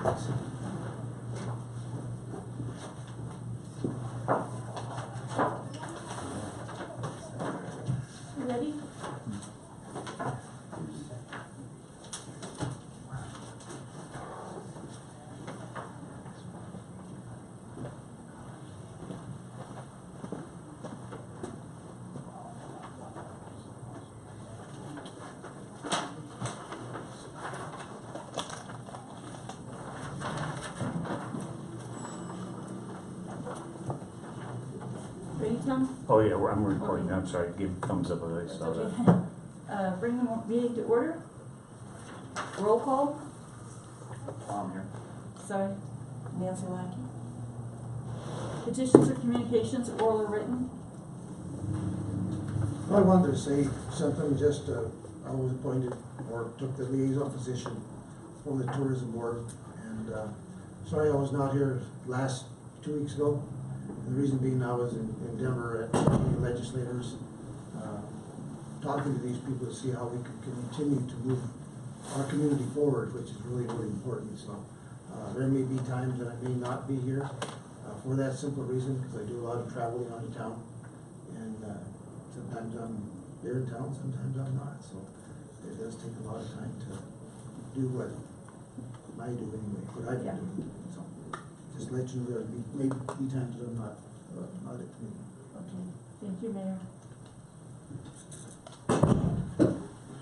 You ready? Ready, Tom? Oh yeah, I'm recording. I'm sorry. Give thumbs up if I saw that. Okay. Bring the meeting to order. Roll call. Tom here. Sorry. Nancy Lackey. Petitions or communications, oral or written? I wanted to say something, just, I was appointed, or took the liaison position on the tourism board, and, sorry I was not here last 2 weeks ago. And the reason being I was in Denver at the legislators, talking to these people to see how we could continue to move our community forward, which is really, really important. So, there may be times that I may not be here, for that simple reason, because I do a lot of traveling out of town, and, sometimes I'm here in town, sometimes I'm not, so it does take a lot of time to do what I do anyway, what I've been doing. So just let you know there may be times that I'm not at the meeting. Okay. Thank you, Mayor.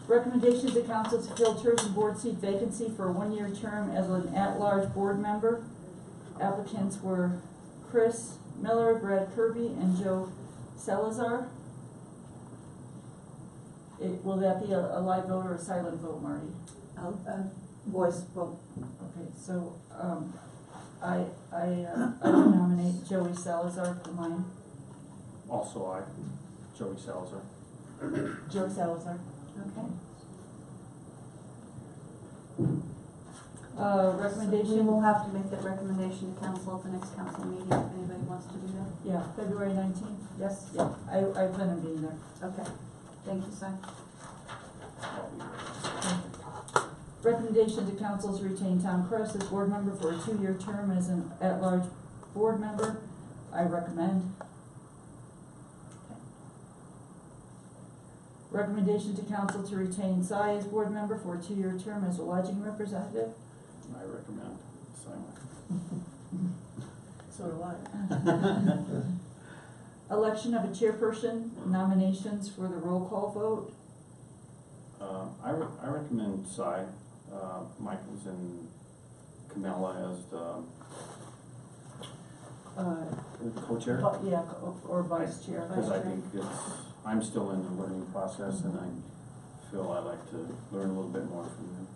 Recommendation to council to fill tourism board seat vacancy for a one-year term as an at-large board member. Applicants were Chris Miller, Brad Kirby, and Joe Salazar. Will that be a live vote or a silent vote, Marty? Voice vote. Okay, so I would nominate Joey Salazar for mine. Also I, Joey Salazar. Joe Salazar. Okay. Recommendation. We will have to make that recommendation to council at the next council meeting if anybody wants to do that. Yeah, February 19th. Yes? Yeah, I plan on being there. Okay. Thank you, Si. Recommendation to council to retain Tom Kress as board member for a 2-year term as an at-large board member. I recommend. Okay. Recommendation to council to retain Cy as board member for a 2-year term as a lodging representative. I recommend. Silent. So do I. Election of a chairperson, nominations for the roll call vote. I recommend Cy. Michael's and Camilla as the co-chair. Yeah, or vice chair. Because I think I'm still in the learning process, and I feel I'd like to learn a little bit more from them.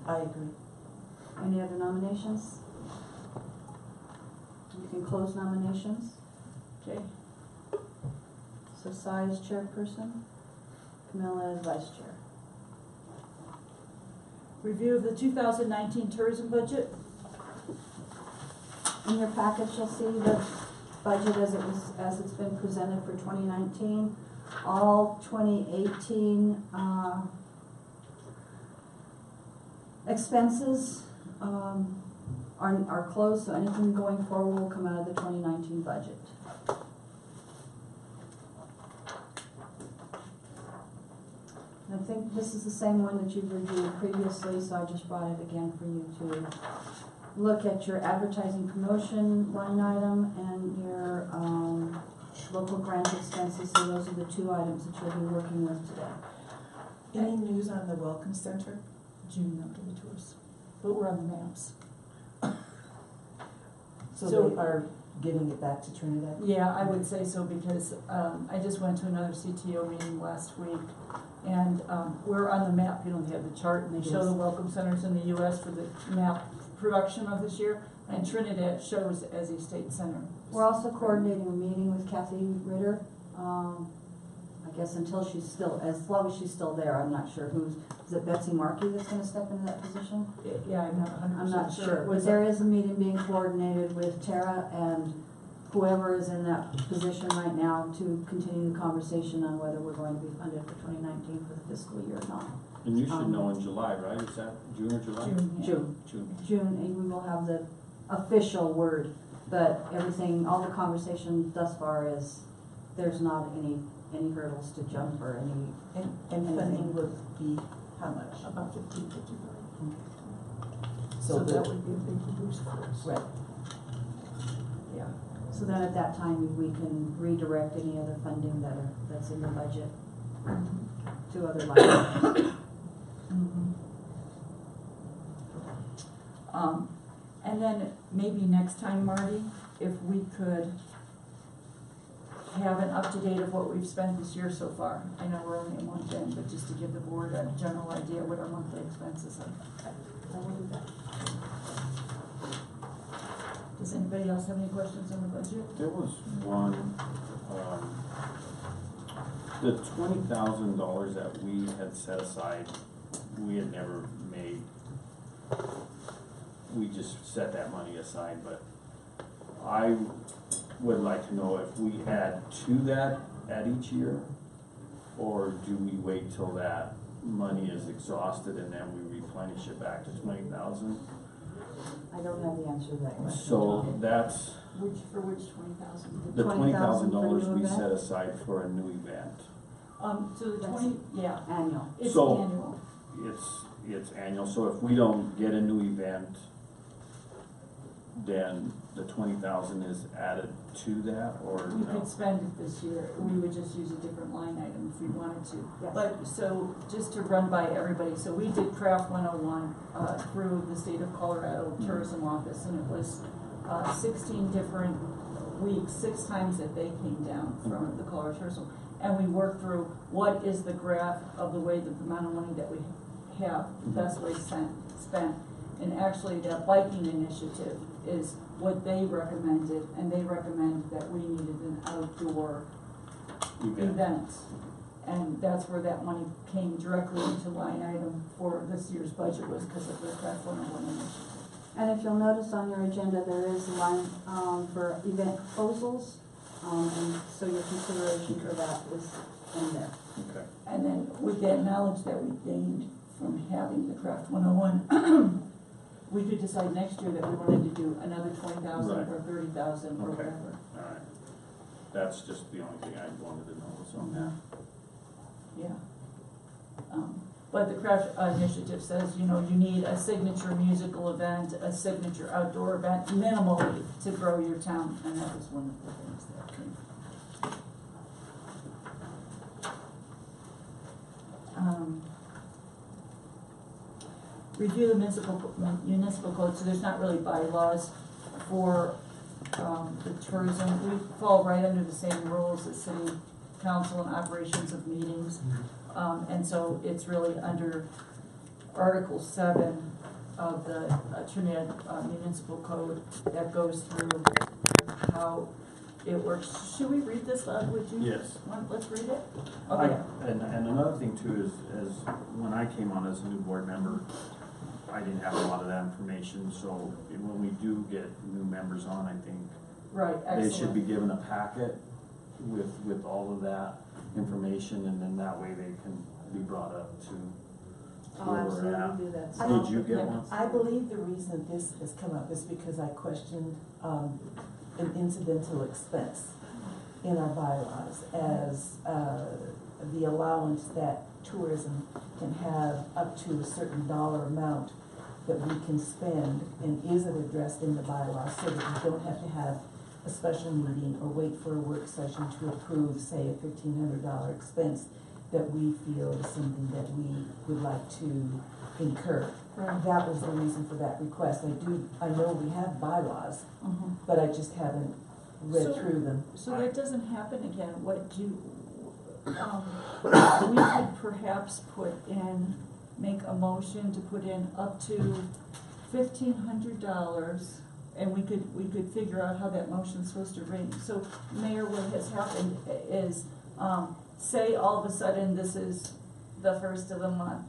I agree. Any other nominations? You can close nominations. Okay. So Si is chairperson, Camilla is vice chair. Review of the 2019 tourism budget. In your package, you'll see the budget as it's been presented for 2019. All 2018 expenses are closed, so anything going forward will come out of the 2019 budget. And I think this is the same one that you've reviewed previously, so I just brought it again for you to look at your advertising promotion line item and your local grant expenses. So those are the 2 items that you'll be working with today. Any news on the Welcome Center? June after the tours, but we're on the maps. So So- they are giving it back to Trinidad? Yeah, I would say so because I just went to another CTO meeting last week, and we're on the map. You know, they have the chart and they show Yes. the welcome centers in the U.S. for the map production of this year, and Trinidad shows as a state center. We're also coordinating a meeting with Kathy Ritter. I guess until she's still, as long as she's still there, I'm not sure is it Betsy Markey that's gonna step into that position? Yeah, I'm not 100% I'm not sure, but there is a meeting being coordinated with Tara and whoever is in that position right now to continue the conversation on whether we're going to be funded for 2019 for the fiscal year or not. And you should know in July, right? Is that June or July? June, yeah. June. June, and we will have the official word, but everything, all the conversation thus far is, there's not any hurdles to jump or any, And funding would be how much? About 55. So that the, would be a big boost for us. right, Yeah. so then at that time, we can redirect any other funding that's in the budget to other lines. And then maybe next time, Marty, if we could have an up-to-date of what we've spent this year so far. I know we're only a month in, but just to give the board a general idea what our monthly expenses are. I will do that. Does anybody else have any questions on the budget? There was one, the $20,000 that we had set aside, we had never made. We just set that money aside, but I would like to know if we add to that at each year, or do we wait till that money is exhausted and then we replenish it back to 20,000? I don't have the answer to that question. So that's For which 20,000? the $20,000 $20,000 for we new set event? aside for a new event. So the That's 20, yeah, Annual. it's So- annual. It's annual, so if we don't get a new event, then the 20,000 is added to that, or We no? could spend it this year, we would just use a different line item if we wanted to. Yes. But, so, just to run by everybody, so we did Craft 101, through the State of Colorado Tourism Office, and it was, 16 different weeks, 6 times that they came down from the Colorado Tourism. And we worked through what is the graph of the way that the amount of money that we have, the best way spent. And actually, that biking initiative is what they recommended, and they recommend that we needed an outdoor event. And that's where that money came directly into line item for this year's budget, was because of the Craft 101 initiative. And if you'll notice on your agenda, there is a line, for event proposals, and so your consideration for that is in there. Okay. And then with that knowledge that we gained from having the Craft 101, we could decide next year that we wanted to do another 20,000 Right. or 30,000 or Okay. whatever. Alright, that's just the only thing I wanted to know was on that. Yeah. But the Craft Initiative says, you know, you need a signature musical event, a signature outdoor event, minimally, to grow your town, and that was one of the things that came. Review the municipal code, so there's not really bylaws for, the tourism. We fall right under the same rules as city council and operations of meetings. And so it's really under Article 7 of the Trinidad Municipal Code that goes through how it works. Should we read this loud, would you? Yes. Let's read it? Okay. And another thing too is when I came on as a new board member, I didn't have a lot of that information, so when we do get new members on, I think Right, excellent. they should be given a packet with all of that information, and then that way they can be brought up to Oh, where we're at. absolutely do that. I- Did you get Yeah. one? I believe the reason this has come up is because I questioned, an incidental expense in our bylaws as, the allowance that tourism can have up to a certain dollar amount that we can spend, and is it addressed in the bylaws so that we don't have to have a special meeting or wait for a work session to approve, say, a $1,500 expense that we feel is something that we would like to incur. Right. That was the reason for that request. I know we have bylaws, but I just haven't read So- through them. So that doesn't happen again, we could perhaps make a motion to put in up to $1,500, and we could figure out how that motion's supposed to ring. So, Mayor, what has happened is, say all of a sudden this is the first of the month,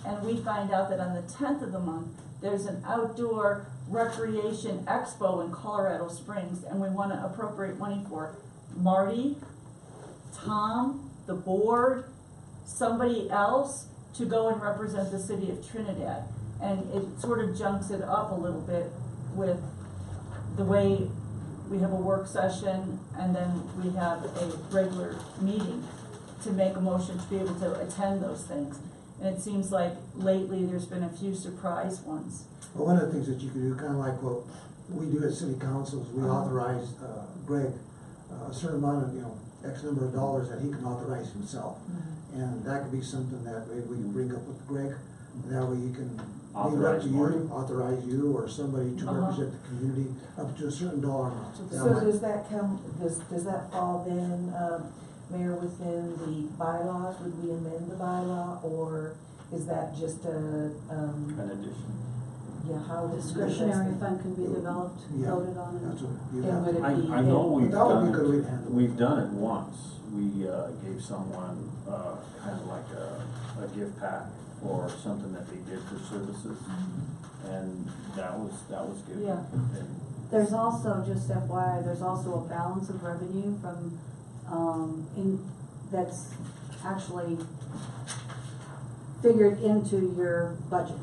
and we find out that on the 10th of the month, there's an outdoor recreation expo in Colorado Springs, and we wanna appropriate money for it. Marty, Tom, the board, somebody else to go and represent the city of Trinidad. And it sort of junks it up a little bit with the way we have a work session and then we have a regular meeting to make a motion to be able to attend those things. And it seems like lately there's been a few surprise ones. Well, one of the things that you could do, kind of like what we do at city councils, we authorize Greg a certain amount of, X number of dollars that he can authorize himself. And that could be something that maybe we can bring up with Greg, and that way you can leave it up to you, authorize you or somebody to represent the community up to a certain dollar amount. So does that does that fall then, Mayor, within the bylaws? Would we amend the bylaw, or is that just An addition. yeah, how would Discretionary fund can be developed, Yeah, voted on. That's what you And would have. it be? I know we've That would done be a good way to it, handle it. we've done it once. We gave someone kind of like a gift pack for something that they did for services. And that was good. Yeah. And There's also, just FYI, there's also a balance of revenue from, that's actually figured into your budget.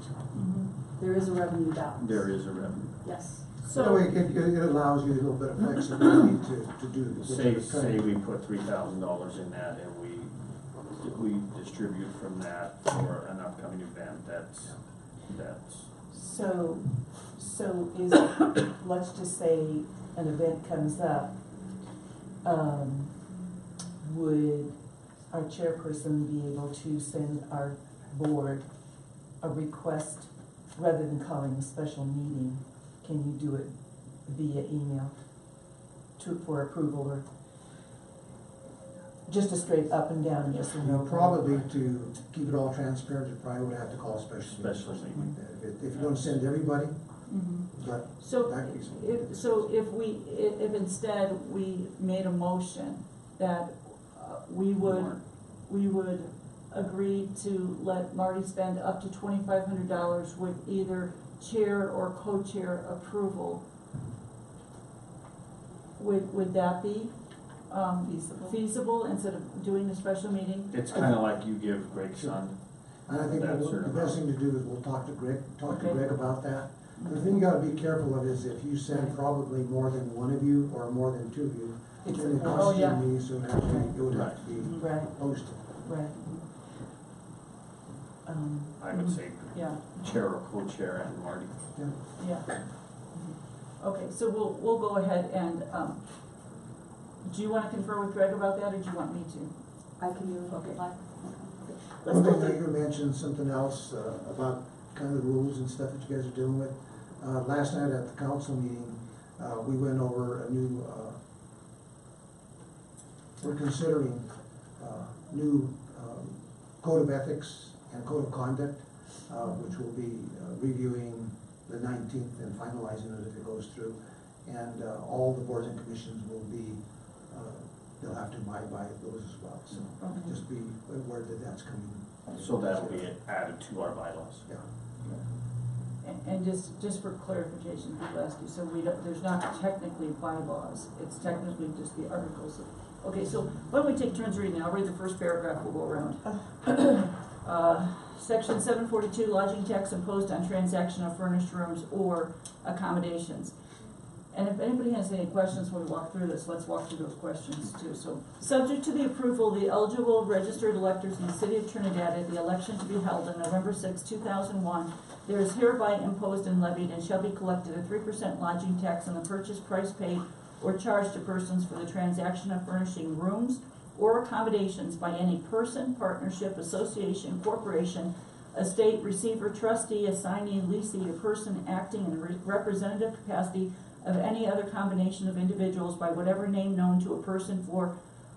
There is a revenue balance. there is a revenue. Yes. That way So, it allows you a little bit of flexibility to do this. Say we put $3,000 in that and we distribute from that for an upcoming event, that's, So is, let's just say an event comes up, would our chairperson be able to send our board a request rather than calling a special meeting? Can you do it via email for approval, or just a straight up and down yes or no? You probably, to keep it all transparent, you probably would have to call a special meeting. Special something meeting. like that. If you're gonna send everybody, but so that could be something. if instead we made a motion that we would agree to let Marty spend up to $2,500 with either chair or co-chair approval, would that be feasible instead of doing a special meeting? it's kind of like you give Greg's son. And I think That the certain best amount. thing to do is we'll talk to Greg Okay. about that. The thing you gotta be careful of is if you send probably more than one of you or more than two of you, It's then it a- costs you yeah. a meeting, so it would have to be Right, posted. right. I would say Yeah, chair or co-chair and Marty. yeah. Okay, so we'll go ahead and, do you wanna confer with Greg about that, or do you want me to? I can do it. Okay. Like- Let's One go thing that through. you mentioned, something else about kind of the rules and stuff that you guys are dealing with. Last night at the council meeting, we went over a new, we're considering new code of ethics and code of conduct, which we'll be reviewing the 19th and finalizing it if it goes through. And all the boards and commissions will be, they'll have to abide by those as well. So Okay. just be aware that that's coming. So that'll be added to our bylaws. Yeah. And just for clarification, people ask you, so there's not technically bylaws, it's technically just the articles of, okay, so why don't we take turns reading, I'll read the first paragraph, we'll go around. Section 742, lodging tax imposed on transaction of furnished rooms or accommodations. And if anybody has any questions when we walk through this, let's walk through those questions too. So, subject to the approval of the eligible registered electors in the city of Trinidad at the election to be held on November 6, 2001, there is hereby imposed and levied and shall be collected a 3% lodging tax on the purchase price paid or charged to persons for the transaction of furnishing rooms or accommodations by any person, partnership, association, corporation, estate, receiver, trustee, assignee, leasee, or person acting in a representative capacity of any other combination of individuals by whatever name known to a person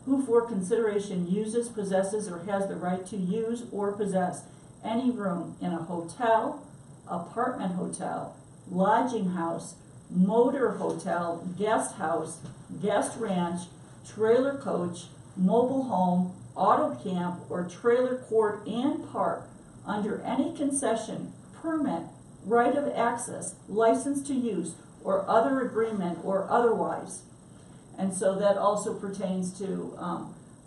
who for consideration uses, possesses, or has the right to use or possess any room in a hotel, apartment hotel, lodging house, motor hotel, guest house, guest ranch, trailer coach, mobile home, auto camp, or trailer court and park under any concession, permit, right of access, license to use, or other agreement or otherwise. And so that also pertains to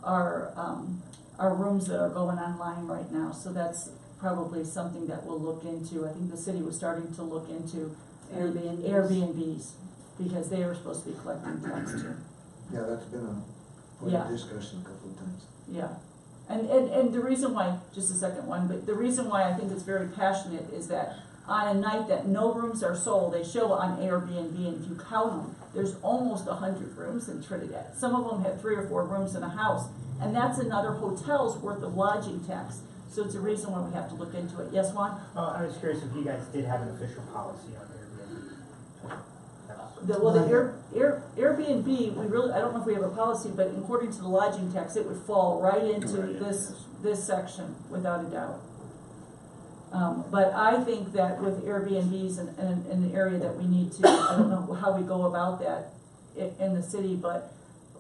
our are rooms that are going online right now, so that's probably something that we'll look into. I think the city was starting to look into Airbnbs. Airbnbs, because they are supposed to be collecting tax too. Yeah, that's been a point Yeah. of discussion a couple of times. Yeah, and the reason why, just a second one, but the reason why I think it's very passionate is that on a night that no rooms are sold, they show on Airbnb, and if you count them, there's almost 100 rooms in Trinidad. Some of them have 3 or 4 rooms in a house, and that's another hotel's worth of lodging tax. So it's a reason why we have to look into it. Yes, Juan? I was curious if you guys did have an official policy on Airbnb. Airbnb, we really, I don't know if we have a policy, but according to the lodging tax, it would fall right into Right, yes. this section, without a doubt. But I think that with Airbnbs in the area that we need to, I don't know how we go about that in the city, but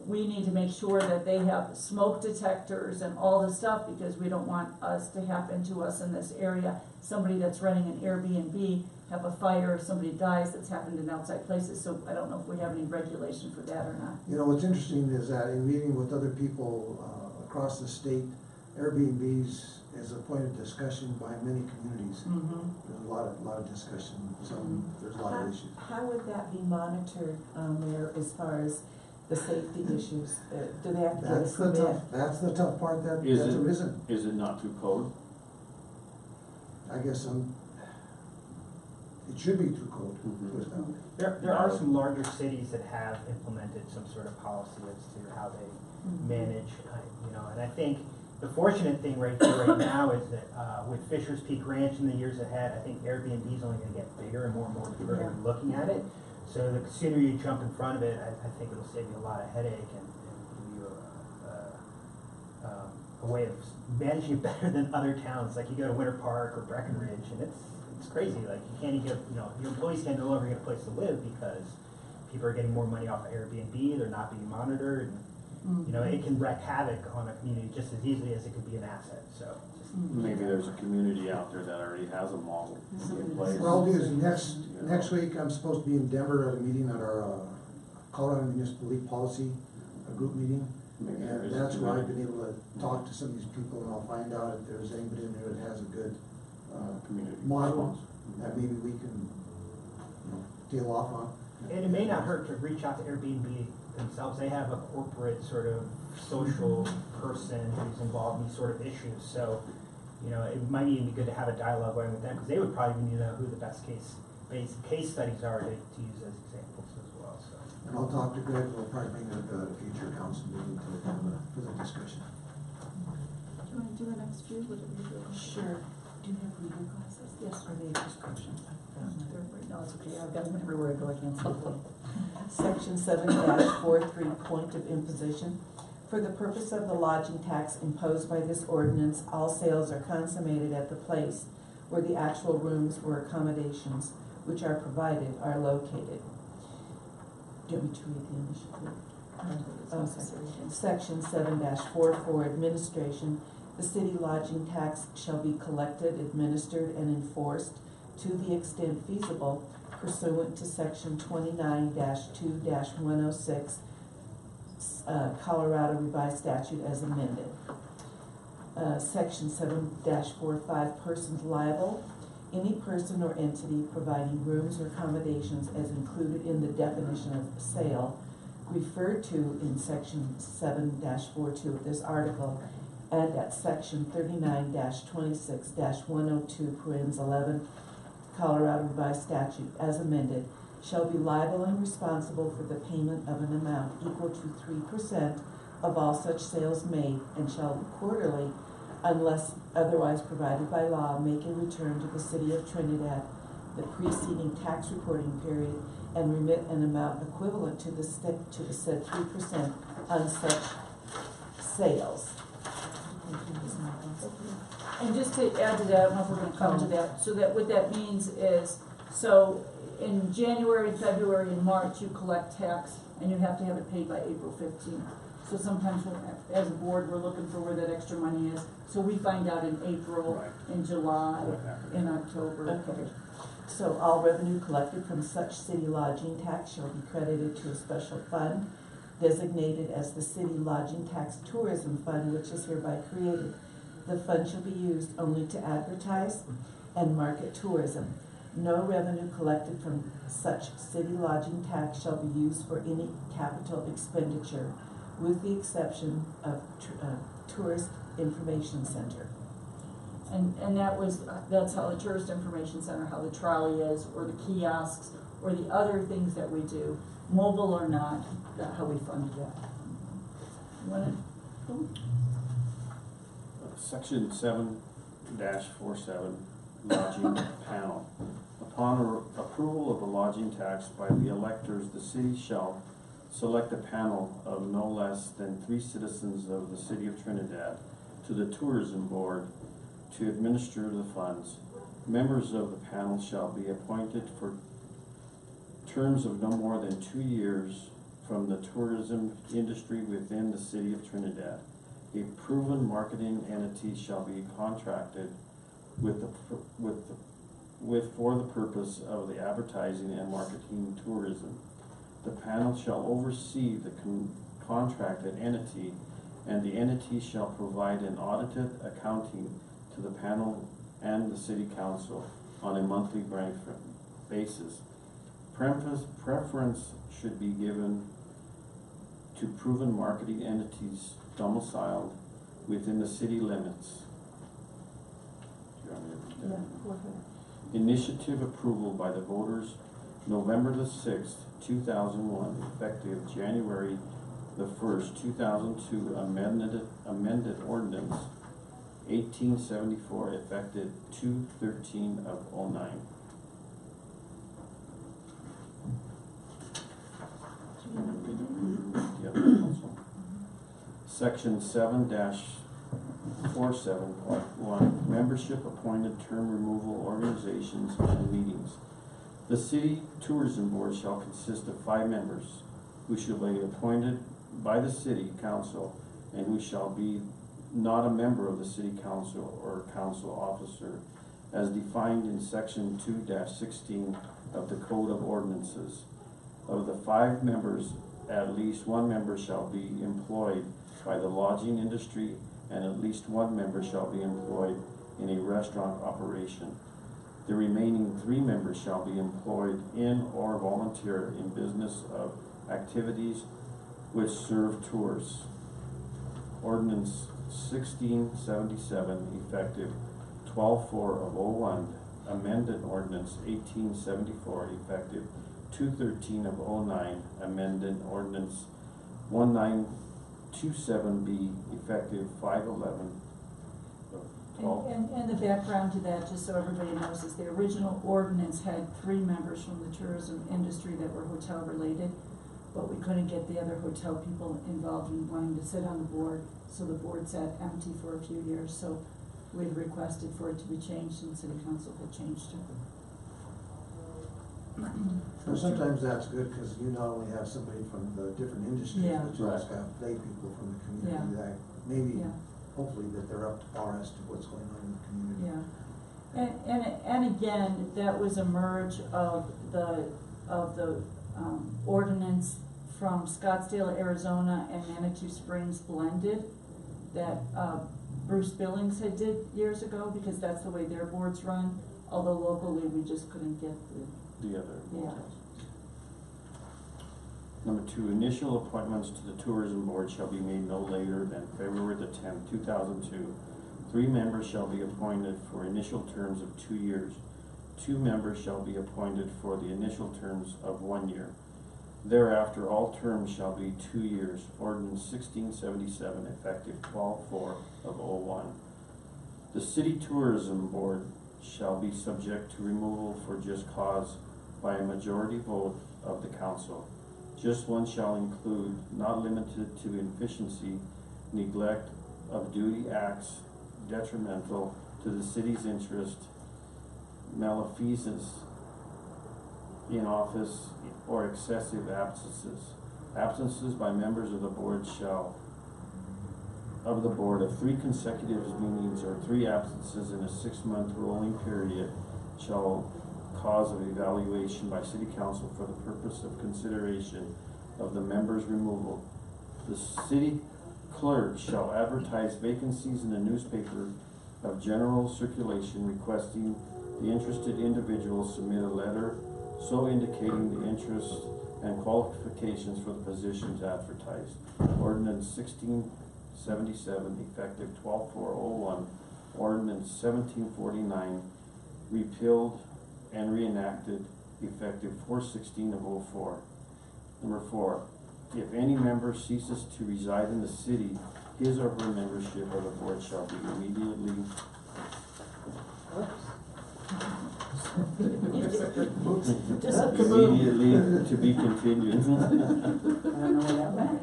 we need to make sure that they have smoke detectors and all the stuff, because we don't want us to happen to us in this area. Somebody that's running an Airbnb, have a fire, if somebody dies, that's happened in outside places, so I don't know if we have any regulation for that or not. You know, what's interesting is that in meeting with other people across the state, Airbnbs is a point of discussion by many communities. Mm-hmm. There's a lot of discussion, there's a lot of issues. How would that be monitored, Mayor, as far as the safety issues? Do they have to get a permit? That's the tough part that's Is it- arisen. Is it not through code? I guess it should be through code. Mhm. put it that way. There are some larger cities that have implemented some sort of policy as to how they manage, and I think the fortunate thing right now is that with Fisher's Peak Ranch in the years ahead, I think Airbnb is only going to get bigger and more people are going to be looking at it. So the sooner you jump in front of it, I think it'll save you a lot of headache and give you a way of managing it better than other towns. Like you go to Winter Park or Breckenridge, and it's crazy. Like you can't even your employees can no longer get a place to live because people are getting more money off of Airbnb. They're not being monitored. And, it can wreak havoc on a community just as easily as it could be an asset. So Maybe there's a community out there that already has a model in place. What I'll do is next week, I'm supposed to be in Denver at a meeting at our Colorado Municipal League Policy group meeting. Maybe there And is a that's where I've community. been able to talk to some of these people, and I'll find out if there's anybody in there that has a good Community model response. that maybe we can tail off on. And it may not hurt to reach out to Airbnb themselves. They have a corporate sort of social person who's involved in these sort of issues. So, it might even be good to have a dialogue going with them because they would probably need to know who the best case studies are to use as examples as well. So. And I'll talk to Greg, we'll probably bring it up at a future council meeting for the discussion. Do you want to do the next few? What do we do? Sure. Do you have reading glasses? Yes. Or the prescription? No, it's okay, I've got them everywhere I go, I can't see them. Section 7-43, point of imposition. For the purpose of the lodging tax imposed by this ordinance, all sales are consummated at the place where the actual rooms or accommodations which are provided are located. Do you want me to read the initiative? Okay. Section 7-44, administration. The city lodging tax shall be collected, administered, and enforced to the extent feasible pursuant to section 29-2-106, Colorado Revised Statute as amended. Section 7-45, persons liable. Any person or entity providing rooms or accommodations as included in the definition of sale referred to in section 7-42 of this article and at section 39-26-102, parens 11, Colorado Revised Statute as amended, shall be liable and responsible for the payment of an amount equal to 3% of all such sales made, and shall quarterly, unless otherwise provided by law, make a return to the city of Trinidad the preceding tax reporting period and remit an amount equivalent to the said 3% on such sales. And just to add to that, I don't know if we're gonna come to that, so that what that means is, so in January, February, and March, you collect tax, and you have to have it paid by April 15th. So sometimes, as a board, we're looking for where that extra money is, so we find out in April, Right. in July, What happened? in October. Okay. So all revenue collected from such city lodging tax shall be credited to a special fund designated as the City Lodging Tax Tourism Fund, which is hereby created. The fund shall be used only to advertise and market tourism. No revenue collected from such city lodging tax shall be used for any capital expenditure, with the exception of Tourist Information Center. And that's how the Tourist Information Center, how the trolley is, or the kiosks, or the other things that we do, mobile or not, how we fund that. You wanna? Section 7-47, lodging panel. Upon approval of the lodging tax by the electors, the city shall select a panel of no less than 3 citizens of the city of Trinidad to the tourism board to administer the funds. Members of the panel shall be appointed for terms of no more than 2 years from the tourism industry within the city of Trinidad. A proven marketing entity shall be contracted for the purpose of the advertising and marketing tourism. The panel shall oversee the contracted entity, and the entity shall provide an audited accounting to the panel and the city council on a monthly basis. Preference should be given to proven marketing entities domiciled within the city limits. Do you want me to read that? Yeah, go ahead. Initiative approval by the voters November the 6th, 2001, effective January the 1st, 2002, amended ordinance 1874, effective 2/13 of 09. Section 7-47.1, membership, appointed term removal organizations and meetings. The city tourism board shall consist of 5 members, who shall be appointed by the city council and who shall be not a member of the city council or council officer, as defined in section 2-16 of the Code of Ordinances. Of the 5 members, at least 1 member shall be employed by the lodging industry, and at least 1 member shall be employed in a restaurant operation. The remaining 3 members shall be employed in or volunteer in business of activities which serve tourists. Ordinance 1677, effective 12/4 of 01, amended ordinance 1874, effective 2/13 of 09, amended ordinance 1927B, effective 5/11 of 12. And the background to that, just so everybody knows, is the original ordinance had 3 members from the tourism industry that were hotel related, but we couldn't get the other hotel people involved in wanting to sit on the board, so the board sat empty for a few years, so we had requested for it to be changed, and the city council had changed it. And sometimes that's good, because you not only have somebody from the different industries, Yeah. but you also have lay people from the community Yeah. that maybe, Yeah. hopefully, that they're up to par as to what's going on in the community. Yeah, and again, that was a merge of the ordinance from Scottsdale, Arizona, and Manitou Springs blended that Bruce Billings had did years ago, because that's the way their boards run, although locally we just couldn't get The other Yeah. hotels. Number 2, initial appointments to the tourism board shall be made no later than February the 10th, 2002. 3 members shall be appointed for initial terms of 2 years. 2 members shall be appointed for the initial terms of 1 year. Thereafter, all terms shall be 2 years. Ordinance 1677, effective 12/4 of 01. The city tourism board shall be subject to removal for just cause by a majority vote of the council. Just one shall include, not limited to, inefficiency, neglect of duty acts detrimental to the city's interest, malfeasance in office, or excessive absences. Absences by members of the board of 3 consecutive meetings or 3 absences in a 6-month rolling period shall cause of evaluation by city council for the purpose of consideration of the member's removal. The city clerk shall advertise vacancies in the newspaper of general circulation requesting the interested individual submit a letter so indicating the interest and qualifications for the positions advertised. Ordinance 1677, effective 12/4/01, Ordinance 1749, repealed and reenacted, effective 4/16/04. Number 4, if any member ceases to reside in the city, his or her membership of the board shall be immediately immediately to be continued. I don't know where that went.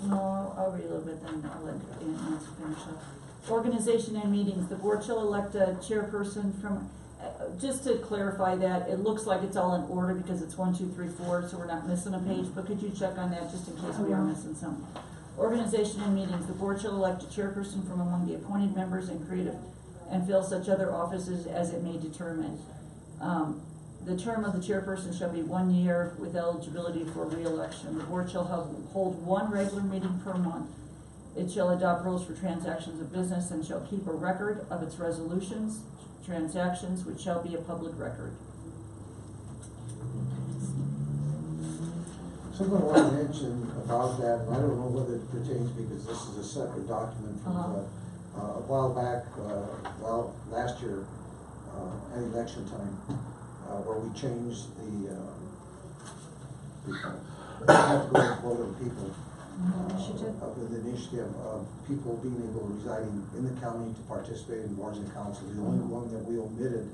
No, I'll read a little bit, then I'll let Nancy finish up. Organization and meetings, the board shall elect a chairperson from, just to clarify that, it looks like it's all in order because it's 1, 2, 3, 4, so we're not missing a page, but could you check on that just in case we are missing something? Organization and meetings, the board shall elect a chairperson from among the appointed members and creative, and fill such other offices as it may determine. The term of the chairperson shall be 1 year with eligibility for re-election. The board shall hold 1 regular meeting per month. It shall adopt rules for transactions of business and shall keep a record of its resolutions, transactions, which shall be a public record. Something I want to mention about that, and I don't know whether it pertains because this is a separate document from a while back, last year, at election time, where we changed the have to go to vote of people. With the initiative of people being able to residing in the county to participate in boards and councils. The only one that we omitted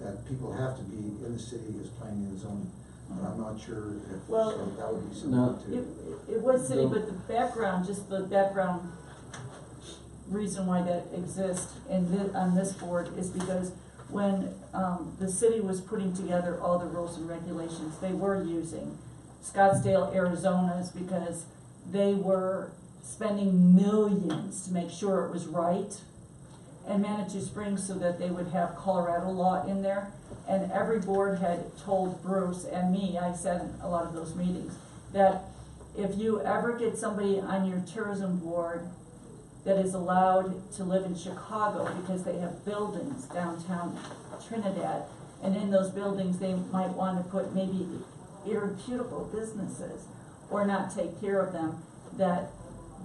that people have to be in the city is planning and zoning. But I'm not sure if so that would be something to. It was city, but the background, just the background reason why that exists on this board is because when the city was putting together all the rules and regulations, they were using Scottsdale, Arizona's, because they were spending millions to make sure it was right, and Manitou Springs so that they would have Colorado law in there. And every board had told Bruce and me, I said in a lot of those meetings, that if you ever get somebody on your tourism board that is allowed to live in Chicago because they have buildings downtown Trinidad, and in those buildings they might want to put maybe irreputable businesses or not take care of them, that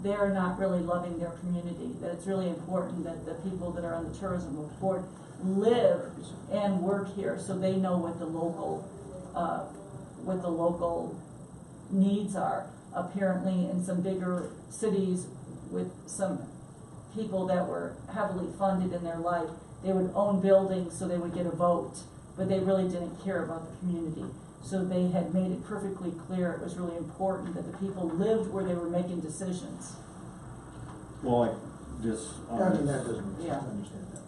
they're not really loving their community, that it's really important that the people that are on the tourism board live and work here so they know what the local needs are. Apparently in some bigger cities with some people that were heavily funded in their life, they would own buildings so they would get a vote, but they really didn't care about the community. So they had made it perfectly clear it was really important that the people lived where they were making decisions. Well, like this, I mean, that doesn't, I Yeah. understand that.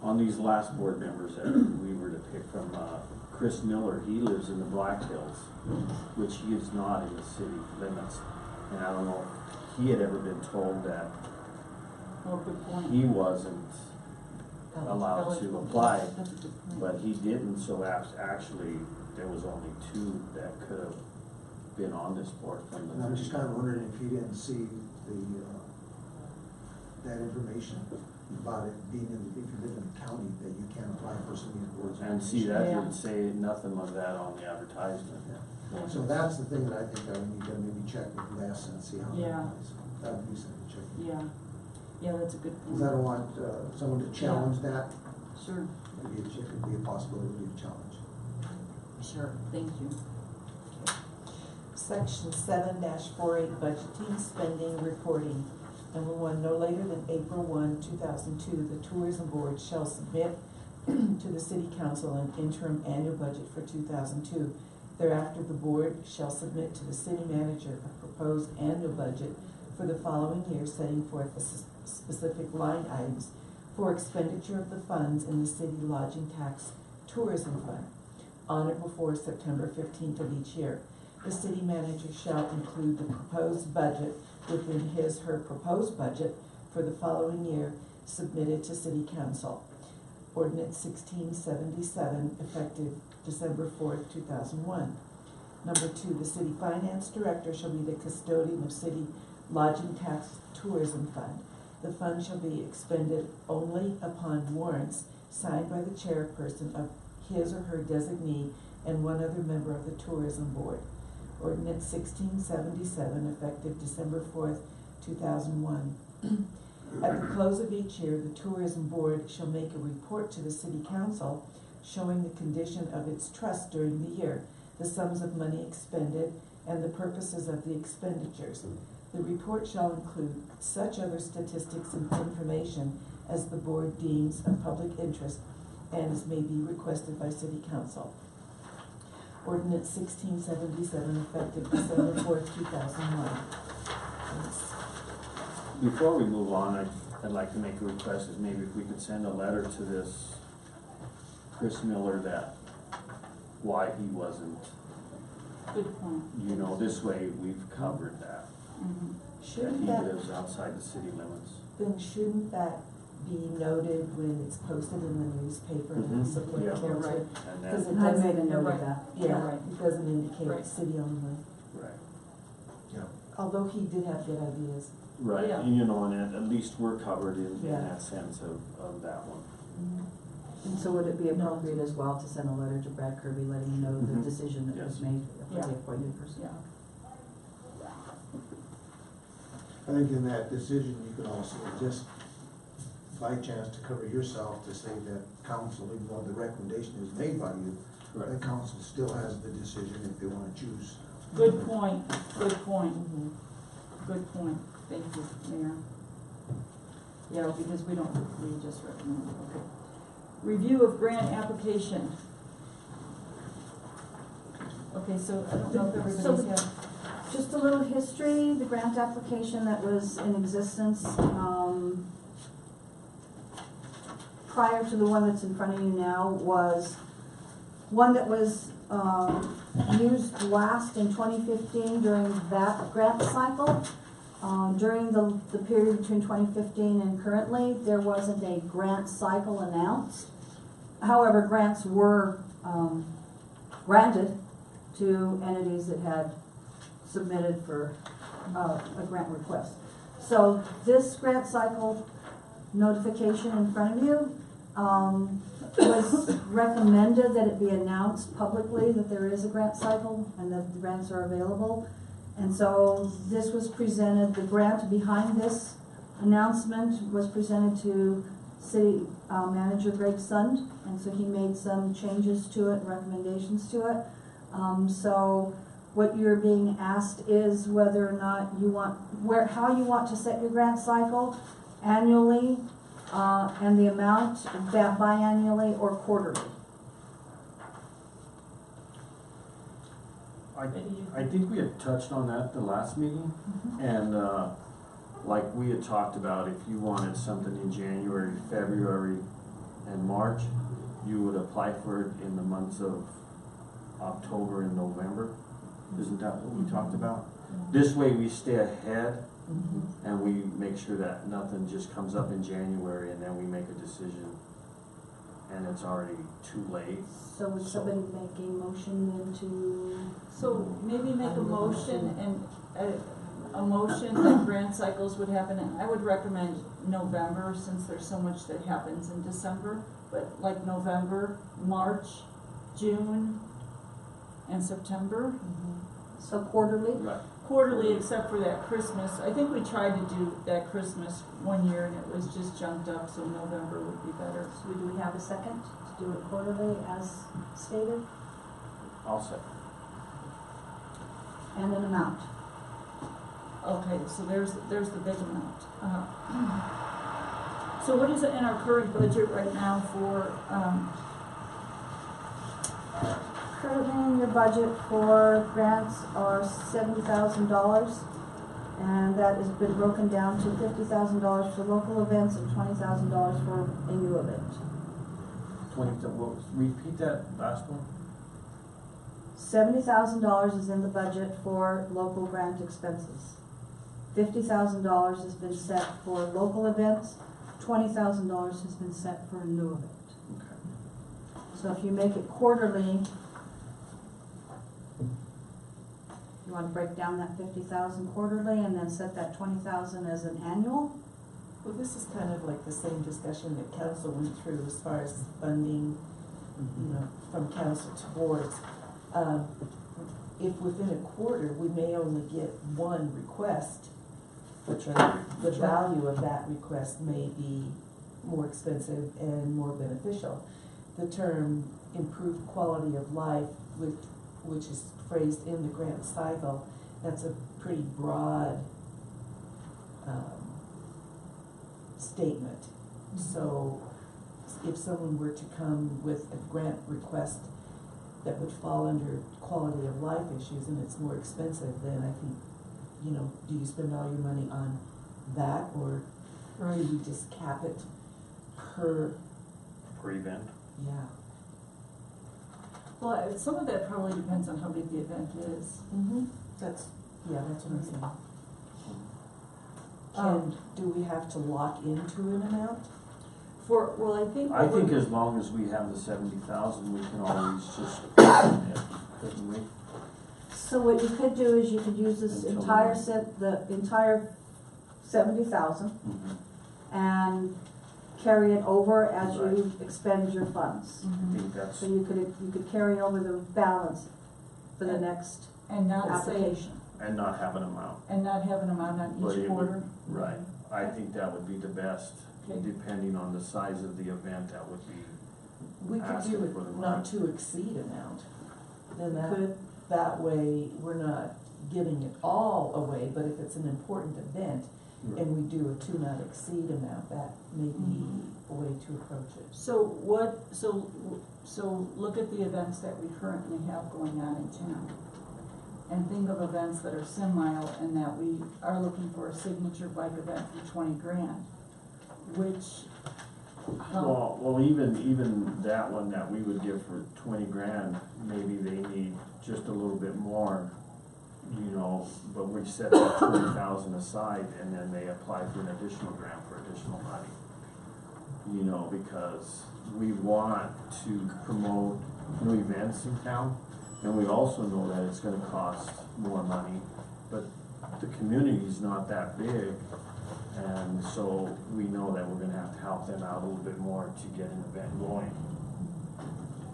on these last board members that we were to pick from, Chris Miller, he lives in the Black Hills, which he is not in the city limits. And I don't know if he had ever been told that Well, good point. he wasn't allowed to apply, That's a good point. but he didn't, so actually, there was only 2 that could have been on this board from the. And I'm just kind of wondering if you didn't see that information about it being if you live in the county, that you can't apply for some of these boards. And see, that Yeah. didn't say nothing of that on the advertisement. Yeah. So that's the thing that I think I would need to maybe check with Les and see how that Yeah. applies. That would be something to check. Yeah, that's a good point. Because I don't want someone to challenge that. Sure, It could be a possibility of challenge. sure, thank you. Section 7-48, budgeting, spending, reporting. Number 1, no later than April 1, 2002, the tourism board shall submit to the city council an interim annual budget for 2002. Thereafter, the board shall submit to the city manager a proposed annual budget for the following year, setting forth the specific line items for expenditure of the funds in the city lodging tax tourism fund on or before September 15th of each year. The city manager shall include the proposed budget within his/her proposed budget for the following year submitted to city council. Ordinance 1677, effective December 4th, 2001. Number 2, the city finance director shall be the custodian of city lodging tax tourism fund. The fund shall be expended only upon warrants signed by the chairperson of his or her designee and one other member of the tourism board. Ordinance 1677, effective December 4th, 2001. At the close of each year, the tourism board shall make a report to the city council showing the condition of its trust during the year, the sums of money expended, and the purposes of the expenditures. The report shall include such other statistics and information as the board deems of public interest and as may be requested by city council. Ordinance 1677, effective December 4th, 2001. Before we move on, I'd like to make a request, is maybe if we could send a letter to this Chris Miller that why he wasn't, Good point. you know, this way we've covered that. Mhm. That Shouldn't he that, lives outside the city limits. then shouldn't that be noted when it's posted in the newspaper and Mhm. it's applicable Yeah. to? You're right. And Because then, it I doesn't, made a note right. of that. yeah, Right. it doesn't indicate Right. city only, right, although he did have good ideas. right, Yeah. and you know, and at least we're covered in Yeah. that sense of that one. And so would it be appropriate as well to send a letter to Brad Kirby letting him know the Mhm. decision that was Yes. made for Yeah. the appointed person? Yeah. I think in that decision, you could also just, by chance, to cover yourself, to say that council, even though the recommendation is made by you, the council still has the decision if they wanna choose. Good point, good point, Mhm. good point. Thank you, Mayor. Yeah, because we just recommend, okay. Review of grant application. Okay, so I don't know if everybody's had. Just a little history, the grant application that was in existence, prior to the one that's in front of you now was one that was, used last in 2015 during that grant cycle. During the period between 2015 and currently, there wasn't a grant cycle announced. However, grants were, granted to entities that had submitted for a grant request. So this grant cycle notification in front of you was recommended that it be announced publicly that there is a grant cycle and that the grants are available. And so this was presented, the grant behind this announcement was presented to City Manager Greg Sund, and so he made some changes to it, recommendations to it. So what you're being asked is whether or not you want, how you want to set your grant cycle annually, and the amount that biannually or quarterly. I think we had touched on that the last meeting, and, like we had talked about, if you wanted something in January, February, and March, you would apply for it in the months of October and November. Isn't that what we talked about? This way we stay ahead Mhm. and we make sure that nothing just comes up in January and then we make a decision and it's already too late. So would somebody make a motion then to, So maybe make a motion and a motion that grant cycles would happen, and I would recommend November, since there's so much that happens in December, but like November, March, June, and September. so quarterly? Right. Quarterly, except for that Christmas. I think we tried to do that Christmas one year and it was just jumped up, so November would be better. So do we have a second to do it quarterly as stated, I'll say. and an amount? Okay, so there's the big amount. So what is it in our current budget right now for, Currently in your budget for grants are $70,000, and that has been broken down to $50,000 for local events and $20,000 for a new event. Repeat that last one? $70,000 is in the budget for local grant expenses. $50,000 has been set for local events, $20,000 has been set for a new event. So if you make it quarterly, you wanna break down that 50,000 quarterly and then set that 20,000 as an annual? Well, this is kind of like the same discussion that council went through as far as funding, you know, from council to boards. If within a quarter, we may only get one request, That's right. the value of that request may be more expensive and more beneficial. The term improved quality of life, which is phrased in the grant cycle, that's a pretty broad statement. So if someone were to come with a grant request that would fall under quality of life issues and it's more expensive, then I think, you know, do you spend all your money on that, or do you just cap it per, event. yeah. Well, some of that probably depends on how big the event is. That's what I'm saying. Um, Do we have to lock into an amount? I think as long as we have the 70,000, we can always just, couldn't we? So what you could do is you could use this Until entire then. set, the entire 70,000 Mhm. and carry it over as you Right. expend your funds. I think that's, So you could carry over the balance for the next And not say, application. and not have an amount. and not have an amount on But each it would- quarter. Right, I think that would be the best, Okay. depending on the size of the event, that would be, We could asking do for the it money. not to exceed amount. Then Could, that way, we're not giving it all away, but if it's an important event and we do a to not exceed amount, that may be a way to approach it. So so look at the events that we currently have going on in town. And think of events that are semi and that we are looking for a signature bike event for 20 grand, which, well, even that one that we would give for 20 grand, maybe they need just a little bit more, you know, but we set that 20,000 aside and then they apply for an additional grant for additional money. You know, because we want to promote new events in town, and we also know that it's gonna cost more money, but the community's not that big, and so we know that we're gonna have to help them out a little bit more to get an event going.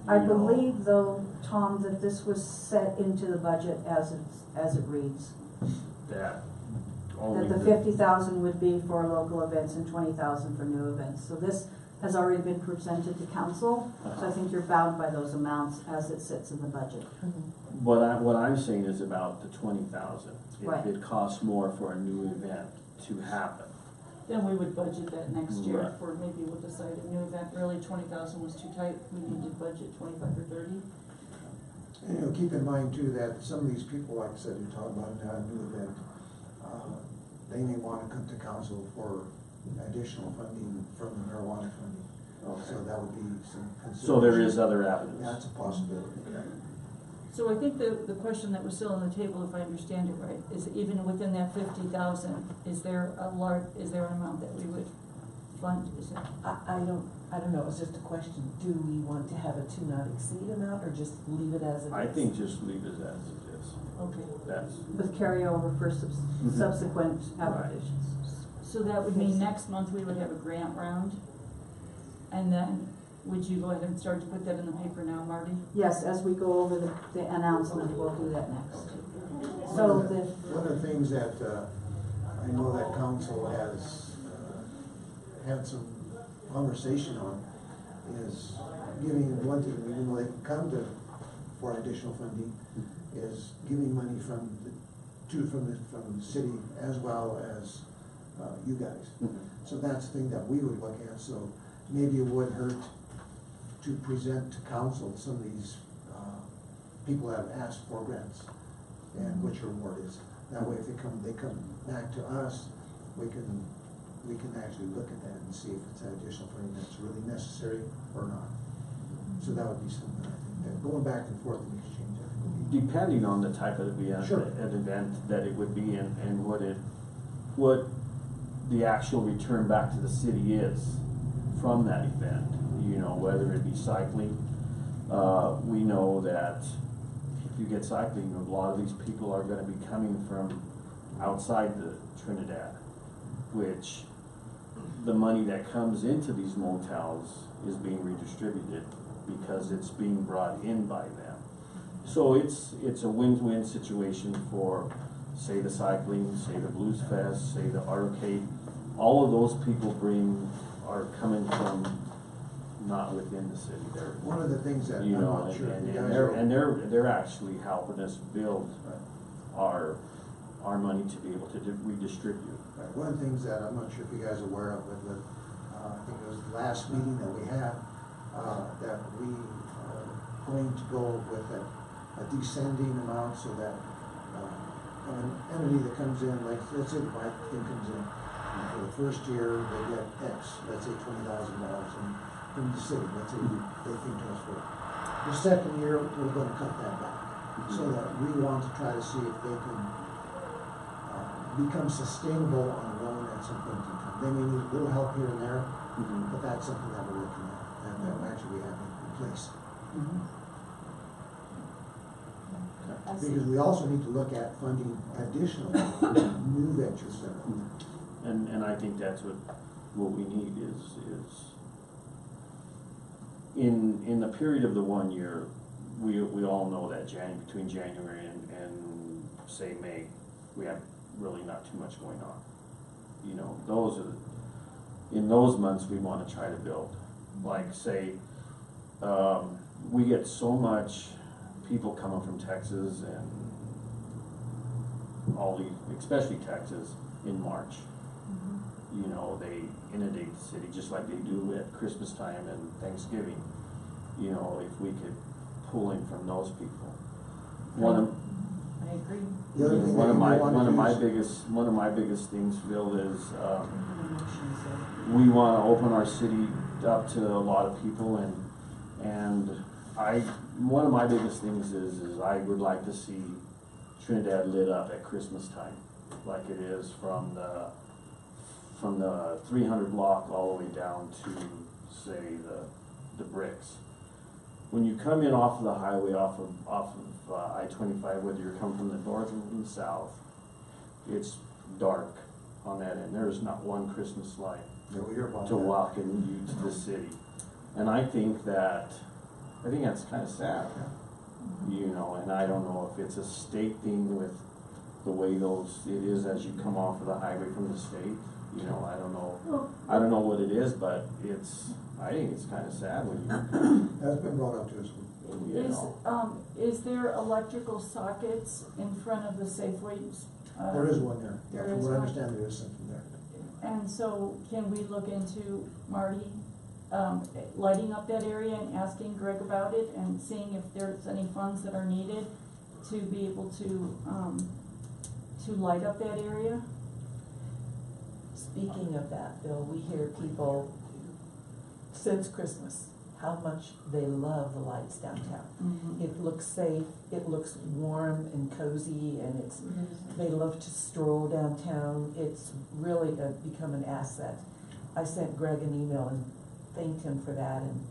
I You know, believe though, Tom, that this was set into the budget as it reads. that only That the 50,000 would be for local events and 20,000 for new events. So this has already been presented to council, so I think you're bound by those amounts as it sits in the budget. What I'm saying is about the 20,000. Right. If it costs more for a new event to happen. then we would budget that next year Right. for, maybe we'll decide a new event, really 20,000 was too tight, we need to budget 25 or 30. And, you know, keep in mind too, that some of these people, like I said, you're talking about a new event, they may wanna come to council for additional funding from the marijuana funding. So Okay. that would be some consideration. So there is other avenues. That's a possibility. So I think the question that was still on the table, if I understand it right, is even within that 50,000, is there an amount that we would fund? Is it? I don't know, it's just a question, do we want to have a to not exceed amount, or just leave it as it is? I think just leave it as it is. Okay, That's, With carryover for subsequent Right. applications. so that would mean next month we would have a grant round? And then, would you go ahead and start to put that in the paper now, Marty? Yes, as we go over the announcement, we'll do that next. So One of the things that, I know that council has, had some conversation on is giving, one thing, even though they can come to, for additional funding, is giving money from the city as well as, you guys. So that's the thing that we would look at, so maybe it wouldn't hurt to present to council some of these, people that have asked for grants and what your award is. That way if they come back to us, we can actually look at that and see if it's that additional funding that's really necessary or not. So that would be something, I think, that going back and forth in exchange, I think would be. depending on the type of event, Sure. an event that it would be and what the actual return back to the city is from that event, you know, whether it be cycling, We know that if you get cycling, a lot of these people are gonna be coming from outside the Trinidad, which the money that comes into these motels is being redistributed because it's being brought in by them. So it's a win-win situation for, say, the cycling, say the Blues Fest, say the arcade. All of those people are coming from not within the city. They're, One of the things that I'm you know, not sure if you and guys are. they're actually helping us build our money to be able to redistribute. Right, one of the things that I'm not sure if you guys are aware of, but I think it was the last meeting that we had, that we are going to go with a descending amount so that, an entity that comes in, like, let's say the bike thing comes in, and for the first year, they get X, let's say $20,000 from the city, let's say they think to us for it. The second year, we're gonna cut that back, so that we want to try to see if they can become sustainable on their own at some point in time. They may need a little help here and there, but that's something that we're looking at, that actually we have in place. Because we also need to look at funding additional new ventures that are. And I think that's what we need is in the period of the 1 year, we all know that between January and say May, we have really not too much going on. You know, in those months we wanna try to build. Like say, we get so much people coming from Texas and especially Texas in March. You know, they inundate the city just like they do at Christmas time and Thanksgiving. You know, if we could pull in from those people. I agree. The other thing One that of you my may wanna do biggest things, Phil, is we wanna open our city up to a lot of people and one of my biggest things is I would like to see Trinidad lit up at Christmas time, like it is from the 300 block all the way down to, say, the bricks. When you come in off of the highway, off of I-25, whether you're coming from the north or from the south, it's dark on that end. There is not one Christmas light Yeah, we hear about to that. welcome you to the city. And I think that's kind of sad, you know, and I don't know if it's a state thing with the way it is as you come off of the highway from the state, you know, I don't know what it is, but I think it's kind of sad when you, That's been brought up to us. you know. Is there electrical sockets in front of the Safeways? There is one there, yeah, There from is what I one? understand, there is something there. And so can we look into Marty, lighting up that area and asking Greg about it and seeing if there's any funds that are needed to be able to light up that area? Speaking of that, Bill, we hear people since Christmas, how much they love the lights downtown. It looks safe, it looks warm and cozy, and they love to stroll downtown. It's really become an asset. I sent Greg an email and thanked him for that and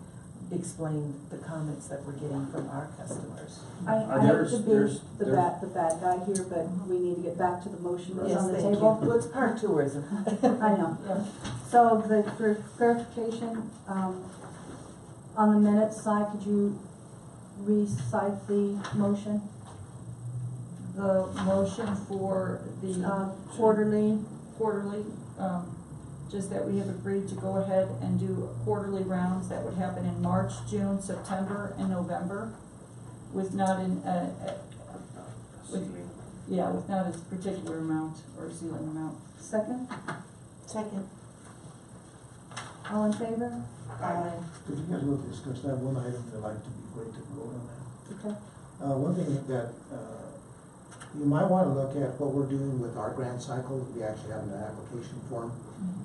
explained the comments that we're getting from our customers. I hate to be the bad guy here, but we need to get back to the motion that's Yes, on the thank you. table. Well, it's park tourism. I know. Yeah. So for clarification, on the minutes side, could you recite the motion? The motion for the Quarterly, just that we have agreed to go ahead and do quarterly rounds that would happen in March, June, September, and November, with not with not a particular amount or ceiling amount. second, Second. all in favor? Could you guys look discuss that one item that I'd like to be great to vote on that? Okay. One thing that, you might wanna look at what we're doing with our grant cycle, we actually have an application form.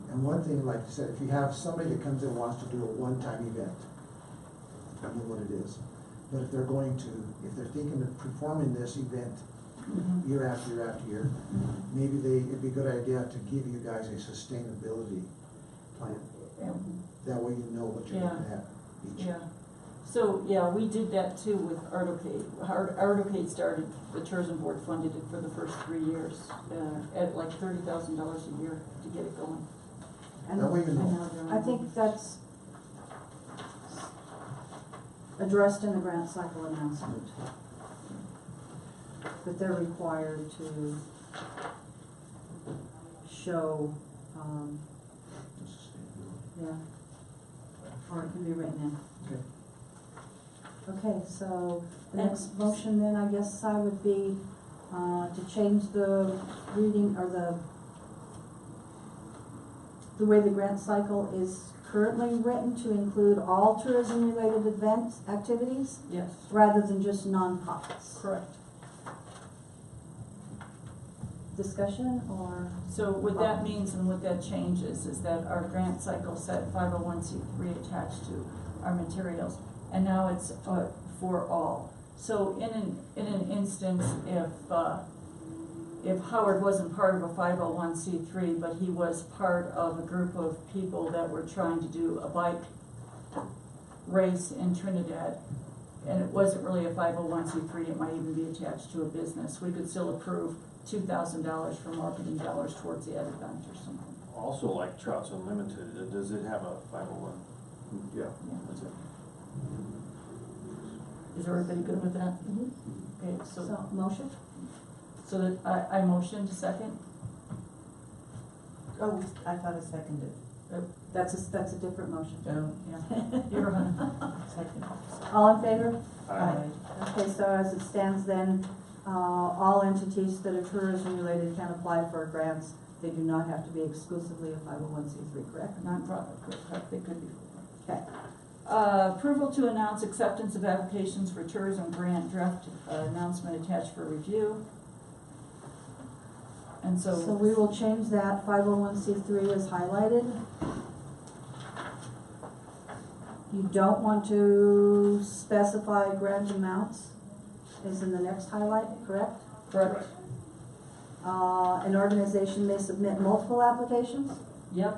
And one thing, like I said, if you have somebody that comes in and wants to do a one-time event, I don't know what it is, but if they're thinking of performing this event year after year after year, maybe it'd be a good idea to give you guys a sustainability plan. That way you know what you're looking at each year. Yeah, So, yeah, we did that too with Artocade. Artocade started, the tourism board funded it for the first 3 years, at like $30,000 a year to get it going. And That way you know. I think that's addressed in the grant cycle announcement. That they're required to show, yeah, or it can be written in. Okay. Okay, so the next motion then, I guess I would be, to change the reading, or the way the grant cycle is currently written to include all tourism-related events, activities, Yes, rather than just nonprofits. correct. Discussion, or? So what that means and what that changes is that our grant cycle said 501c3 attached to our materials, and now it's for all. So in an instance, if Howard wasn't part of a 501c3, but he was part of a group of people that were trying to do a bike race in Trinidad, and it wasn't really a 501c3, it might even be attached to a business, we could still approve $2,000 for marketing dollars towards the event or something. Also like Trouts Unlimited, does it have a 501? Yeah, that's it. Is everybody good with that? Mm-hmm. Okay, So, motion? so that I motioned second. Oh, I thought I seconded. That's a different motion. Yeah, you're on. Second. All in favor? Aye. Okay, so as it stands then, all entities that are tourism-related can apply for grants. They do not have to be exclusively a 501c3, correct? Non-profit, correct, they could be. Okay. Approval to announce acceptance of applications for tourism grant draft announcement attached for review. And So we will change that 501c3 as highlighted. You don't want to specify grant amounts, is in the next highlight, correct? correct, An organization may submit multiple applications yep,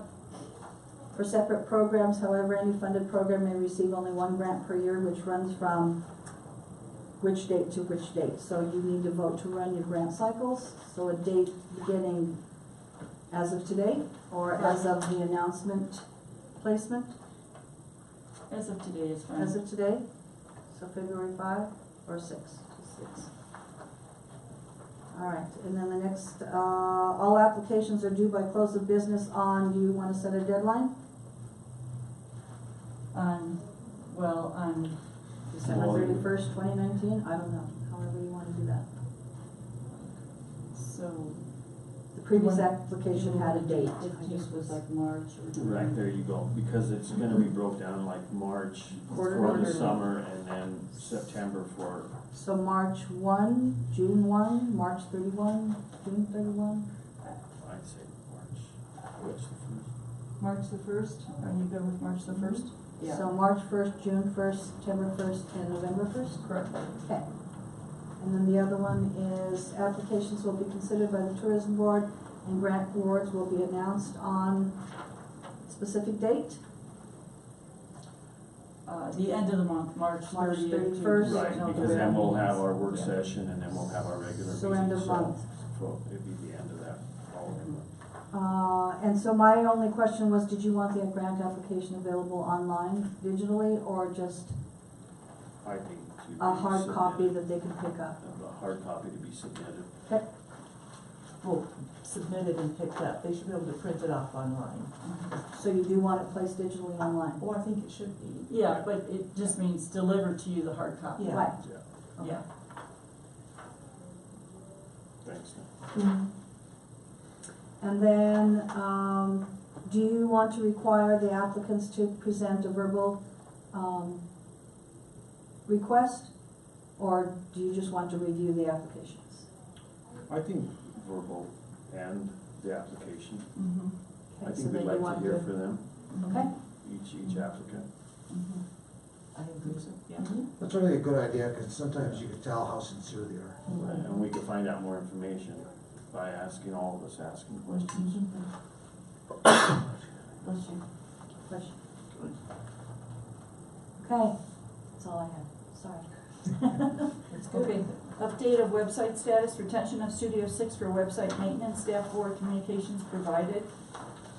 for separate programs. However, any funded program may receive only one grant per year, which runs from which date to which date. So you need to vote to run your grant cycles. So a date beginning as of today, or as of the announcement placement, as of today is fine. as of today. So February 5 or 6. All right, and then the next, all applications are due by close of business on, do you want to set a deadline? On December Well, 31st, 2019? I don't know, however you want to do that. so. The previous application had a date. It just was like March or. Right, there you go, because it's gonna be broke down like March for Quarterly. the summer and then September for, So March 1, June 1, March 31, June 31? I'd say March, what's the first? March the 1st, are you good with March the 1st? Yeah, So March 1st, June 1st, September 1st, and November 1st? correct. Okay. And then the other one is applications will be considered by the tourism board and grant awards will be announced on specific date? The end of the month, March March 30th. 31st. Right, No, because the then we'll way have it our is. work Yeah. session and then we'll have our regular meeting. So end of month. So it'd be the end of that following month. And so my only question was, did you want the grant application available online, digitally, or just I think to be a hard copy submitted. that they can pick up? A hard copy to be submitted. Okay. Well, submitted and picked up, they should be able to print it off online. So you do want it placed digitally online? Well, I think it should be. Yeah, but it just means deliver to you the hard copy. Yeah. Right. Yeah, Yeah. thanks. And then, do you want to require the applicants to present a verbal, request? Or do you just want to review the applications? I think verbal and the application. Mm-hmm. I Okay, so think then we'd you like want to hear from them, Okay, each applicant. Mm-hmm. I agree. Yeah. That's really a good idea, because sometimes you can tell how sincere they are. Right, and we can find out more information by asking, all of us asking questions. Bless you. question. Okay, That's all I have, sorry. It's good. Okay, update of website status, retention of Studio 6 for website maintenance, staff board communications provided.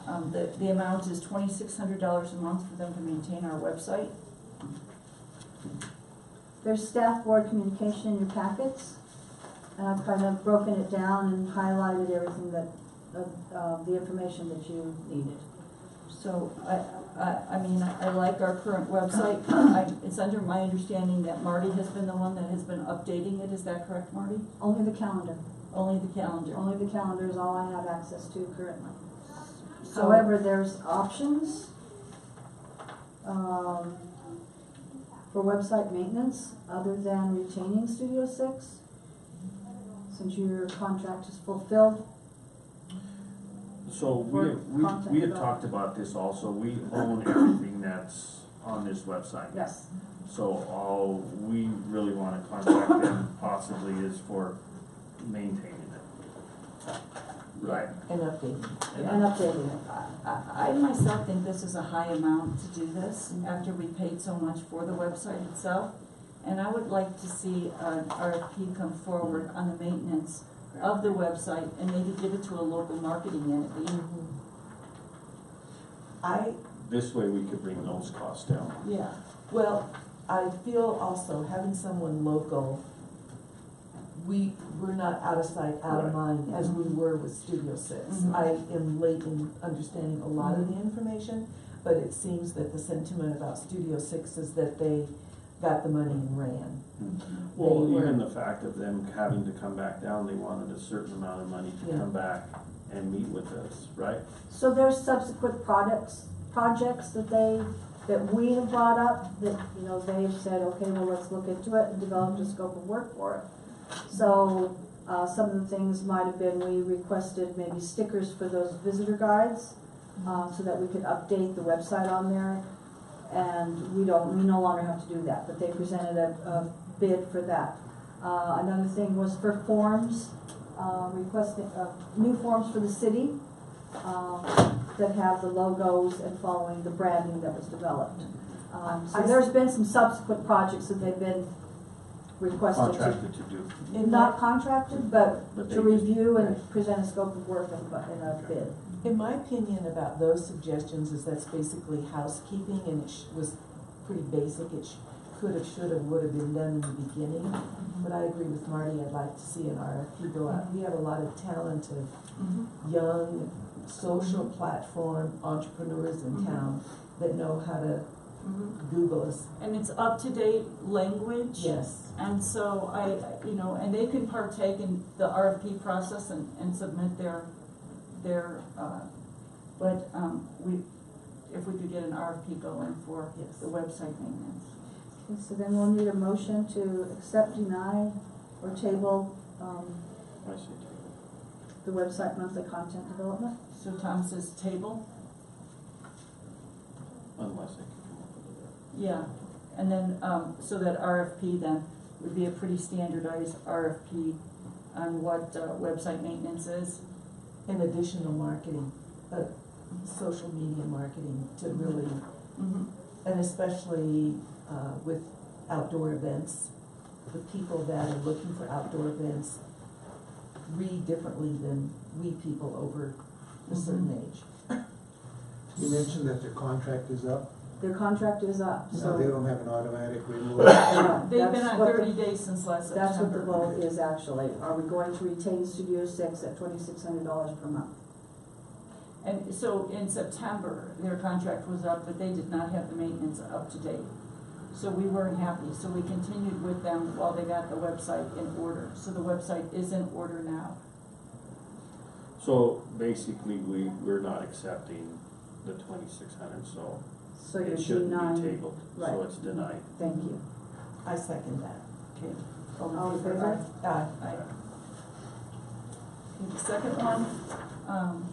The amount is $2,600 a month for them to maintain our website. There's staff board communication in your packets, and I've kind of broken it down and highlighted everything that, the information that you needed. So I mean, I like our current website. It's under my understanding that Marty has been the one that has been updating it. Is that correct, Marty? Only the calendar. Only the calendar. Only the calendar is all I have access to currently. So- However, there's options, for website maintenance, other than retaining Studio 6, since your contract is fulfilled. So For we content had talked about this also, we own everything that's on this website. Yes. So all we really wanna contact them possibly is for maintaining it. Right. And updating. And updating it. I myself think this is a high amount to do this after we paid so much for the website itself. And I would like to see an RFP come forward on the maintenance of the website and maybe give it to a local marketing entity. This way we could bring those costs down. Yeah. Well, I feel also having someone local, we're not out of sight, out of Right. mind as we were with Studio 6. Mhm. I am late in understanding a lot of the information, but it seems that the sentiment about Studio 6 is that they got the money and ran. Well, They were- even the fact of them having to come back down, they wanted a certain amount of money to Yeah. come back and meet with us, right? So there's subsequent projects that we have brought up, that, you know, they've said, okay, well, let's look into it and develop a scope of work for it. So, some of the things might have been, we requested maybe stickers for those visitor guides, so that we could update the website on there. And we no longer have to do that, but they presented a bid for that. Another thing was for forms, requesting, new forms for the city, that have the logos and following the branding that was developed. So there's been some subsequent projects that they've been requested to, Contracted to do. not contracted, but But to they- review and right. present a scope of work in a bid. In my opinion about those suggestions is that's basically housekeeping, and it was pretty basic. It could have, should have, would have been done in the beginning. But I agree with Marty, I'd like to see an RFP go out. We have a lot of talented, young, social platform entrepreneurs in town that know how to Google us. And it's up-to-date language. Yes. And so and they can partake in the RFP process and submit their, if we could get an RFP going for Yes. the website maintenance. Okay, so then we'll need a motion to accept, deny, or table, I see. the website monthly content development. So Tom says table, Unless they can come up with it. yeah, and then, so that RFP then would be a pretty standardized RFP on what, website maintenance is. And additional marketing, social media marketing to really, and especially with outdoor events, the people that are looking for outdoor events read differently than we people over a certain age. You mentioned that their contract is up, Their contract is up, so so. they don't have an automatic renewal. They've been That's on what the- 30 days since last September. That's what the vote is actually. Are we going to retain Studio 6 at $2,600 per month? And so in September, their contract was up, but they did not have the maintenance up to date. So we weren't happy, so we continued with them while they got the website in order. So the website is in order now. So basically, we're not accepting the 2,600, so So you're it shouldn't be denying. tabled, so Right. it's denied. Thank you. I second that. Okay. All in favor? Aye. Aye. Okay, the second one,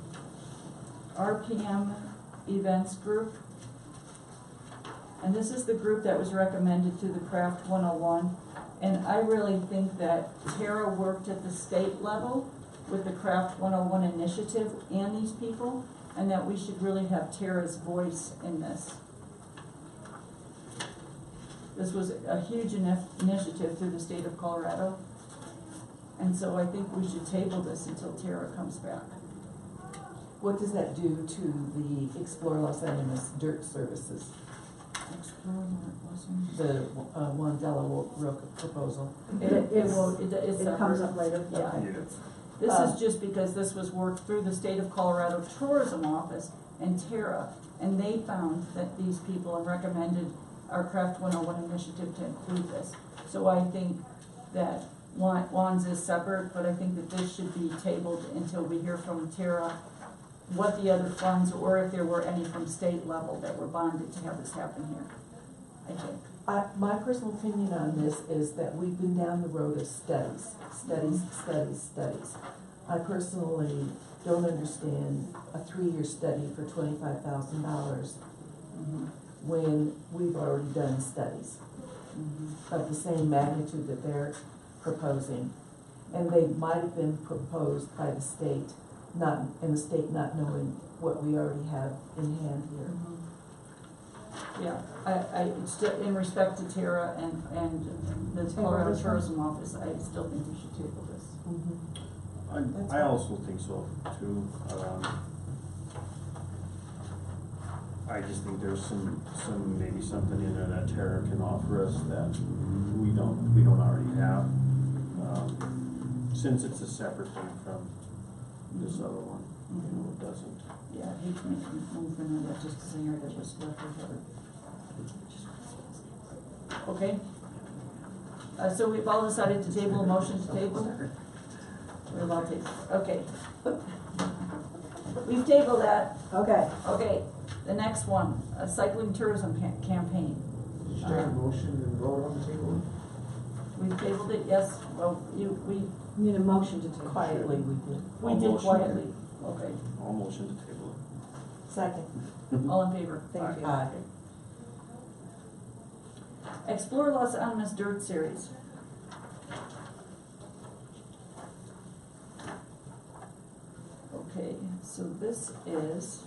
RPM Events Group. And this is the group that was recommended through the Craft 101. And I really think that Tara worked at the state level with the Craft 101 initiative and these people, and that we should really have Tara's voice in this. This was a huge initiative through the state of Colorado. And so I think we should table this until Tara comes back. What does that do to the Explore Los Animas dirt services, the Wandela Roca proposal? It comes up later. Yeah. Okay. This is just because this was worked through the state of Colorado Tourism Office and Tara, and they found that these people and recommended our Craft 101 initiative to include this. So I think that Juan's is separate, but I think that this should be tabled until we hear from Tara what the other funds, or if there were any from state level that were bonded to have this happen here, I think. My personal opinion on this is that we've been down the road of studies. I personally don't understand a 3-year study for $25,000 when we've already done studies of the same magnitude that they're proposing. And they might have been proposed by the state, and the state not knowing what we already have in hand here. Yeah, I still, in respect to Tara and the Colorado Tourism Office, I still think we should table this. I also think so too. I just think there's maybe something in there that Tara can offer us that we don't already have. Since it's a separate thing from this other one, it doesn't. Yeah, I hate to make a movement on that just because I heard it was left over. Okay? So we've all decided to table a motion to table? We're allowed to, okay. We've tabled that. Okay. Okay, the next one, a cycling tourism campaign. Did you take a motion and vote on the table? We've tabled it, yes, well, we Need a motion to table. Quietly, we did. I'll did motion. quietly, okay. I'll motion to table Second. All in favor? Thank you. Aye. Explore Los Alamos Dirt Series. Okay, so this is,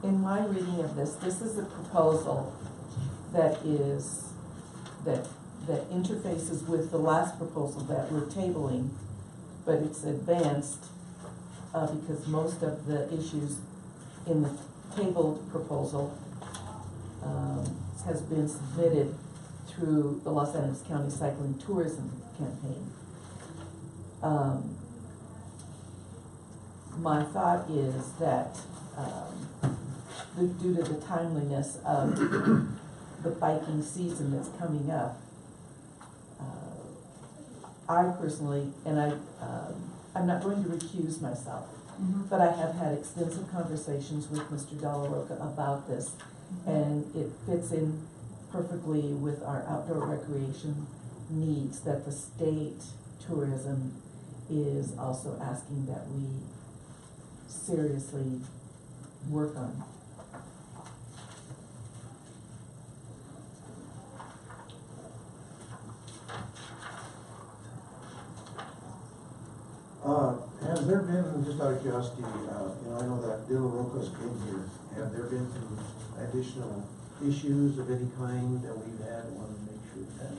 In my reading of this is a proposal that interfaces with the last proposal that we're tabling, but it's advanced, because most of the issues in the tabled proposal, has been submitted through the Los Angeles County Cycling Tourism Campaign. My thought is that, due to the timeliness of the biking season that's coming up, I personally, and I'm not going to recuse myself, but I have had extensive conversations with Mr. Della Roca about this, and it fits in perfectly with our outdoor recreation needs that the state tourism is also asking that we seriously work on. Has there been, just out of curiosity, I know that Dilla Roca's came here, have there been some additional issues of any kind that we've had? I want to make sure that,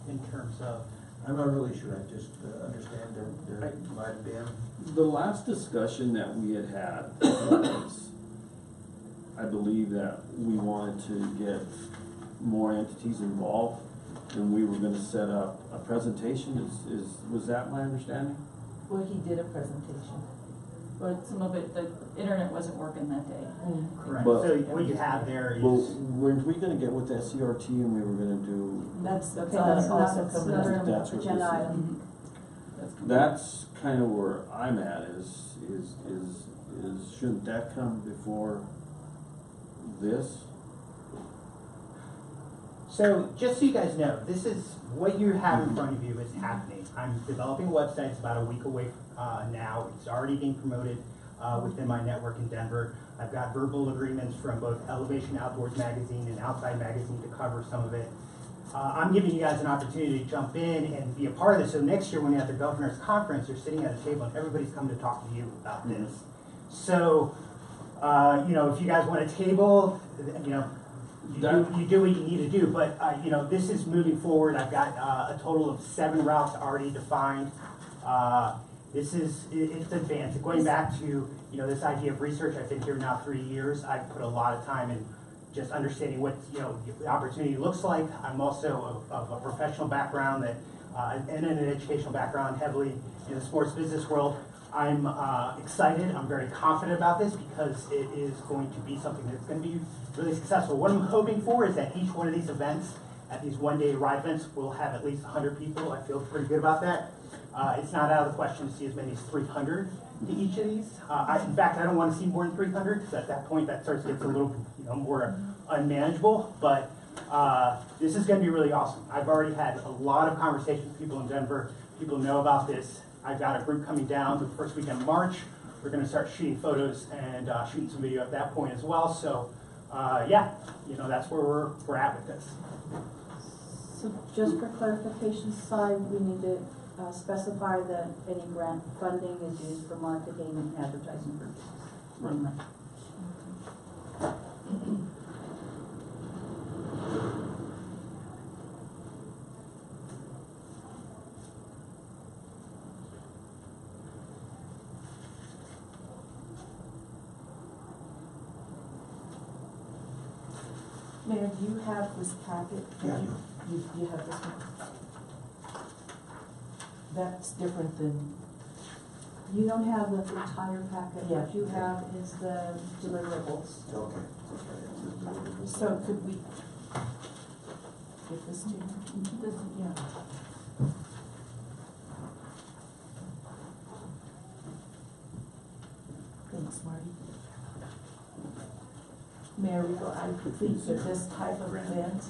In terms of, I'm not really sure, I just understand there might have been. The last discussion that we had was, I believe that we wanted to get more entities involved, and we were gonna set up a presentation, was that my understanding? Well, he did a presentation. but some of it, the internet wasn't working that day. correct, But- so what you have there is. Well, weren't we gonna get with that CRT and we were gonna do, That's Okay, that's also not, coming another up. That's what agenda this is. item. that's kind of where I'm at, is shouldn't that come before this? So, just so you guys know, this is, what you have in front of you is happening. I'm developing a website, it's about a week away now. It's already being promoted within my network in Denver. I've got verbal agreements from both Elevation Outdoors Magazine and Outside Magazine to cover some of it. I'm giving you guys an opportunity to jump in and be a part of this, so next year when you're at the governor's conference, you're sitting at a table and everybody's coming to talk to you about this. So, you know, if you guys want a table, you know, you do what you need to do, but, you know, this is moving forward. I've got, a total of 7 routes already defined. It's advanced. Going back to, you know, this idea of research, I've been here now 3 years. I've put a lot of time in just understanding what, you know, the opportunity looks like. I'm also of a professional background that, and an educational background heavily in the sports business world. I'm excited, I'm very confident about this because it is going to be something that's going to be really successful. What I'm hoping for is that each one of these events, at these one-day ride events, will have at least 100 people. I feel pretty good about that. It's not out of the question to see as many as 300 to each of these. In fact, I don't want to see more than 300 because at that point that starts to get a little, you know, more unmanageable. But this is going to be really awesome. I've already had a lot of conversations with people in Denver. People know about this. I've got a group coming down the first weekend of March. We're going to start shooting photos and shooting some video at that point as well. So, yeah, you know, that's where we're at with this. So just for clarification's side, we need to specify that any grant funding is used for marketing and advertising purposes. Right. Mayor, do you have this packet? Yeah. You have this one? That's different than, You don't have the entire packet, Yeah. what you have is the deliverables. Okay. so could we give this to you? Yeah. Thanks, Marty. Mayor Rico, I think that this type of event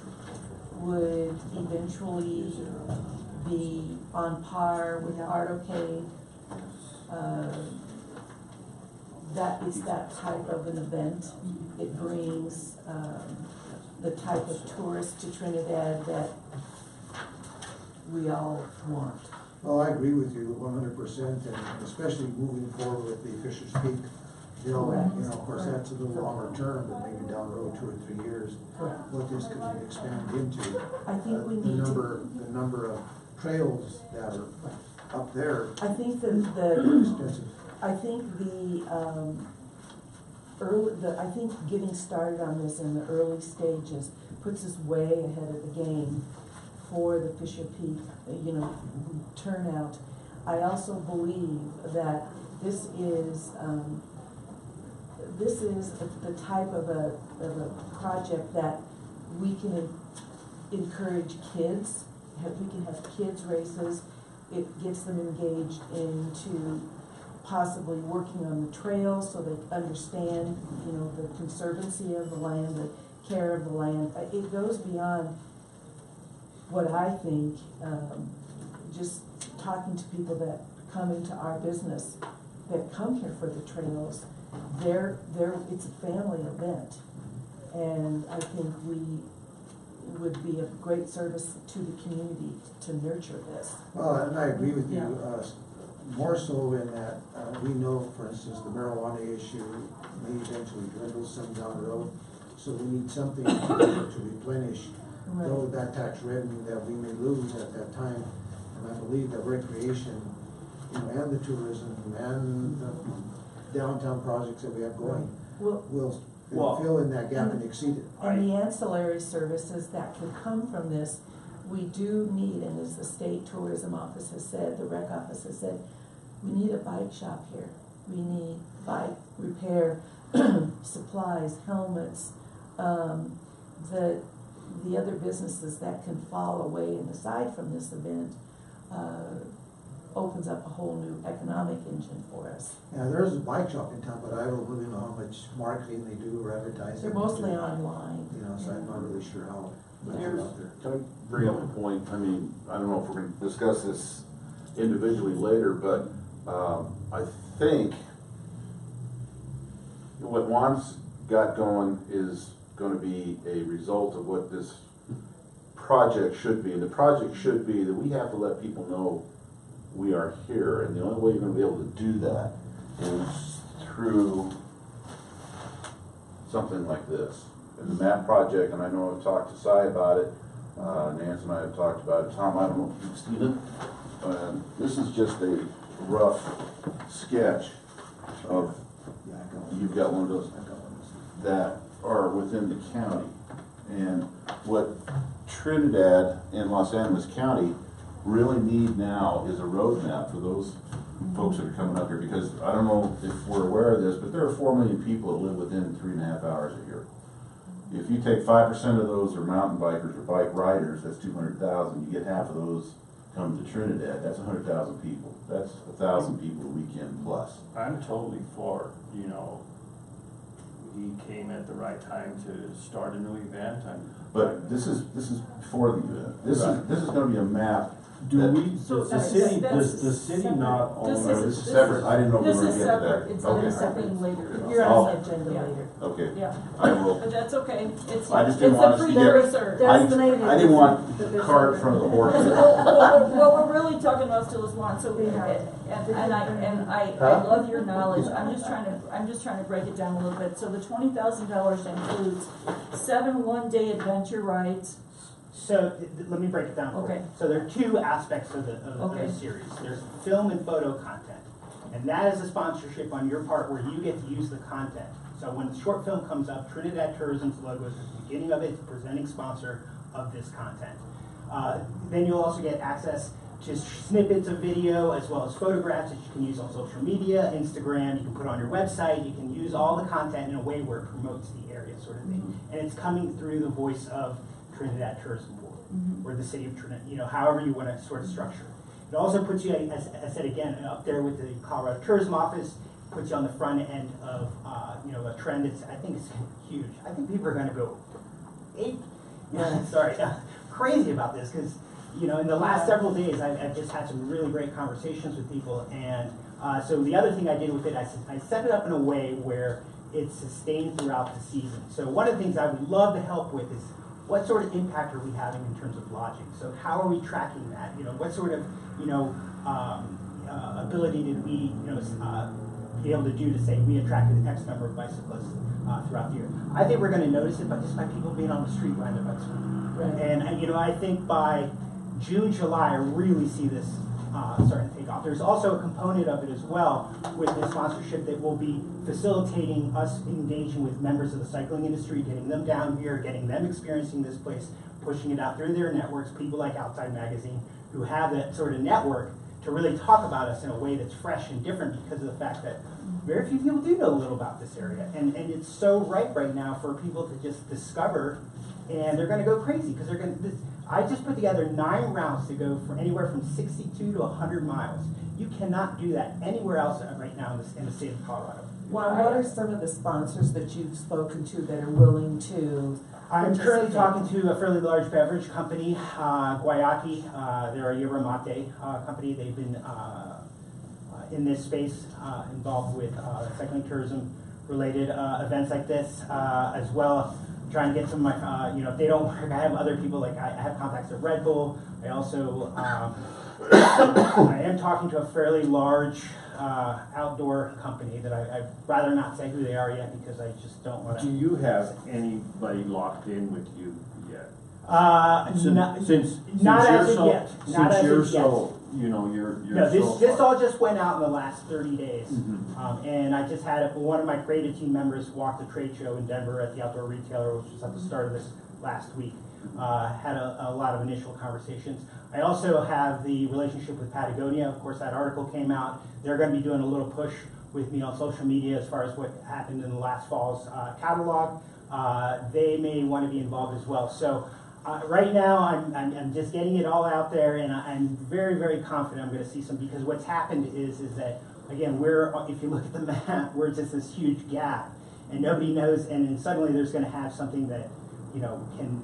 would eventually be on par with Artocade. That is that type of an event. It brings the type of tourists to Trinidad that we all want. Well, I agree with you 100%, and especially moving forward with the Fisher's Peak deal. Correct. You know, of course, that's a little longer term, but maybe down the road 2 or 3 years, Correct. what this could expand into. I think we The need number of trails that are up there I think that are expensive. I think I think getting started on this in the early stages puts us way ahead of the game for the Fisher Peak, you know, turnout. I also believe that this is the type of a project that we can encourage kids. We can have kids races. It gets them engaged into possibly working on the trails so they understand, you know, the conservancy of the land, the care of the land. It goes beyond what I think, just talking to people that come into our business, that come here for the trails, it's a family event. And I think we would be a great service to the community to nurture this. Well, and I agree with you, Yeah. More so in that, we know, for instance, the marijuana issue may eventually dwindle some down the road. So we need something to replenish that tax revenue that we may lose at that time. And I believe that recreation, you know, and the tourism and the downtown projects that we have going will fill in that gap and exceed it. And the ancillary services that can come from this, we do need, and as the state tourism office has said, the rec office has said, we need a bike shop here. We need bike repair, supplies, helmets, the other businesses that can fall away and aside from this event, opens up a whole new economic engine for us. Yeah, there's a bike shop in town, but I don't really know how much marketing they do or advertising. They're mostly online. You know, so I'm not really sure how much is Here's, out there. can I bring up a point? I mean, I don't know if we're gonna discuss this individually later, but, I think what Juan's got going is gonna be a result of what this project should be. And the project should be that we have to let people know we are here, and the only way you're gonna be able to do that is through something like this. And the map project, and I know I've talked to Cy about it, Nance and I have talked about it, Tom, I don't know if you've seen it. This is just a rough sketch of, you've got one of those, that are within the county. And what Trinidad and Los Angeles County really need now is a roadmap for those folks that are coming up here, because I don't know if we're aware of this, but there are 4 million people that live within 3.5 hours of here. If you take 5% of those are mountain bikers or bike riders, that's 200,000. You get half of those come to Trinidad, that's 100,000 people. That's 1,000 people a weekend plus. I'm totally for, you know, he came at the right time to start a new event. But this is before the event. This is going to be a map. Do that- we, So does the that's- city, that's does the city separate. not own? This Or is- this is separate. I didn't know we This were going is to get to that. separate, it's on Okay. the second later. You're Oh. on the agenda Yeah. later. Okay. Yeah, I will. but that's okay, it's, I just it's didn't a want us to get- precursor. Designated. I didn't want the cart in front of the horse. What we're really talking about still is one, so, and I love your knowledge, I'm just trying to break it down a little bit. So the $20,000 includes 7 one-day adventure rides. So, let me break it down for you. Okay. So there are 2 aspects of the Okay. series. There's film and photo content. And that is a sponsorship on your part where you get to use the content. So when the short film comes up, Trinidad Tourism's logo is at the beginning of it, it's the presenting sponsor of this content. Then you'll also get access to snippets of video as well as photographs that you can use on social media, Instagram, you can put on your website, you can use all the content in a way where it promotes the area sort of thing. And it's coming through the voice of Trinidad Tourism Board, or the city of Trinidad, you know, however you want to sort of structure it. It also puts you, as I said again, up there with the Colorado Tourism Office, puts you on the front end of, you know, a trend that's, I think is huge. I think people are going to go crazy about this, because, you know, in the last several days, I've just had some really great conversations with people, and so the other thing I did with it, I set it up in a way where it's sustained throughout the season. So one of the things I would love to help with is, what sort of impact are we having in terms of lodging? So how are we tracking that? You know, what sort of, you know, ability did we, you know, be able to do to say we attracted X number of bicyclists throughout the year? I think we're going to notice it just by people being on the street riding their bikes. Right. And you know, I think by June, July, I really see this starting to take off. There's also a component of it as well with the sponsorship that will be facilitating us engaging with members of the cycling industry, getting them down here, getting them experiencing this place, pushing it out through their networks, people like Outside Magazine, who have that sort of network to really talk about us in a way that's fresh and different because of the fact that very few people do know a little about this area. And it's so ripe right now for people to just discover, and they're going to go crazy because they're going to. I just put together 9 routes to go from anywhere from 62 to 100 miles. You cannot do that anywhere else right now in the state of Colorado. Well, what are some of the sponsors that you've spoken to that are willing to? I'm currently participate? talking to a fairly large beverage company, Guayaki. They're a yerba mate company. They've been in this space, involved with cycling tourism related events like this, as well. Trying to get some of my, you know, if they don't work, I have other people, like I have contacts at Red Bull. I also, I am talking to a fairly large outdoor company that I'd rather not say who they are yet because I just don't want to. Do you have anybody locked in with you yet? Since Not as of yet. Not as you're of yet. so, you know, you're No, so this far. all just went out in the last 30 days. Mhm. And I just had one of my creative team members walk the trade show in Denver at the Outdoor Retailer, which was at the start of this last week. Had a lot of initial conversations. I also have the relationship with Patagonia. Of course, that article came out. They're going to be doing a little push with me on social media as far as what happened in the last fall's catalog. They may want to be involved as well. So right now, I'm just getting it all out there, and I'm very, very confident I'm going to see some, because what's happened is that, again, if you look at the map, we're just this huge gap, and nobody knows, and then suddenly there's going to have something that, you know, can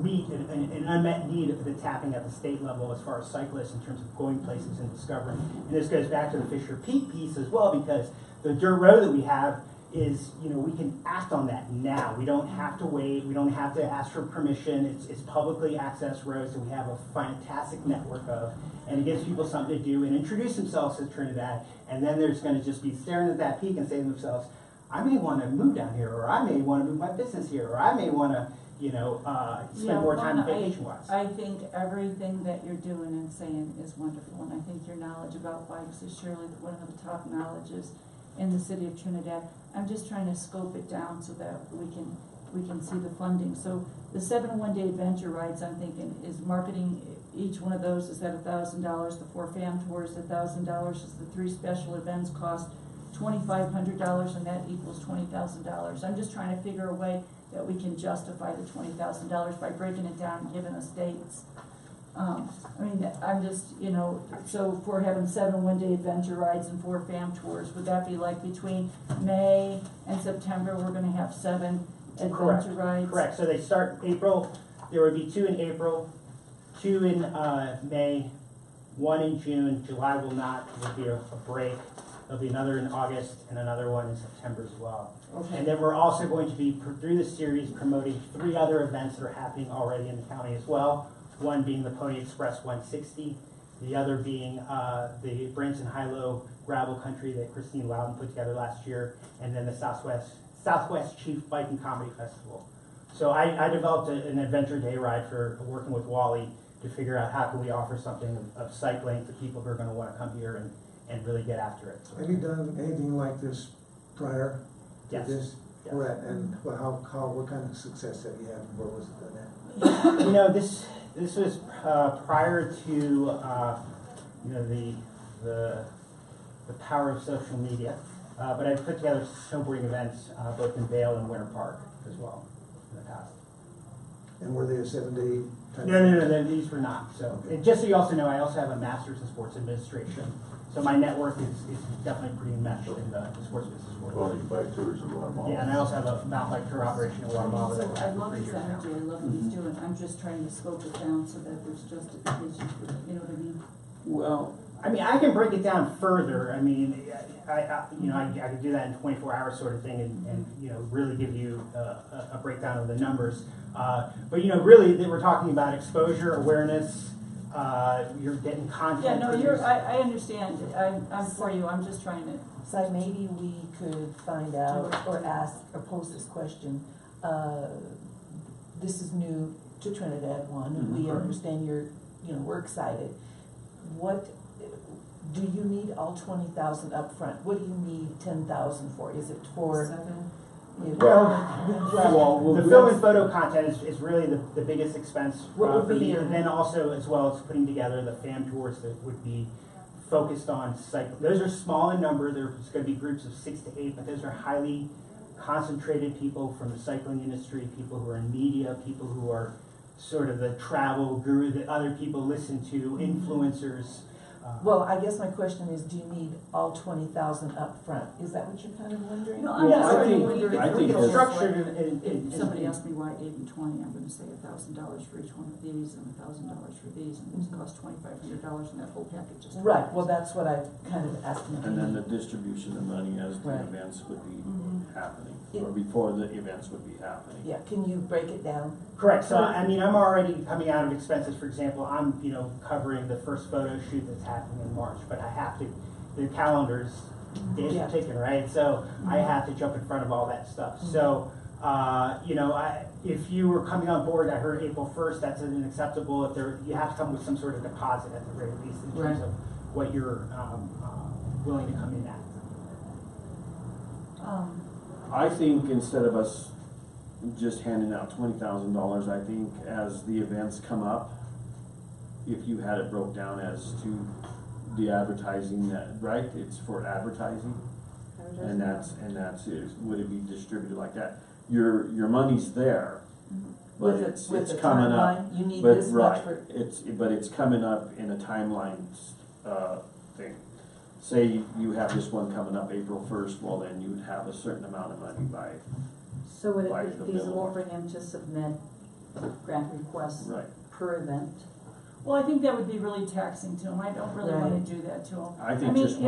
meet an unmet need that's happening at the state level as far as cyclists in terms of going places and discovering. And this goes back to the Fisher Peak piece as well, because the dirt road that we have is, you know, we can act on that now. We don't have to wait. We don't have to ask for permission. It's publicly accessed roads that we have a fantastic network of, and it gives people something to do and introduce themselves to Trinidad. And then there's going to just be staring at that peak and saying to themselves, I may wanna move down here, or I may wanna move my business here, or I may wanna, spend more time vacation wise. I think everything that you're doing and saying is wonderful, and I think your knowledge about bikes is surely one of the top knowledges in the city of Trinidad. I'm just trying to scope it down so that we can see the funding. So the 7 one-day adventure rides, I'm thinking, is marketing, each one of those is at $1,000, the 4 fam tours, $1,000, is the 3 special events cost $2,500, and that equals $20,000. I'm just trying to figure a way that we can justify the $20,000 by breaking it down and giving us dates. I'm just, so if we're having 7 one-day adventure rides and 4 fam tours, would that be like between May and September, we're gonna have 7 adventure rides? Correct, so they start April, there would be 2 in April, 2 in May, 1 in June, July will not, there will be a break. There'll be another in August and another one in September as well. Okay. And then we're also going to be, through the series, promoting 3 other events that are happening already in the county as well. One being the Pony Express 160, the other being the Branson High-Low Gravel Country that Christine Loudon put together last year, and then the Southwest Chief Bike and Comedy Festival. So I developed an adventure day ride for working with Wally to figure out how can we offer something of cycling for people who are going to want to come here and really get after it. Have you done anything like this prior to Yes. this? Yes. Where at, and what kind of success have you had, and where was it done at? This was prior to the power of social media, but I've put together snowboarding events both in Vail and Winter Park as well in the past. And were they a 7-day type? No, these were not. So, and just so you also know, I also have a master's in sports administration. So my network is definitely pretty enmeshed in the sports business world. Pony bike tours in Guatemala. Yeah, and I also have a mountain bike tour operation in Guatemala. that I've So I had for love 3 his years now. energy, I love what he's doing, I'm just trying to scope it down so that there's justification for it, you know what I mean? Well, I mean, I can break it down further. I mean, I could do that in 24 hours sort of thing and really give you a breakdown of the numbers. But really, we're talking about exposure, awareness, you're getting content. Yeah, no, produced. I understand, I'm for you, I'm just trying to, So maybe we could find out or ask or pose this question. This is new to Trinidad One, and we understand we're excited. What, do you need all 20,000 up front? What do you need 10,000 for? Is it for? 7. Well, the film and photo content is really the biggest expense What would for be me. your- And then also, as well as putting together the fam tours that would be focused on cycle. Those are small in number. There's going to be groups of 6 to 8, but those are highly concentrated people from the cycling industry, people who are in media, people who are sort of the travel guru that other people listen to, influencers. Well, I guess my question is, do you need all 20,000 up front? Is that what you're kind of wondering? No, I'm Well, not I starting think- with your. I think it's structured If somebody asked me why I gave them 20, I'm gonna say $1,000 for each one of these and $1,000 for these, and these cost $2,500 and that whole package is. Right, well, that's what I kind of asking. and then the distribution of money as the Right. events would be Mhm. happening, or before the events would be happening. Yeah, can you break it down? Correct. So I mean, I'm already coming out of expenses. For example, I'm covering the first photo shoot that's happening in March, but I have to. The calendars, days Yeah. are ticking, right? So I have to jump in front of all that stuff. So if you were coming on board, I heard April 1st. That's unacceptable. You have to come with some sort of deposit at the very least in terms Right. of what you're willing to come in at. I think instead of us just handing out $20,000, I think as the events come up, if you had it broke down as to the advertising, right, it's for advertising, and that's it. Would it be distributed like that? Your money's there, but With it's the coming up. timeline, you need But this much right, for, but it's coming up in a timeline thing. Say you have this one coming up April 1st, well then you would have a certain amount of money by, So would By it the be feasible bill. for him to submit grant requests right. per event? Well, I think that would be really taxing to him, I don't really wanna Right. do that to him. I think mean, just if-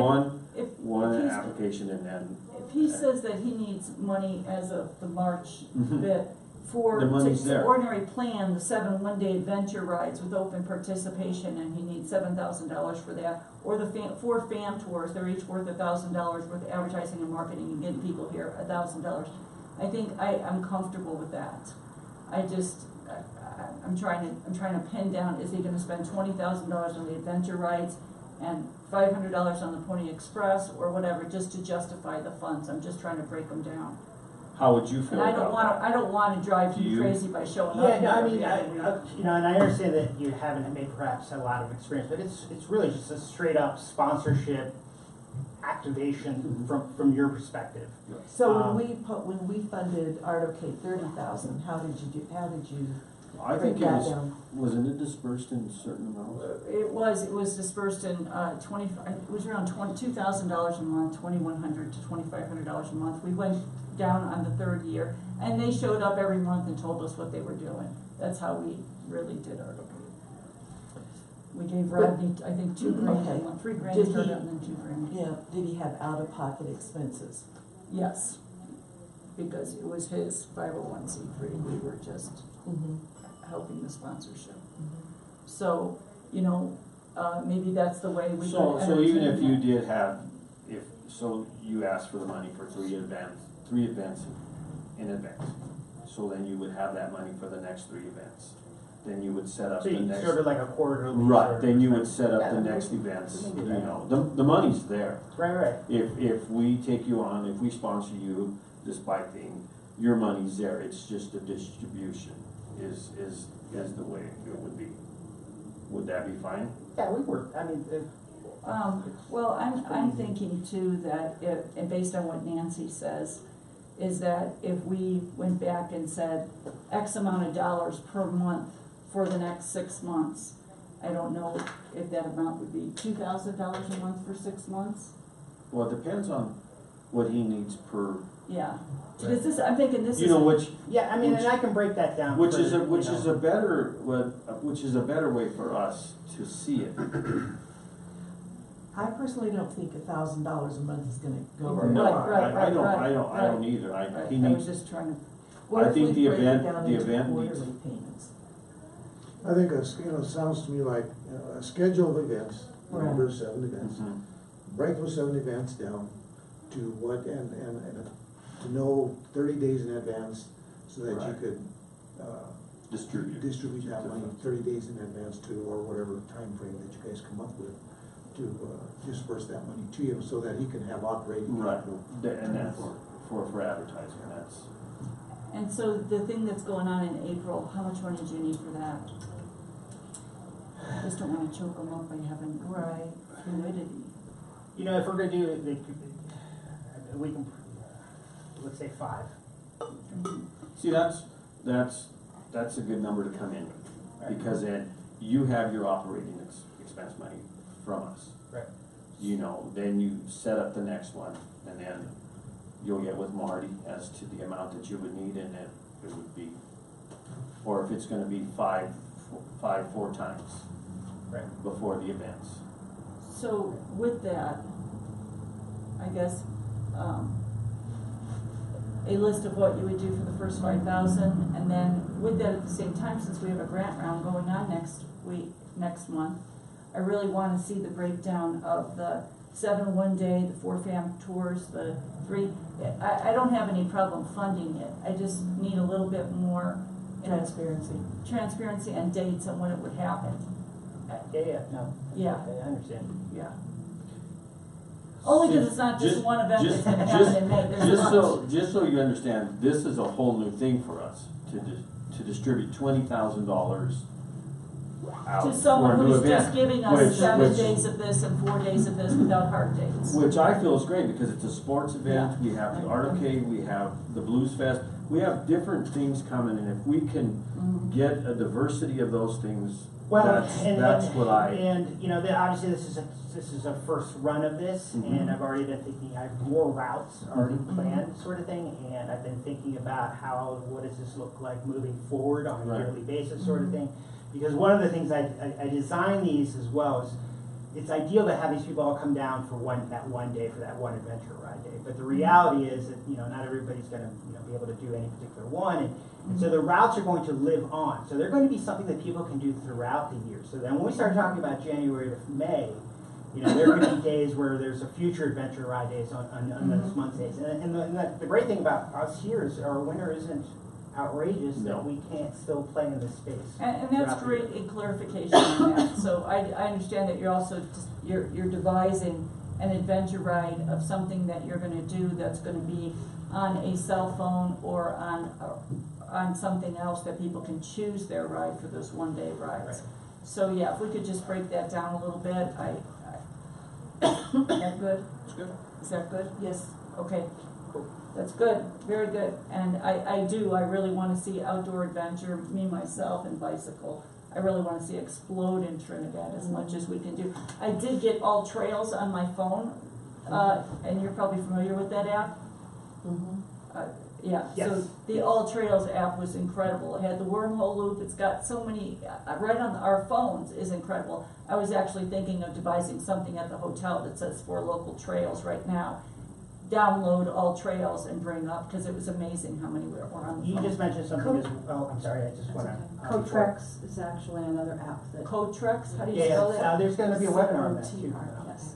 one If application and then, If he says that he needs money as of the March Mhm. bit, for, The money's to there. ordinary plan, the 7 one-day adventure rides with open participation, and he needs $7,000 for that. Or the 4 fam tours, they're each worth $1,000 worth of advertising and marketing and getting people here, $1,000. I think I'm comfortable with that. I'm trying to pin down, is he gonna spend $20,000 on the adventure rides and $500 on the Pony Express or whatever, just to justify the funds? I'm just trying to break them down. How would you feel And about that? I don't wanna drive Do you you? crazy by showing up. Yeah, no, I mean, here every week. you know, and I understand that you haven't made perhaps a lot of experience, but it's really just a straight up sponsorship activation from your perspective. So Um, when we funded Art OK 30,000, how did you I break think it that was, down? wasn't it dispersed in certain amounts? It was dispersed in, it was around $2,000 a month, $2,100 to $2,500 a month. We went down on the 3rd year, and they showed up every month and told us what they were doing. That's how we really did our, we gave Rodney, I think, $2,000 a Okay. month, $3,000 Did started he- out and then $2,000. Yeah, did he have out-of-pocket expenses? Yes, because it was his 501c3, we were just Mm-hmm. helping the sponsorship. So, you know, maybe that's the way we. So could even if entertain you that. did have, so you asked for the money for 3 events in advance. So then you would have that money for the next 3 events. Then you would set up So the you next. sort of like a quarterly. Right, sort of- then you would set Yeah, up the we- next events, we can you do that. know, the money's there. Right. If we take you on, if we sponsor you, this bike thing, your money's there, it's just a distribution is the way it would be. Would that be fine? Yeah, we work, I mean, Well, I'm thinking too that and based on what Nancy says, is that if we went back and said X amount of dollars per month for the next 6 months, I don't know if that amount would be $2,000 a month for 6 months. Well, it depends on what he needs per, Yeah, because this, I'm thinking this is. you know, which, yeah, I mean, and I can break that down. which for, is a, you which know. is a better, which is a better way for us to see it. I personally don't think $1,000 a month is gonna go Right, very No, far. right, I don't, right, I don't right. either, Right, he I was needs, just trying to, What I if think we the break it event- down the into event needs- quarterly payments? I think it's, it sounds to me like a schedule of events, Right. number 7 events. Mhm. Break those 7 events down to what, and to know 30 days in advance so that you Right. could, distribute that money 30 days in advance to, or whatever time frame that you guys come up with, to, disperse that money to you so that he can have operating. Right, and that's for advertising, that's, and so the thing that's going on in April, how much money do you need for that? I just don't wanna choke them up by having Right. fluidity. You know, if we're gonna do it, we can, let's say 5. see, that's a good number to come in with, because then you have your operating expense money from us. Right. You know, then you set up the next one, and then you'll get with Marty as to the amount that you would need, and it would be, or if it's gonna be 4 times Right. before the events. So with that, I guess, a list of what you would do for the first 5,000, and then with that at the same time, since we have a grant round going on next month, I really wanna see the breakdown of the 7 one-day, the 4 fam tours, the 3, I don't have any problem funding it, I just need a little bit more transparency and dates on when it would happen. No. Yeah. I understand. Yeah. Only because it's not just one event that's gonna happen in May, there's a bunch. Just so you understand, this is a whole new thing for us, to distribute $20,000 out To for someone a new who's event, just giving us which- 7 days of this and 4 days of this without hard dates. Which I feel is great, because it's a sports event, Yeah. we have the Artocade, we have the Blues Fest, we have different things coming, and if we can Mhm. get a diversity of those things, Well, that's what I, and you know, obviously this is a first run of this, Mhm. and I've already been thinking. I have more routes already Mhm. planned, sort of thing, and I've been thinking about what does this look like moving forward on a Right. yearly basis, sort of thing. Because one of the things I designed these as well is it's ideal to have these people all come down for that one day, for that one adventure ride day. But the reality is that, not everybody's gonna, be able to do any particular one. And so the routes are going to live on. So they're going to be something that people can do throughout the year. So then when we start talking about January to May, there could be days where there's a future adventure ride days on those month days. And the great thing about us here is our winter isn't outrageous, that we can't still play in this space. And that's great in clarification on that. So I understand that you're also you're devising an adventure ride of something that you're gonna do that's gonna be on a cell phone or on something else that people can choose their ride for those one-day rides. Right. So yeah, if we could just break that down a little bit, is that good? It's good. Is that good? Yes. Okay, that's good, very good. And I really wanna see outdoor adventure, me, myself, and bicycle. I really wanna see explode in Trinidad as much as we can do. I did get All Trails on my phone, and you're probably familiar with that app? Yeah, Yes. so the All Trails app was incredible. It had the wormhole loop, it's got so many, right on our phones is incredible. I was actually thinking of devising something at the hotel that says 4 local trails right now. Download All Trails and bring up, because it was amazing how many were on the You phone. just mentioned something as well. I'm sorry, I just want to. Cotrex is actually another app that. Cotrex, how do you Yeah, spell that? there's going to be a webinar on that too. Yes.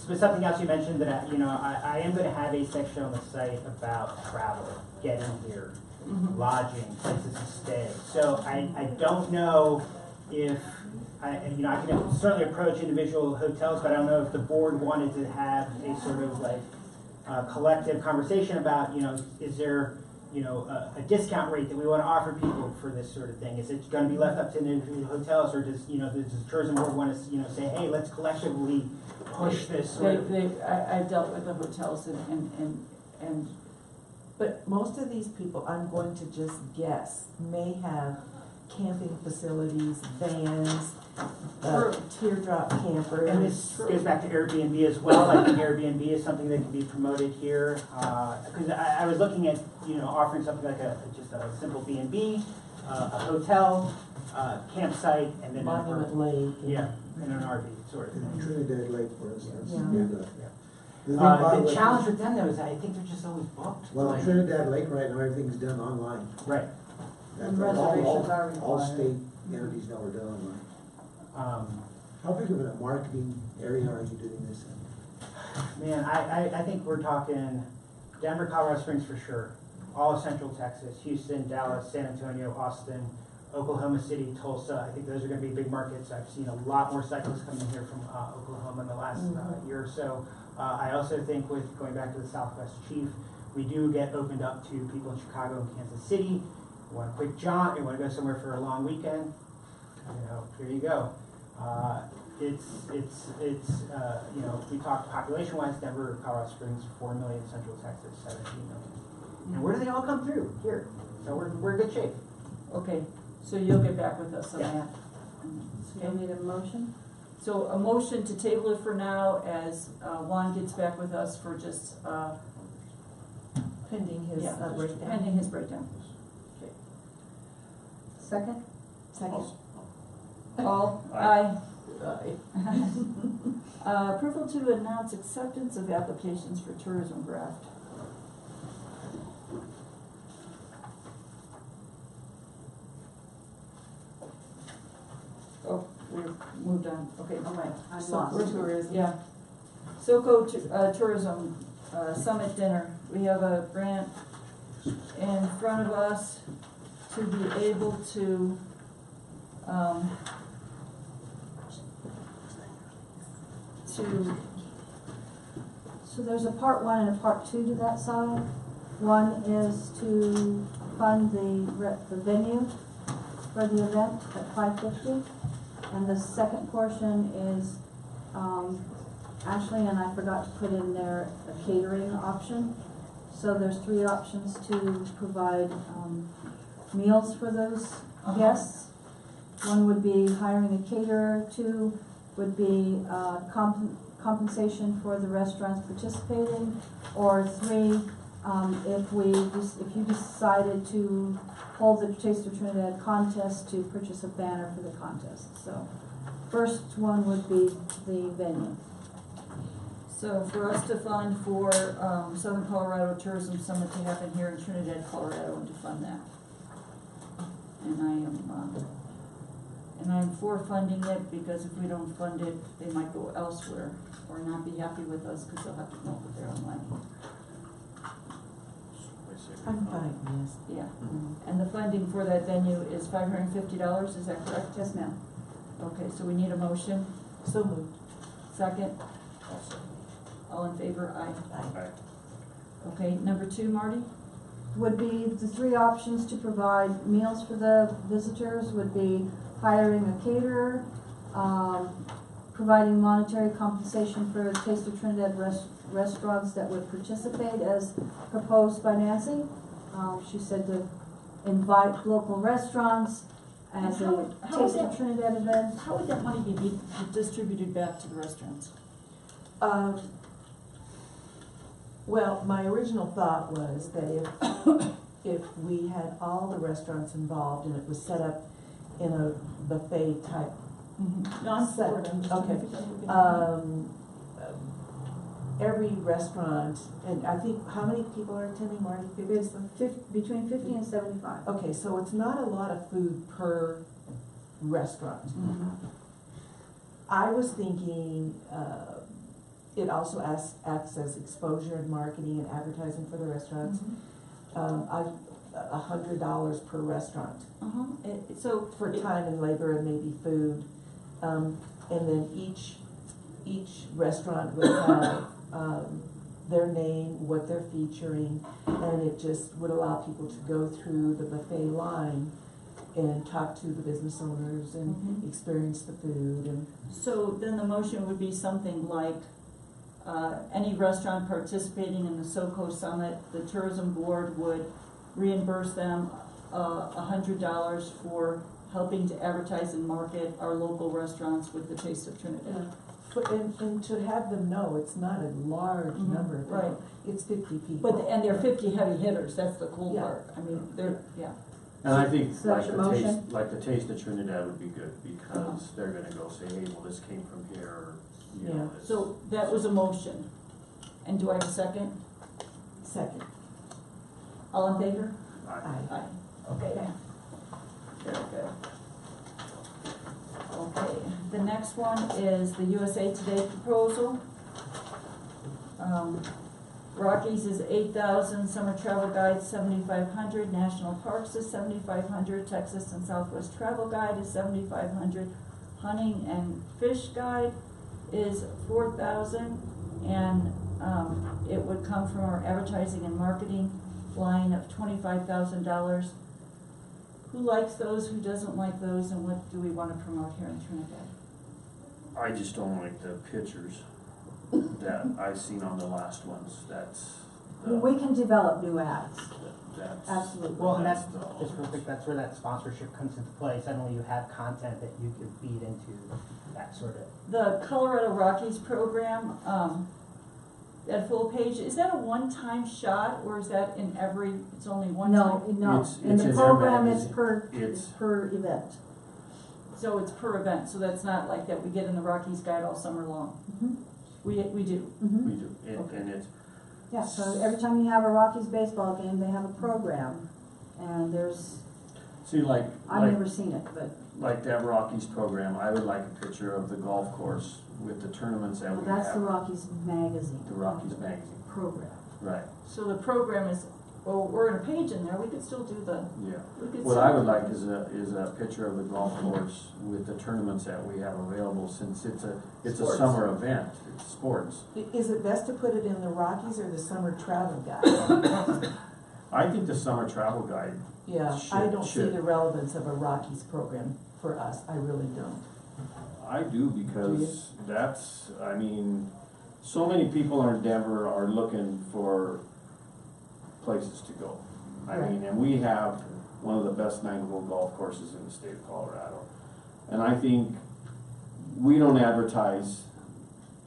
But something else you mentioned that I am going to have a section on the site about travel, getting here, lodging, places to stay. So I don't know if I can certainly approach individual hotels, but I don't know if the board wanted to have a sort of like collective conversation about is there a discount rate that we want to offer people for this sort of thing? Is it going to be left up to individual hotels, or does the tourism board want to say, hey, let's collectively push this? I've dealt with the hotels and But most of these people, I'm going to just guess, may have camping facilities, vans, teardrop campers. And this goes back to Airbnb as well. I think Airbnb is something that can be promoted here. Because I was looking at, offering something like just a simple B&B, a hotel, campsite, and then Monument Lake. and an RV sort of thing. Trinidad Lake, for instance. Yeah. The thing about The it- challenge with them though is I think they're just always booked. Well, Trinidad Lake right now, everything's done online. Right. And reservations are All required. state entities now are done online. How big of a marketing area are you doing this in? Man, I think we're talking Denver, Colorado Springs for sure. All of Central Texas, Houston, Dallas, San Antonio, Austin, Oklahoma City, Tulsa. I think those are going to be big markets. I've seen a lot more cyclists coming here from Oklahoma in the last year or so. I also think with going back to the Southwest Chief, we do get opened up to people in Chicago and Kansas City. You want a quick jaunt, you want to go somewhere for a long weekend, here you go. We talk population-wise, Denver, Colorado Springs, 4 million, Central Texas, 17 million. And where do they all come through? Here. So we're in good shape. okay, so you'll get back with us on Yeah. that. So you'll need a motion? So a motion to table it for now as Juan gets back with us for just Pending his Yeah, breakdown. pending his breakdown. Second? Second. All? Aye. Approval to announce acceptance of applications for tourism draft. Oh, we've moved on, okay. Oh, wait, I'm So lost. we're- Tourism. Yeah. SoCo Tourism Summit Dinner. We have a grant in front of us to be able to, So there's a part 1 and a part 2 to that side. One is to fund the venue for the event at $550. And the second portion is, Ashley and I forgot to put in there a catering option. So there's 3 options to provide, meals for those guests. One would be hiring a caterer, 2 would be, compensation for the restaurants participating, or 3, if you decided to hold the Taste of Trinidad contest, to purchase a banner for the contest. So first one would be the venue. So for us to fund for, Southern Colorado Tourism Summit to happen here in Trinidad, Colorado, and to fund that. And I'm for funding it, because if we don't fund it, they might go elsewhere, or not be happy with us, because they'll have to come up with their own money. I'm fine, yes. Yeah, and the funding for that venue is $550, is that correct? Yes, ma'am. Okay, so we need a motion, So moved. second, Also, all in favor, aye. I, Okay, number 2, Marty? Would be the 3 options to provide meals for the visitors would be hiring a caterer, providing monetary compensation for Taste of Trinidad restaurants that would participate as proposed by Nancy. She said to invite local restaurants as And a how Taste would of that- Trinidad event. How would that money be distributed back to the restaurants? Well, my original thought was that if we had all the restaurants involved and it was set up in a buffet type, No, I'm for it, I'm just trying to Okay. figure out how we can- every restaurant, and I think, how many people are attending, Marty? 50? Between 50 and 75. Okay, so it's not a lot of food per restaurant. I was thinking, it also acts as exposure and marketing and advertising for the restaurants. $100 per restaurant So, for time and labor and maybe food. And then each restaurant would have, their name, what they're featuring, and it just would allow people to go through the buffet line and talk to the business owners and experience the food and. So then the motion would be something like, any restaurant participating in the SoCo Summit, the tourism board would reimburse them $100 for helping to advertise and market our local restaurants with the Taste of Trinidad. And to have them know, it's not a large number of people. Right. It's 50 people. And they're 50 heavy hitters, that's the cool Yeah. part. I mean, they're, yeah. and I think So like that's the your taste, motion? like the Taste of Trinidad would be good, because they're gonna go say, hey, well, this came from here, or, you know, Yeah. this. So that was a motion. And do I have a second? Second. All in favor? Aye. Aye. Okay. Very good. Okay, the next one is the USA Today proposal. Rockies is 8,000, summer travel guide 7,500, national parks is 7,500, Texas and Southwest travel guide is 7,500, hunting and fish guide is 4,000, and it would come from our advertising and marketing line of $25,000. Who likes those, who doesn't like those, and what do we want to promote here in Trinidad? I just don't like the pictures that I seen on the last ones, that's, We can develop new ads, that's. absolutely. Well, and that's, the- just real quick, that's where that sponsorship comes into play. Suddenly you have content that you can feed into that sort of. The Colorado Rockies program, that full page, is that a one-time shot, or is that in every, it's only one time? No, It's in in the their program, it's magazine. it's per event. So it's per event, so that's not like that we get in the Rockies guide all summer long? We do. We do, and it's, Yeah, so every time you have a Rockies baseball game, they have a program, and there's, see, like, I've never seen it, but like that Rockies program, I would like a picture of the golf course with the tournaments that we have. that's the Rockies magazine. The Rockies magazine, Program. right, So the program is, well, we're in a page in there, we could still do the, yeah. we could. What still I would do- like is a picture of the golf course with the tournaments that we have available, since it's a Sports. summer event, it's sports. Is it best to put it in the Rockies or the summer travel guide? I think the summer travel guide, Yeah, I Should- don't see should. the relevance of a Rockies program for us, I really don't. I do, because that's, I mean, so many people in Denver are looking for places to go. I mean, and we have one of the best 9-hole golf courses in the state of Colorado. And I think we don't advertise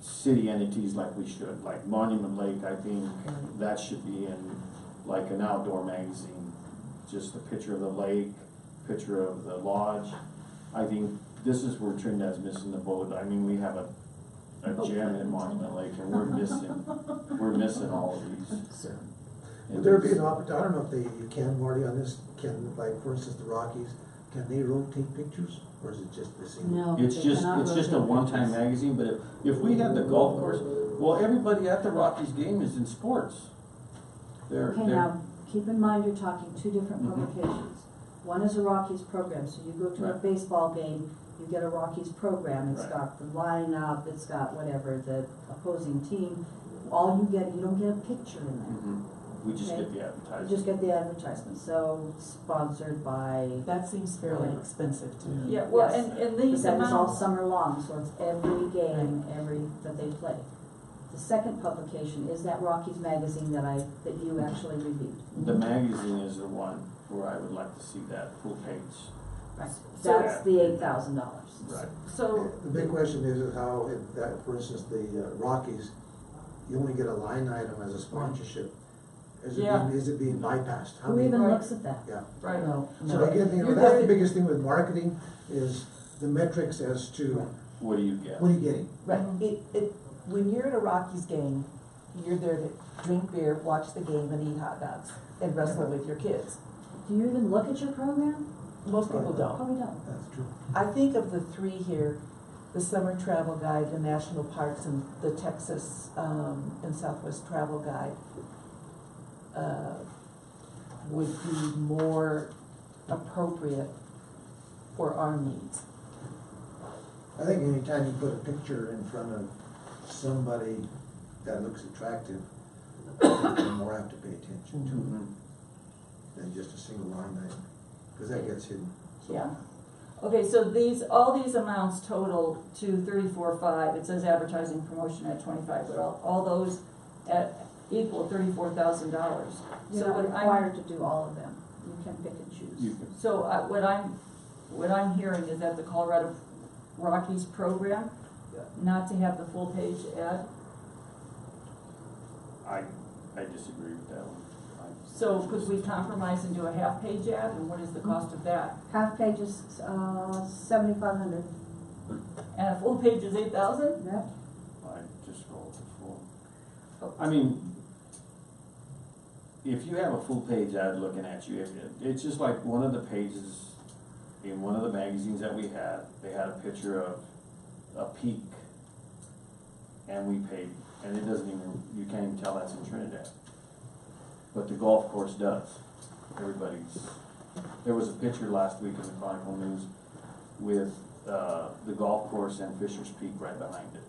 city entities like we should, like Monument Lake, I think that should be in like an outdoor magazine. Just a picture of the lake, picture of the lodge. I think this is where Trinidad's missing the boat. I mean, we have a gem in Monument Lake, and we're missing all of these. Would there be an opportunity, I don't know if you can, Marty, on this, like, for instance, the Rockies, can they rotate pictures, or is it just the same? No. It's they just, cannot it's just a rotate one-time pictures. magazine, but if we had the golf course, well, everybody at the Rockies game is in sports. Okay, now, keep in mind, you're talking two different Mhm. publications. One is a Rockies program, so you go to a Right. baseball game, you get a Rockies program, it's Right. got the lineup, it's got whatever, the opposing team. All you get, you don't get a picture in there. Mhm. We just Okay. get the You advertising. just get the advertisement, so sponsored by, That seems fairly expensive to me. Yeah, well, Yes. and but these that is all amounts, summer long, so it's every game, that they play. The second publication is that Rockies magazine that you actually reviewed. The magazine is the one where I would like to see that full page. Right. So- That's the $8,000. Right. so, The big question is how, if that, for instance, the Rockies, you only get a line item as a sponsorship. Yeah. Is it being bypassed? How Who many- even Right. looks at that? Yeah. right, No, So no. again, You're that's the getting- biggest thing with marketing, is the metrics as to What do you get? what are you getting? Right, when you're at a Rockies game, you're there to drink beer, watch the game, and eat hot dogs, and wrestle with your kids. Do you even look at your program? Most people don't. Probably don't. That's true. I think of the three here, the summer travel guide, the national parks, and the Texas and Southwest travel guide, would be more appropriate for our needs. I think anytime you put a picture in front of somebody that looks attractive, I think they're more apt to pay attention to Mhm. it than just a single line item, because that gets hidden. yeah. Okay, so all these amounts total to 34.5, it says advertising promotion at 25, but all those equal $34,000. You're So not what required to do all of them. You can pick and choose. You can, So what I'm hearing is that the Colorado Rockies program, not to have the full page ad. I disagree with that one. So could we compromise and do a half-page ad, and what is the cost of that? Half page is, 7,500. And a full page is 8,000? Yep. I just roll with the full. I mean, if you have a full page ad looking at you, it's just like one of the pages in one of the magazines that we had, they had a picture of a peak. And we paid, and it doesn't even, you can't even tell that's in Trinidad. But the golf course does. There was a picture last week in the Chronicle News with, the golf course and Fisher's Peak right behind it.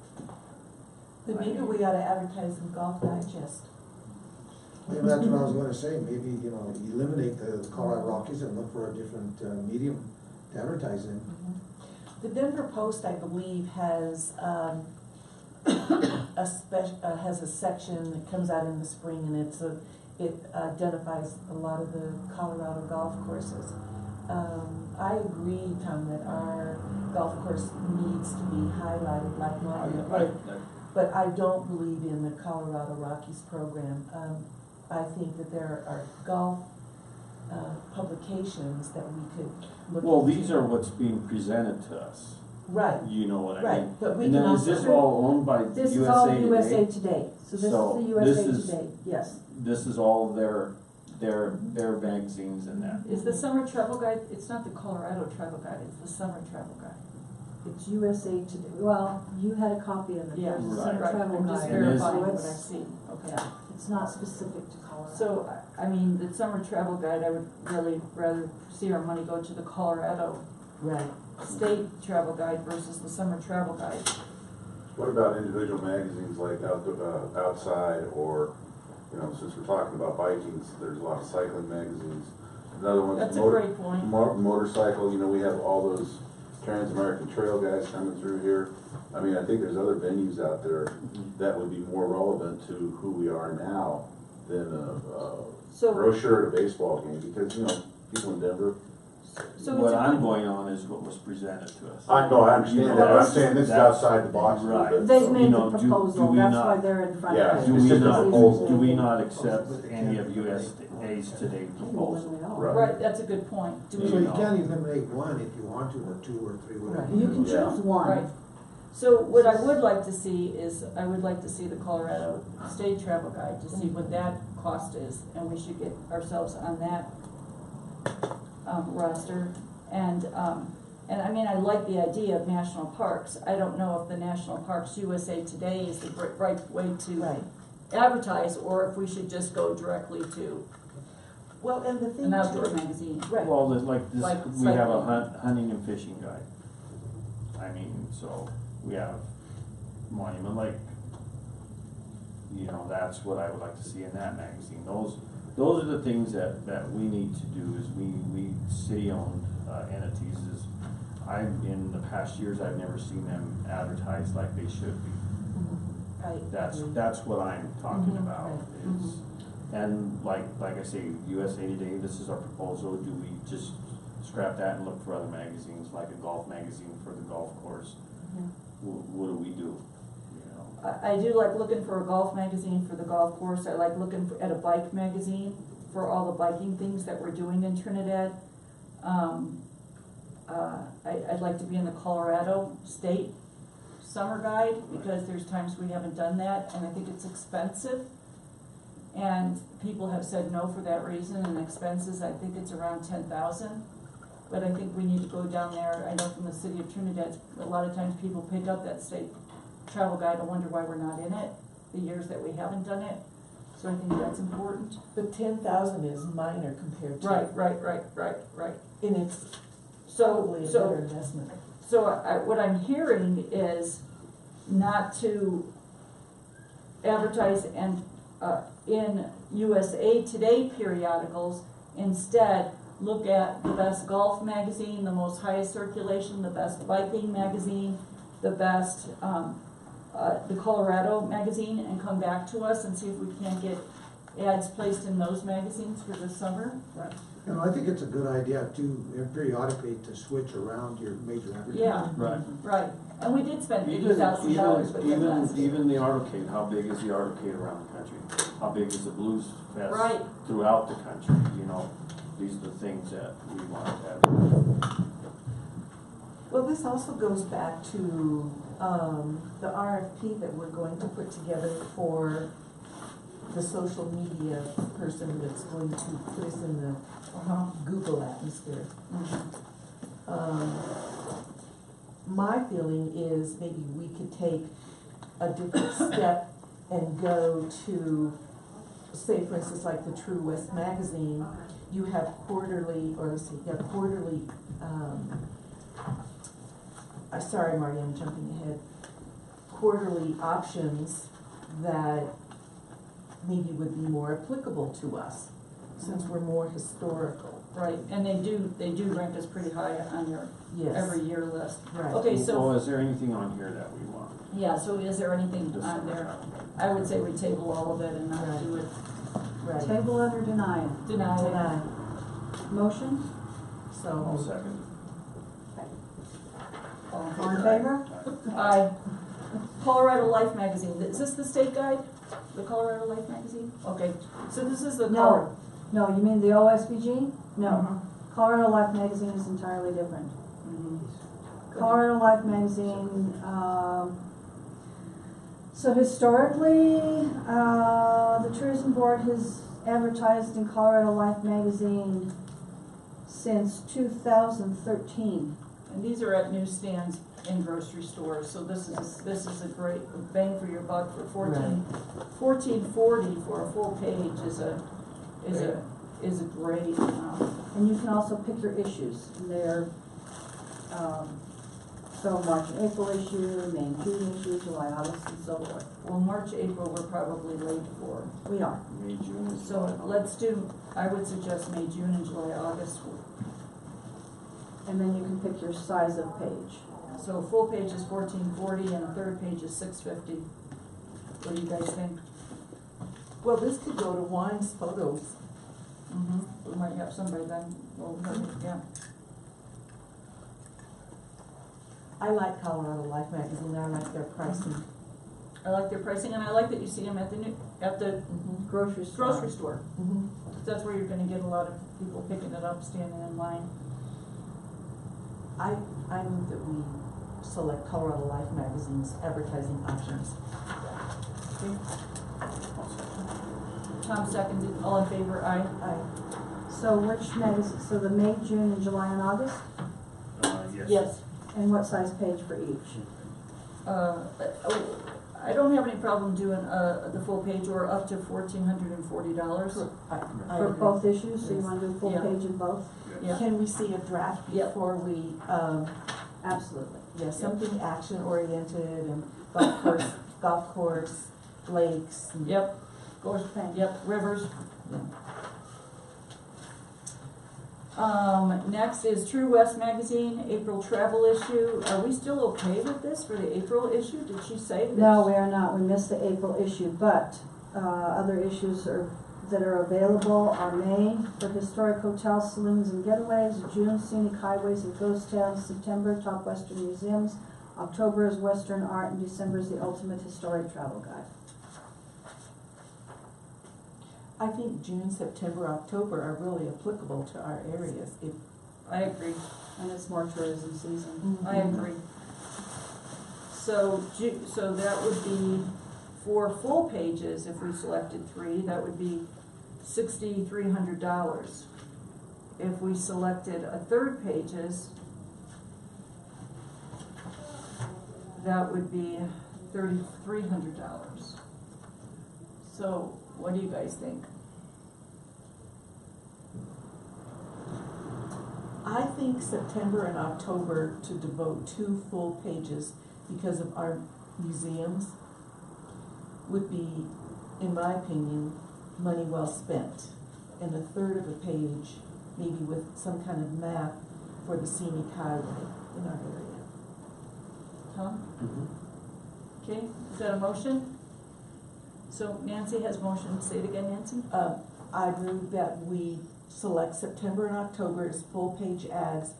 Then maybe we ought to advertise in Golf Digest. Maybe that's what I was gonna say, maybe, eliminate the Colorado Rockies and look for a different medium to advertise in. The Denver Post, I believe, has has a section that comes out in the spring, and it identifies a lot of the Colorado golf courses. I agree, Tom, that our golf course needs to be highlighted like Monument, but I don't believe in the Colorado Rockies program. I think that there are golf publications that we could look Well, into. these are what's being presented to us. Right, You know what I mean? right, but we And can then is also. this all owned by This is all USA USA Today? Today. So this So is the this USA is- Today, yes. This is all their magazines and that. Is the summer travel guide, it's not the Colorado travel guide, it's the summer travel guide. It's USA Today. Well, you had a copy of it. Yeah, There's a Right. summer right, travel I'm just guide. verifying So what I've it's- seen, okay. Yeah, it's not specific to Colorado. So, I mean, the summer travel guide, I would really rather see our money go to the Colorado Right. state travel guide versus the summer travel guide. What about individual magazines like Outside, or, since we're talking about Vikings, there's a lot of cycling magazines. Another one's That's a great point. motorcycle, we have all those Trans-American Trail guys coming through here. I mean, I think there's other venues out there that would be more relevant to who we are now than a So, brochure at a baseball game, because, people in Denver, So what it's a I'm good- going on is what was presented to us. I know, I understand that, but I'm saying this is outside the box a little Right. bit. They've so. made You the know, do proposal, we that's not- why they're in front Yeah, of us. Do it's we just a not, proposal. do we not accept any of USA's today's proposal? Right. Right, that's a good point. Do we? So you can eliminate one if you want to, or two, or three, whatever. You can Yeah. choose one. Right. So what I would like to see is, I would like to see the Colorado State Travel Guide to see what that cost is, and we should get ourselves on that roster. And I mean, I like the idea of national parks. I don't know if the National Parks USA Today is the right way to Right. advertise, or if we should just go directly to Well, and the thing an outdoor too, magazine. right, Well, there's like this, Like we have a cycling. hunting and fishing guide. I mean, so we have Monument Lake. You know, that's what I would like to see in that magazine. Those are the things that we need to do is we city-owned entities is, in the past years, I've never seen them advertised like they should be. right. That's what I'm talking Mhm. about is, and like I say, USA Today, this is our proposal, do we just scrap that and look for other magazines, like a golf magazine for the golf course? What do we do, you know? I do like looking for a golf magazine for the golf course. I like looking at a bike magazine for all the biking things that we're doing in Trinidad. I'd like to be in the Colorado State Summer Guide, because there's times we haven't done that, and I think it's expensive. And people have said no for that reason, and expenses, I think it's around 10,000. But I think we need to go down there. I know from the city of Trinidad, a lot of times people pick up that state travel guide and wonder why we're not in it, the years that we haven't done it. So I think that's important. But 10,000 is minor compared to. Right. And it's So, probably a better so, investment. so what I'm hearing is not to advertise and, in USA Today periodicals. Instead, look at the best golf magazine, the most highest circulation, the best biking magazine, the best, the Colorado magazine, and come back to us and see if we can't get ads placed in those magazines for the summer. Right. You know, I think it's a good idea to periodically to switch around your major advertising. Yeah, Right. right. And we did spend Even, $80,000 with them last year. even the Artocade, how big is the Artocade around the country? How big is the Blues Fest Right. throughout the country, you know? These are the things that we want to have. Well, this also goes back to, the RFP that we're going to put together for the social media person that's going to put us in the Google atmosphere. My feeling is maybe we could take a different step and go to, say for instance, like the True West magazine, you have quarterly, or let's see, you have quarterly, sorry Marty, I'm jumping ahead, quarterly options that maybe would be more applicable to us, since we're more historical. Right, and they do rank us pretty high on your Yes. every year list. Right. Okay, Well, so, is there anything on here that we want? yeah, so is there anything Just on there? I would say we table all of it and not Right. do it, Right. Table it or deny it? deny it. Deny. Motion? I'll So, second. All in favor? Aye. Colorado Life magazine, is this the state guide? The Colorado Life magazine? Okay, so this is the No. No, you mean the OSBG? No. Mhm. Colorado Life magazine is entirely different. Mhm. Colorado Life magazine, so historically, the tourism board has advertised in Colorado Life magazine since 2013. And these are at newsstands in grocery stores, so this is a great bang for your buck for $14.40 for a full page is a great, And you can also pick your issues. They're, so March and April issue, May and June issue, July, August, and so forth. well, March, April, we're probably late for. We are. May, June is. So let's do, I would suggest May, June, and July, August. And then you can pick your size of page. So a full page is $14.40 and a third page is $6.50. What do you guys think? well, this could go to Wine's Photos. We might have somebody then, well, yeah. I like Colorado Life magazine, I like their pricing. I like their pricing, and I like that you see them at the Grocery store. grocery store. Mhm. That's where you're gonna get a lot of people picking it up, standing in line. I move that we select Colorado Life magazine's advertising options. Tom seconded, all in favor, aye. So which magazine, so the May, June, and July and August? Yes. And what size page for each? I don't have any problem doing, the full page or up to $1,440. I For agree. both issues, so you Yes. wanna do full Yeah. page in both? Yeah. Can we see a draft Yep. before we, Absolutely. yeah, something action oriented and golf course, lakes. and- Yep, Okay. yep, rivers. Yeah. Next is True West Magazine, April travel issue. Are we still okay with this for the April issue? Did she say that? No, we are not, we missed the April issue, but, other issues that are available are May for historic hotels, saloons, and getaways, June scenic highways and ghost towns, September top western museums, October is western art, and December is the ultimate historic travel guide. I think June, September, October are really applicable to our areas. I agree, And it's more tourism season. I agree. So that would be, for full pages, if we selected 3, that would be $6,300. If we selected a third pages, that would be $3,300. So, what do you guys think? I think September and October to devote 2 full pages because of our museums would be, in my opinion, money well spent. And a third of a page, maybe with some kind of map for the scenic highway in our area. Tom? Mhm. Okay, is that a motion? So Nancy has motion, say it again, Nancy? I move that we select September and October as full-page ads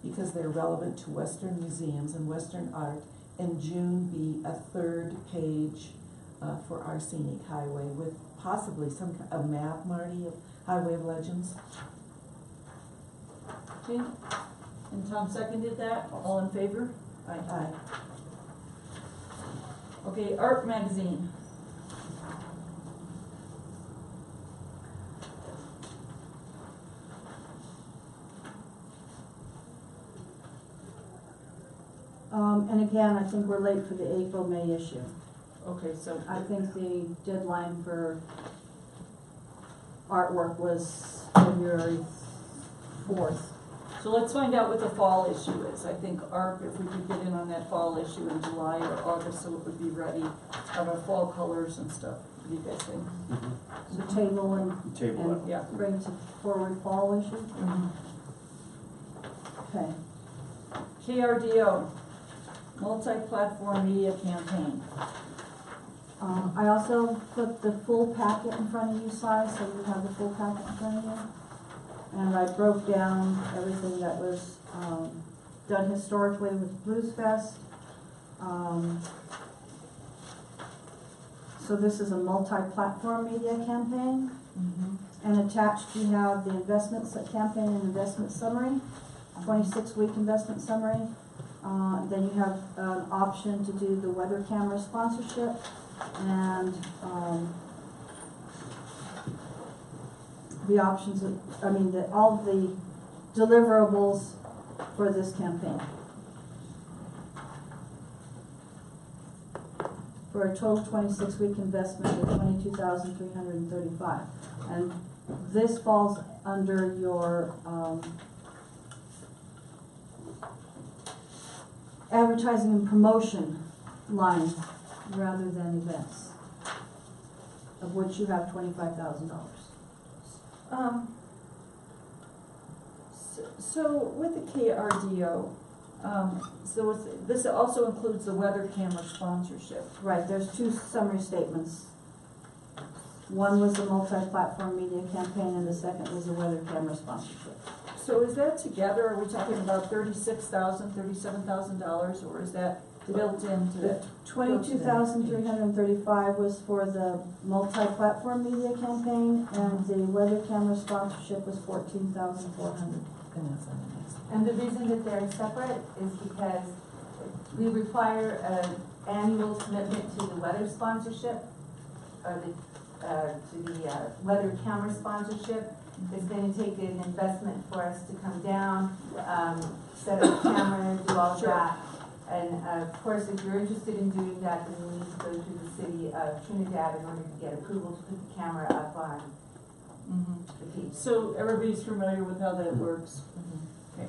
because they're relevant to Western museums and Western art, and June be a third page for our scenic highway with possibly a map, Marty, of Highway of Legends. Okay, and Tom seconded that, all in favor? Aye. Okay, Art Magazine. And again, I think we're late for the April, May issue. Okay, so, I think the deadline for artwork was February 4th. so let's find out what the fall issue is. I think ARP, if we could get in on that fall issue in July or August, so it would be ready, have our fall colors and stuff. What do you guys think? So table and Table it. Yeah. bring to forward fall issue? Okay. KRDO, multi-platform media campaign. I also put the full packet in front of you, Si, so you have the full packet in front of you. And I broke down everything that was, done historically with Blues Fest. So this is a multi-platform media campaign. And attached you have the investments, campaign and investment summary, 26-week investment summary. Then you have an option to do the weather camera sponsorship and the options, all the deliverables for this campaign. For a total 26-week investment of $22,335. And this falls under your advertising and promotion line rather than events, of which you have $25,000. So with the KRDO, this also includes the weather camera sponsorship. Right, there's 2 summary statements. One was the multi-platform media campaign, and the second was the weather camera sponsorship. So is that together, are we talking about $37,000, or is that built into The that? 22,335 was for the multi-platform media campaign, and the weather camera sponsorship was 14,400. And that's on the next. And the reason that they're separate is because we require an annual commitment to the weather sponsorship, or to the weather camera sponsorship. It's going to take an investment for us to come down, set up cameras, do all of Sure. that. And of course, if you're interested in doing that, then you need to go through the city of Trinidad in order to get approval to put the camera up on the piece. So everybody's familiar with how that works? Okay.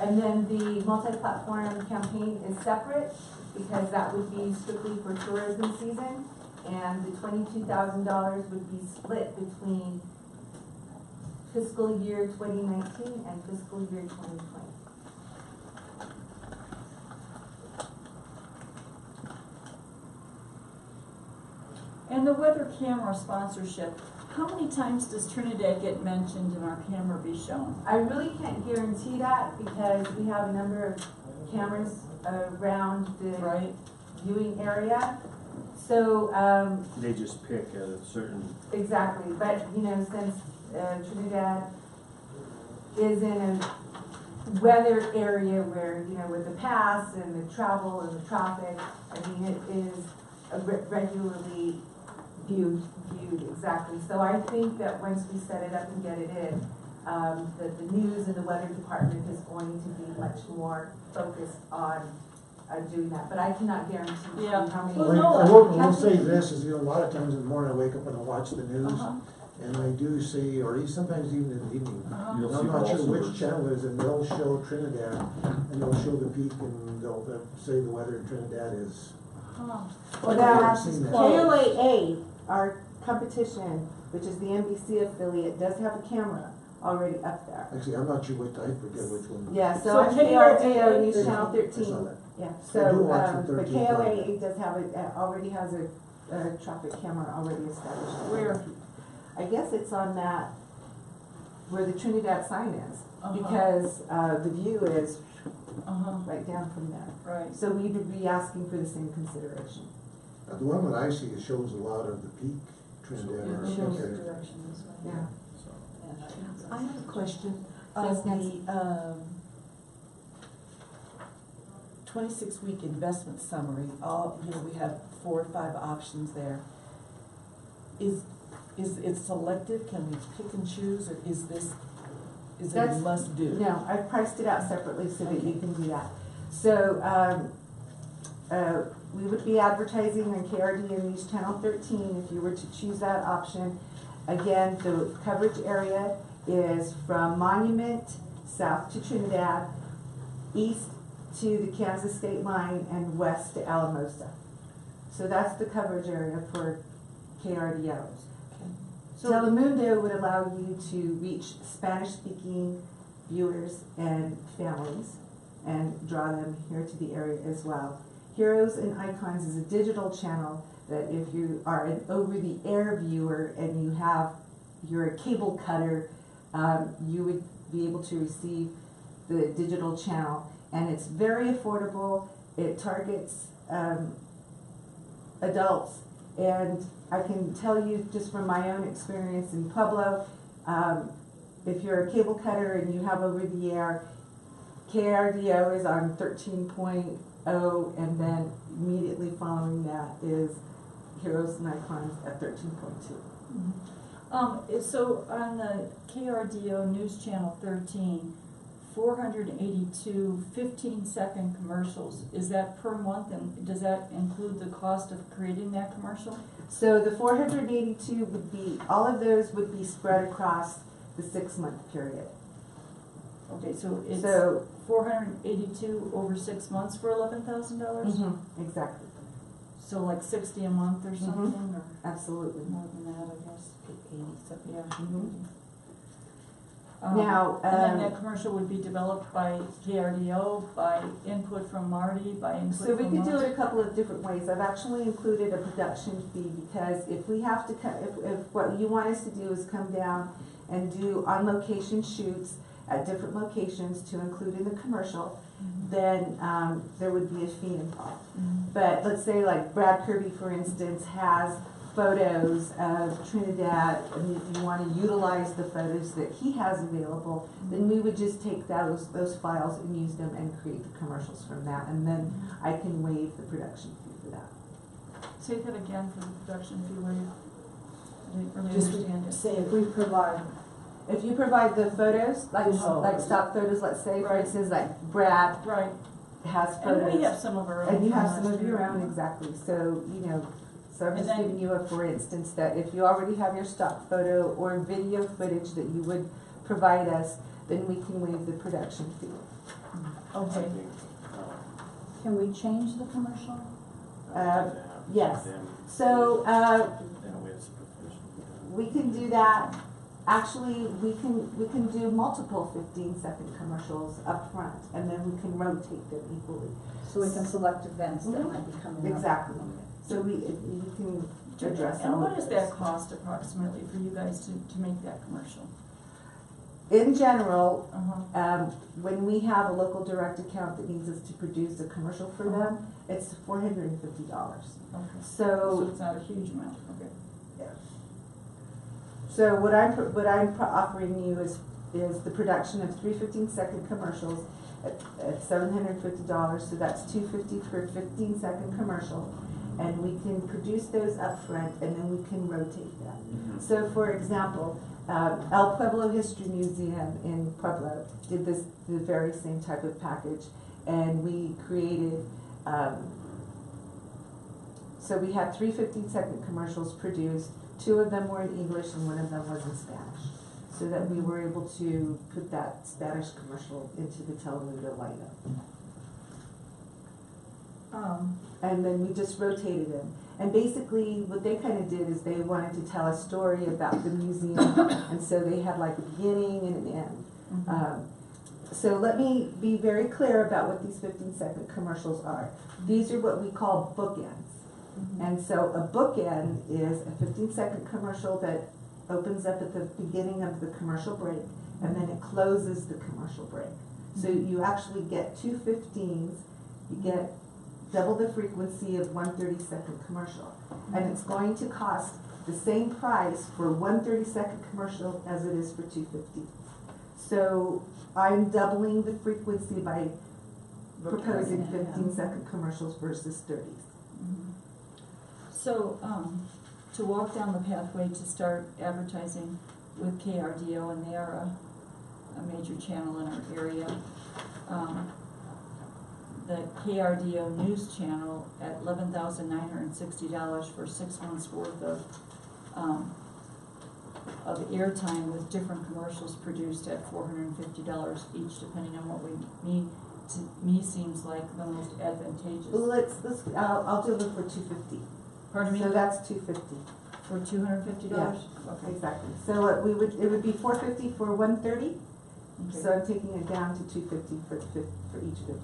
And then the multi-platform campaign is separate because that would be strictly for tourism season. And the $22,000 would be split between fiscal year 2019 and fiscal year 2020. And the weather camera sponsorship, how many times does Trinidad get mentioned and our camera be shown? I really can't guarantee that because we have a number of cameras around the Right? viewing area. So, They just pick at a certain, exactly, but you know, since Trinidad is in a weather area where, you know, with the pass and the travel and the traffic, I mean, it is regularly viewed, exactly. So I think that once we set it up and get it in, that the news and the weather department is going to be much more focused on doing that, but I cannot guarantee you Yeah. how many. Well, no, I will say this, is, you know, a lot of times in the morning I wake up and I watch the news, Uh-huh. and I do see, or sometimes even in the evening, Uh-huh. You'll and see I'm not sure also which where- channel it is, and they'll show Trinidad, and they'll show the peak, and they'll say the weather in Trinidad is. Huh. Well, I now, haven't seen that. KOAA, our competition, which is the NBC affiliate, does have a camera already up there. Actually, I'm not sure which, I forget which one. Yeah, so So on KOAO KOAA News I Channel saw 13, that. yeah, I do so, watch the but 13 KOAA program. does have already has a traffic camera already established. Where? I guess it's on that, where the Trinidad sign is, Uh-huh. because, the view is Uh-huh, right down from there. right. So we would be asking for the same consideration. The one that I see, it shows a lot of the peak Trinidad. It or shows the okay. direction this way. Yeah. so. I have a question. Yes, Of Nancy. the 26-week investment summary, we have 4 or 5 options there. Is it selective? Can we pick and choose, or is it a That's- must do? No, I've priced it out separately so that you can do that. So, we would be advertising on KRDO News Channel 13 if you were to choose that option. Again, the coverage area is from Monument south to Trinidad, east to the Kansas state line, and west to Alamosa. So that's the coverage area for KRDO. Telemundo would allow you to reach Spanish-speaking viewers and families and draw them here to the area as well. Heroes and Icons is a digital channel that if you are an over-the-air viewer and you're a cable cutter, you would be able to receive the digital channel. And it's very affordable. It targets adults. And I can tell you just from my own experience in Pueblo, if you're a cable cutter and you have over the air, KRDO is on 13.0, and then immediately following that is Heroes and Icons at 13.2. So on the KRDO News Channel 13, 482 15-second commercials, is that per month, and does that include the cost of creating that commercial? So the 482 would be, all of those would be spread across the 6-month period. Okay, so it's So, 482 over 6 months for $11,000? exactly, So like 60 a month or something, or absolutely. more than that, I guess. 80 something. Yeah. Mhm. Now, And then that commercial would be developed by KRDO, by input from Marty, by input so we from could do us? it a couple of different ways. I've actually included a production fee because if we have to, if what you want us to do is come down and do on-location shoots at different locations to include in the commercial, then there would be a fee involved. But let's say like Brad Kirby, for instance, has photos of Trinidad and you want to utilize the photos that he has available, then we would just take those files and use them and create the commercials from that, and then I can waive the production fee for that. Say that again for the production fee waive. I didn't really Just understand it. say if we provide, If you provide the photos, like stock photos, let's say, for Right. instance, like Brad Right, has photos. and we have some of our own. And you from have some last of your year. own, exactly, so, you know, so I'm And just then- giving you a for instance, that if you already have your stock photo or video footage that you would provide us, then we can waive the production fee. Okay, Can we change the commercial? Yes. So, we can do that. Actually, we can do multiple 15-second commercials up front, and then we can rotate them equally. so we can select events that Mhm. might be coming up. Exactly. So we can address all and of what does those. that cost approximately for you guys to make that commercial? In general, Uh-huh. when we have a local direct account that needs us to produce a commercial for them, it's $450. Okay, so So, it's not a huge amount, okay. so what I'm offering you is the production of 3 15-second commercials at $750. So that's $250 for a 15-second commercial, and we can produce those up front, and then we can rotate them. So, for example, El Pueblo History Museum in Pueblo did the very same type of package, and we created, so we had 3 15-second commercials produced. 2 of them were in English and 1 of them was in Spanish, so that we were able to put that Spanish commercial into the Telemundo lineup. And then we just rotated them. And basically, what they kind of did is they wanted to tell a story about the museum, and so they had like a beginning and an end. So let me be very clear about what these 15-second commercials are. These are what we call bookends. And so a bookend is a 15-second commercial that opens up at the beginning of the commercial break, and then it closes the commercial break. So you actually get 2 15s, you get double the frequency of 1 30-second commercial. And it's going to cost the same price for 1 30-second commercial as it is for 2 15. So I'm doubling the frequency by proposing 15-second commercials versus 30s. So, to walk down the pathway to start advertising with KRDO, and they are a major channel in our area, the KRDO News Channel at $11,960 for 6 months worth of airtime with different commercials produced at $450 each, depending on what we need. To me, seems like the most advantageous. I'll do it for 250. Pardon me? So that's 250. For $250? Yeah. Okay. Exactly. So it would be 450 for 130. Okay. So I'm taking it down to 250 for each 15.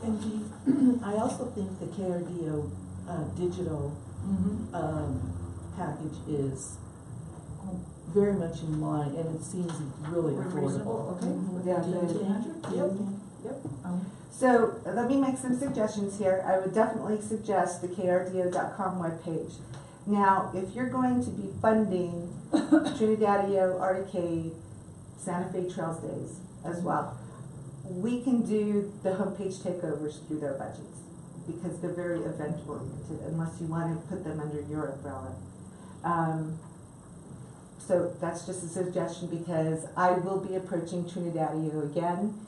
And I also think the KRDO digital package is very much in line, and it seems really affordable. Okay. Yeah, Yep. So let me make some suggestions here. I would definitely suggest the krdo.com webpage. Now, if you're going to be funding Trinidadio, Articade, Santa Fe Trails Days as well, we can do the homepage takeovers through their budgets because they're very event oriented, unless you want to put them under your umbrella. So that's just a suggestion because I will be approaching Trinidadio again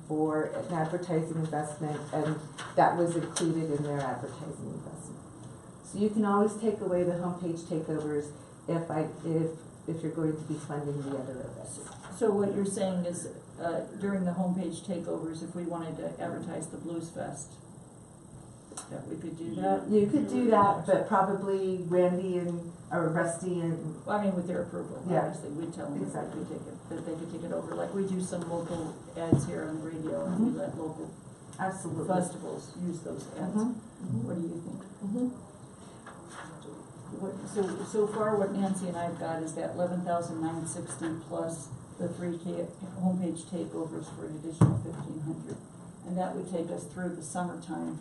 for an advertising investment, and that was included in their advertising investment. So you can always take away the homepage takeovers if you're going to be funding the other events. So what you're saying is, during the homepage takeovers, if we wanted to advertise the Blues Fest, that we could do that? You could do that, but probably Randy or Rusty and, Well, I mean, with their approval, Yeah. obviously, we'd tell them that they Exactly. could take it, that they could take it over, like we do some local ads here on the radio, and we let local absolutely. festivals use those ads. Mhm. What do you think? Mhm. So far, what Nancy and I've got is that 11,960 plus the 3K homepage takeovers for an additional 1,500. And that would take us through the summertime.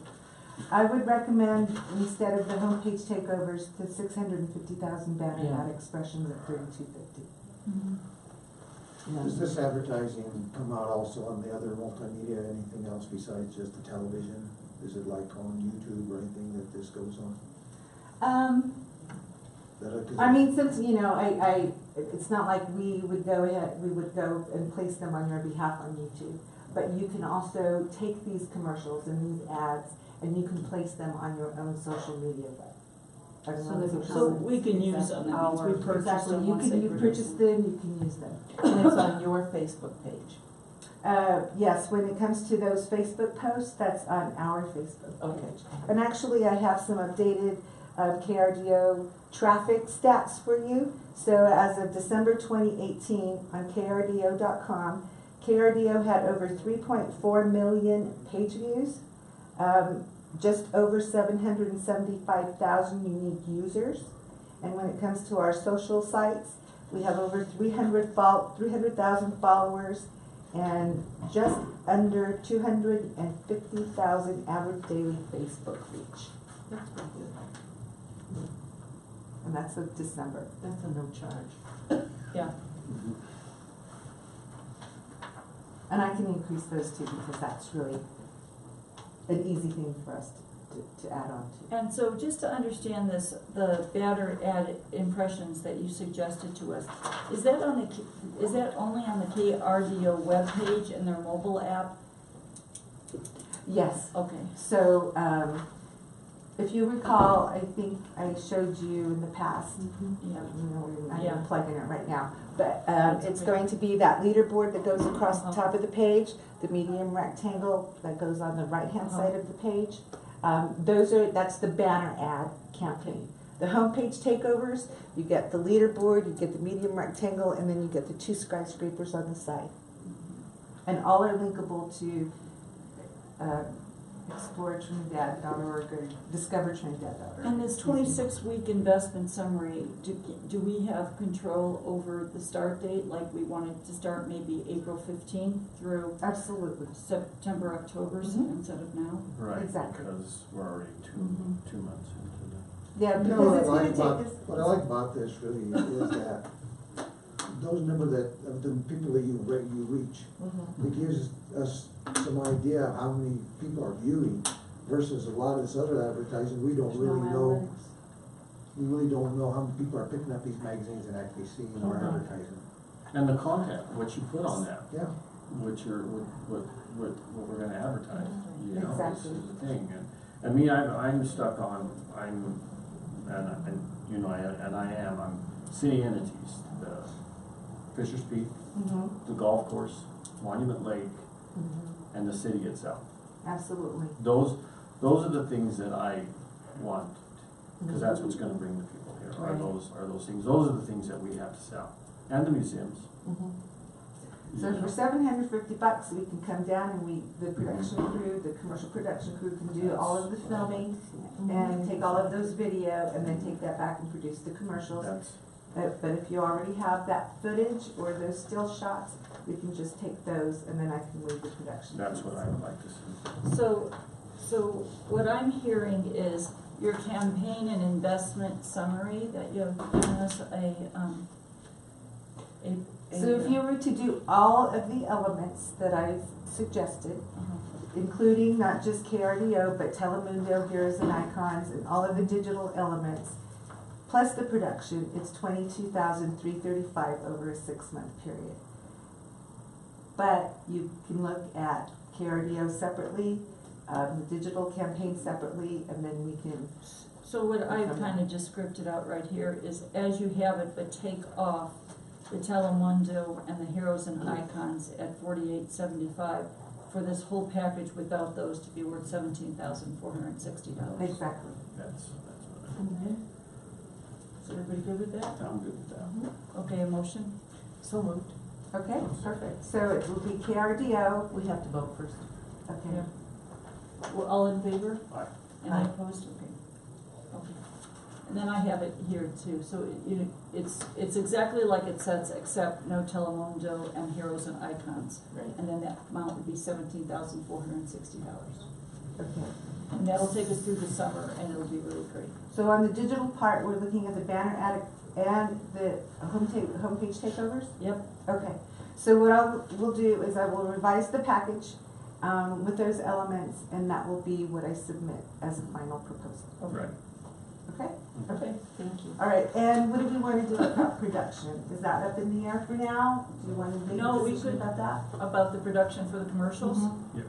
I would recommend, instead of the homepage takeovers, the 650,000 banner Yeah. ad expressions at 3250. Does this advertising come out also on the other multimedia, anything else besides just the television? Is it like on YouTube or anything that this goes on? I mean, since, it's not like we would go and place them on your behalf on YouTube. But you can also take these commercials and these ads and you can place them on your own social media. So we can use them, that means we purchase Exactly, them you once they can produce purchase them. them, you can use them. And it's on your Facebook page. Yes, when it comes to those Facebook posts, that's on our Facebook Okay. page. And actually, I have some updated KRDO traffic stats for you. So as of December 2018, on krdo.com, KRDO had over 3.4 million page views, just over 775,000 unique users. And when it comes to our social sites, we have over 300,000 followers and just under 250,000 average daily Facebook reach. That's pretty good. And that's of December. That's a no charge. Yeah, And I can increase those too because that's really an easy thing for us to add on to. and so just to understand this, the banner ad impressions that you suggested to us, is that only on the KRDO webpage and their mobile app? Yes. Okay. So, if you recall, I think I showed you in the past, Yeah. I'm Yeah. not plugging it right now, but it's okay. going to be that leaderboard that goes across the Uh-huh. top of the page, the medium rectangle that goes on the right-hand Uh-huh. side of the page. That's the banner ad campaign. The homepage takeovers, you get the leaderboard, you get the medium rectangle, and then you get the 2 skyscrapers on the side. And all are linkable to exploretrinidad.org or discovertrinidad.org. And this 26-week investment summary, do we have control over the start date? Like we wanted to start maybe April 15th through Absolutely. September, October Mhm. instead of now? Right, Exactly. because we're already Mhm. 2 months into the. Yeah, You know, because it's gonna take us. what I like about this really is that those number of the people that you reach, Mhm. it gives us some idea of how many people are viewing versus a lot of this other advertising, we don't There's really no know. analytics. We really don't know how many people are picking up these magazines and actually seeing our Uh-huh. advertising. And the content, what you put on that, Yeah, what we're gonna advertise, you know, Exactly. this is the thing. And me, I'm stuck on, I'm city entities, the Fisher's Peak, Mhm. the golf course, Monument Lake, Mhm. and the city itself. Absolutely. Those are the things that I want, because that's what's gonna bring the people here, are Right. those things, those are the things that we have to sell, and the museums. Mhm. you So know. for $750, we can come down and the production crew, the commercial production crew can do all of the filming and take all of those video and then take that back and produce the commercials. That's, But if you already have that footage or those still shots, we can just take those and then I can leave the production. that's what I would like to see. So what I'm hearing is your campaign and investment summary that you have given us So if you were to do all of the elements that I've suggested, including not just KRDO, but Telemundo, Heroes and Icons, and all of the digital elements, plus the production, it's $22,335 over a 6-month period. But you can look at KRDO separately, the digital campaign separately, and then we can. So what I've kind of just scripted out right here is as you have it, but take off the Telemundo and the Heroes and Icons at $48.75 for this whole package without those to be worth $17,460. Exactly. That's what Is everybody good with that? I'm good with that. Okay, a motion? So moved. Okay, perfect. So it will be KRDO. We have to vote first. Okay. We're all in favor? Aye. Any Aye. opposed? Okay. Okay. And then I have it here too, so it's exactly like it says, except no Telemundo and Heroes and Icons. Right. And then that amount would be $17,460. Okay. And that'll take us through the summer, and it'll be really great. So on the digital part, we're looking at the banner ad and the homepage takeovers? Yep. Okay. So what we'll do is I will revise the package with those elements, and that will be what I submit as a final proposal. Right. Okay? Okay, thank you. All right, and what do we want to do about production? Is that up in the air for now? Do you want to make No, a we decision could- about that? About the production for the commercials? Mhm. Do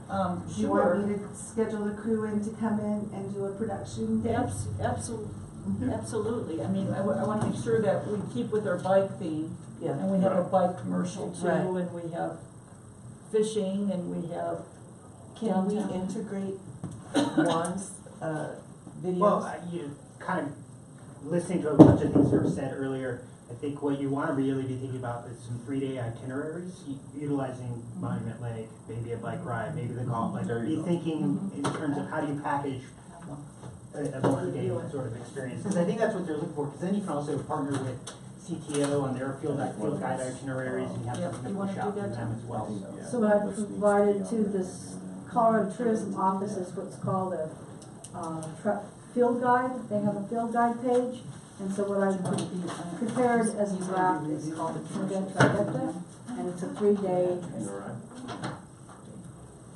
you Sure. want me to schedule a crew in to come in and do a production day? Absolutely. Mhm. Absolutely. I mean, I want to make sure that we keep with our bike theme, Yeah. and we have a Right. bike commercial too, Right. and we have fishing, and we have Can we downtown. integrate Juan's, videos? Well, you kind of listening to a bunch of things that were said earlier, I think what you want to really be thinking about is some 3-day itineraries, utilizing Monument Lake, maybe a bike ride, maybe the golf, like There you be go. thinking in terms of how do you package a multi-day sort of experience, because I think that's what they're looking for, because then you can also partner with CTO on their field guide itineraries, and you have Yep, something you to wanna push do out that to them too? as well, so. Yeah. So what I provided to this Colorado Tourism Office is what's called a, field guide. They have a field guide page, and so what I prepared as a draft is called the Trinidad Trifecta, and it's a 3-day You all right?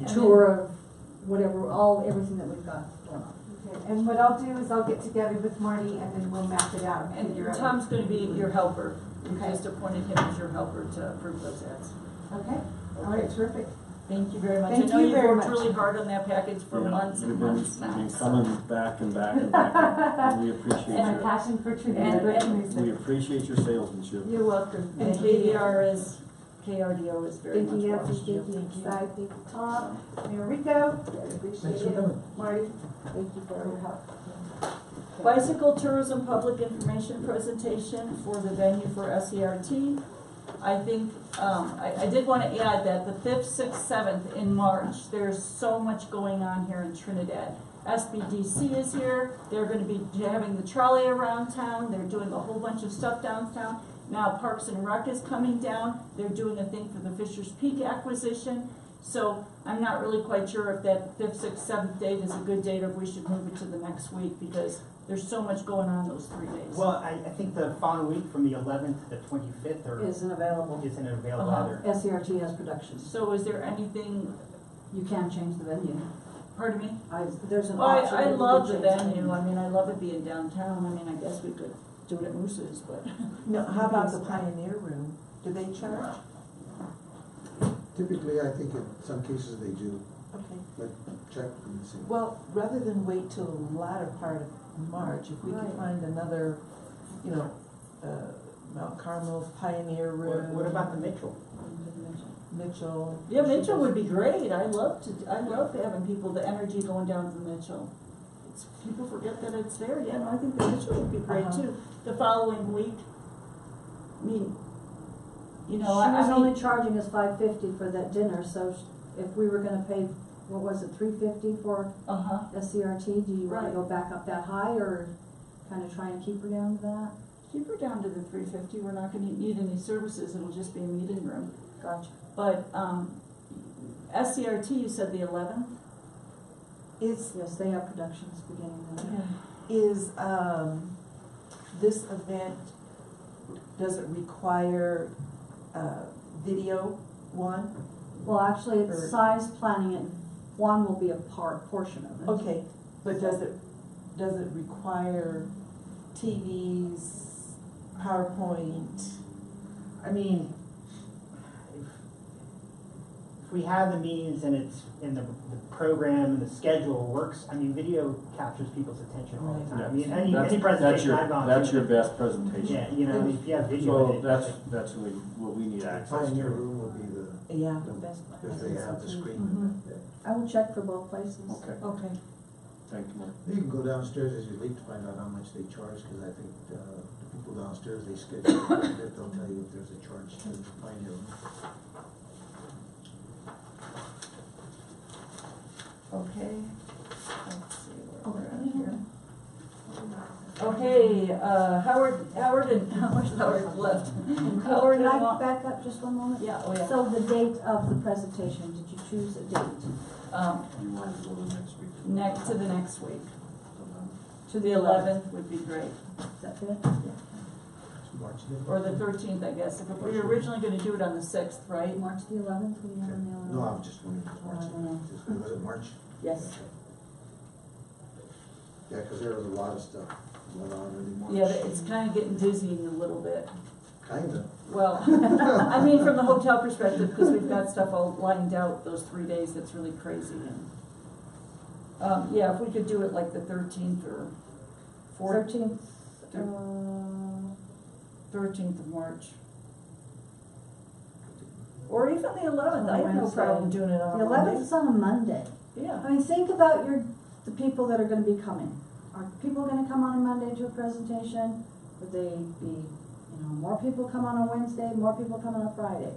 tour of whatever, everything that we've got going on. Okay, and what I'll do is I'll get together with Marty and then we'll map it out and And figure out. Tom's gonna be your helper. You Okay. just appointed him as your helper to approve those ads. Okay, all right, terrific. Thank you very much. Thank I know you you've very worked much. really hard on that package for Yeah, months we've and been- months now. We've been so. coming back and back and back, and we appreciate And a your, passion for Trinidad And- Red we Music. appreciate your salesmanship. You're welcome. And KRDO is very Thank much you, Nancy, watched you. thank you, Cy, thank you, Tom, Mayor Rico, I appreciate Thanks for it. coming. Marty, thank you for your help. Bicycle tourism public information presentation for the venue for SERT. I think, I did want to add that the 5th, 6th, 7th in March, there's so much going on here in Trinidad. SBDC is here, they're gonna be having the trolley around town, they're doing a whole bunch of stuff downtown. Now Parks and Rec is coming down, they're doing a thing for the Fisher's Peak acquisition. So I'm not really quite sure if that 5th, 6th, 7th date is a good date or if we should move it to the next week because there's so much going on those 3 days. Well, I think the following week from the 11th to the 25th Isn't available. isn't available Uh-huh. either. SERT has productions. So is there anything, You can change the venue. pardon me? There's an Well, option. I that you love can the change venue, I mean, I love it being downtown, I mean, I guess we could do it at Moose's, but. No, how about the Pioneer Room? Do they charge? Typically, I think in some cases they do, Okay. but check and see. Well, rather than wait till the latter part of March, if we could Right. find another, you know, Mount Carmel's Pioneer Room. What about the Mitchell? Mitchell? Yeah, Mitchell would be great, I love having people, the energy going down to Mitchell. People forget that it's there, yeah, no, I think the Mitchell would be great Uh-huh. too. The following week, I mean, you know, She I was only mean, charging us $550 for that dinner, so if we were gonna pay, what was it, $350 for uh-huh, SCRT, do you wanna Right. go back up that high, or kinda try and keep her down to that? keep her down to the 350, we're not gonna need any services, it'll just be a meeting room. Gotcha. But, SCRT, you said the 11th? Is, Yes, they have productions beginning then. is, this event, does it require, video one? Well, actually, it's Or- size planning, and one will be a portion of it. Okay, but does it require TVs, PowerPoint? I mean, if if we have the means and it's in the program and the schedule works, I mean, video captures people's attention all the time. I mean, any That's presentation I've your, gone that's to. your best presentation. Yeah, you know, if you have video. So in it, that's really what we need access Pioneer to. room would be the, Yeah. if they have the screen. Mm-hmm. I will check for both places. Okay, Okay. thank you, Mark. You can go downstairs as you leave to find out how much they charge, cause I think, the people downstairs, they schedule it, they'll tell you if there's a charge to the Pioneer room. Okay, let's see where we're at here. Okay, Howard left. Howard Can I and Wa- back up just one moment? Yeah, oh yeah. So the date of the presentation, did you choose a date? You want to go to next week? Next, to the next week, to the 11th would be great, Is that good? March then? or the 13th, I guess. If we were originally gonna do it on the 6th, right? March the 11th, we have on the 11th? No, I'm just wondering, if it's March, I don't know. was it March? Yes. Yeah, cause there was a lot of stuff going on in March. Yeah, it's kinda getting dizzying a little bit. Kinda. Well, I mean, from the hotel perspective, because we've got stuff all lined out those 3 days, that's really crazy. And, yeah, if we could do it like the 13th or 13th, 13th of March. Or even the 11th, I have no Wednesday. problem doing it on the a 11th Monday. is on a Monday. Yeah, I mean, think about the people that are gonna be coming. Are people gonna come on a Monday to a presentation? Would they be, more people come on a Wednesday, more people come on a Friday?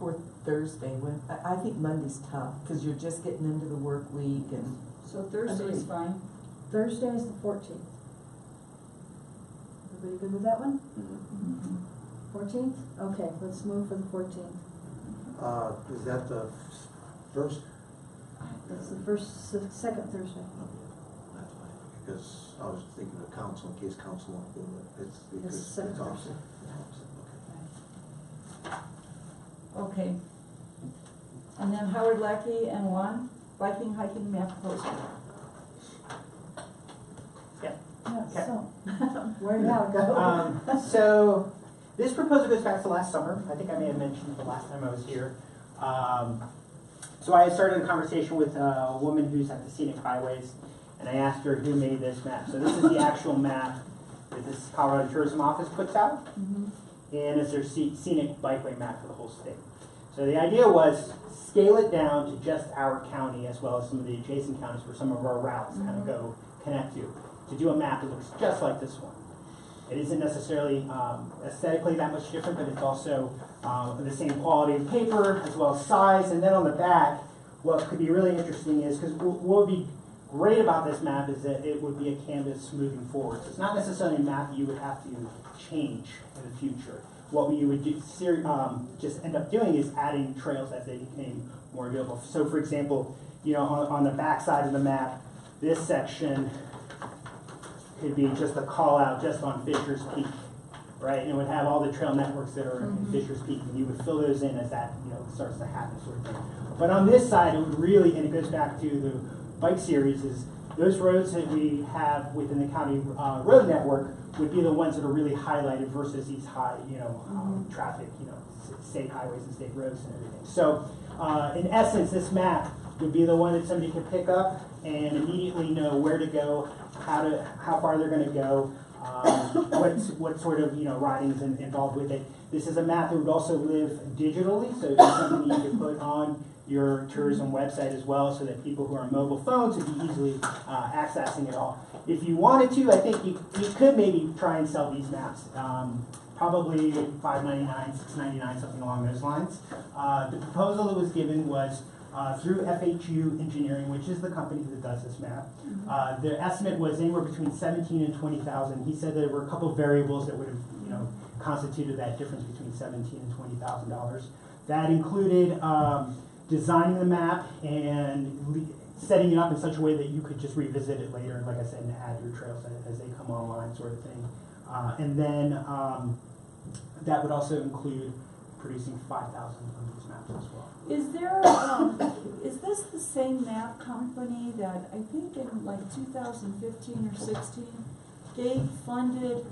Or Thursday, when, I think Monday's tough, cause you're just getting into the work week and. so Thursday's Agreed. fine. Thursday is the 14th. Everybody good with that one? Mm-hmm. 14th? Okay, let's move for the 14th. Is that the first? That's the second Thursday. That's fine, because I was thinking of council, in case council won't do it, it's It's because second it's opposite. Thursday. Okay. And then Howard Lackey and Juan, biking, hiking map proposal. Yeah, Okay. so, where did Howard go? So, this proposal goes back to last summer. I think I may have mentioned it the last time I was here. So I started a conversation with a woman who's at the Scenic Highways, and I asked her who made this map. So this is the actual map that this Colorado Tourism Office puts out, and it's their scenic bikeway map for the whole state. So the idea was scale it down to just our county as well as some of the adjacent counties where some of our routes kind of go connect to do a map that looks just like this one. It isn't necessarily aesthetically that much different, but it's also the same quality of paper as well as size. And then on the back, what could be really interesting is, because what would be great about this map is that it would be a canvas moving forward. So it's not necessarily a map that you would have to change in the future. What you would do, just end up doing is adding trails as they became more available. So for example, on the back side of the map, this section could be just a call out just on Fisher's Peak, right? And it would have all the trail networks that are in Fisher's Peak, and you would fill those in as that starts to happen, sort of thing. But on this side, it would really, and it goes back to the bike series, is those roads that we have within the county road network would be the ones that are really highlighted versus these high, traffic, state highways and state roads and everything. So, in essence, this map would be the one that somebody could pick up and immediately know where to go, how far they're going to go, what sort of ridings involved with it. This is a map that would also live digitally, so it's something you could put on your tourism website as well, so that people who are on mobile phones would be easily accessing it all. If you wanted to, I think you could maybe try and sell these maps. Probably $5.99, $6.99, something along those lines. The proposal that was given was through FHU Engineering, which is the company that does this map. The estimate was anywhere between $17,000 and $20,000. He said there were a couple of variables that would have, constituted that difference between $17,000 and $20,000. That included designing the map and setting it up in such a way that you could just revisit it later, like I said, and add your trails as they come online, sort of thing. And then that would also include producing 5,000 of these maps as well. Is there, is this the same map company that I think in like 2015 or 16, Gabe funded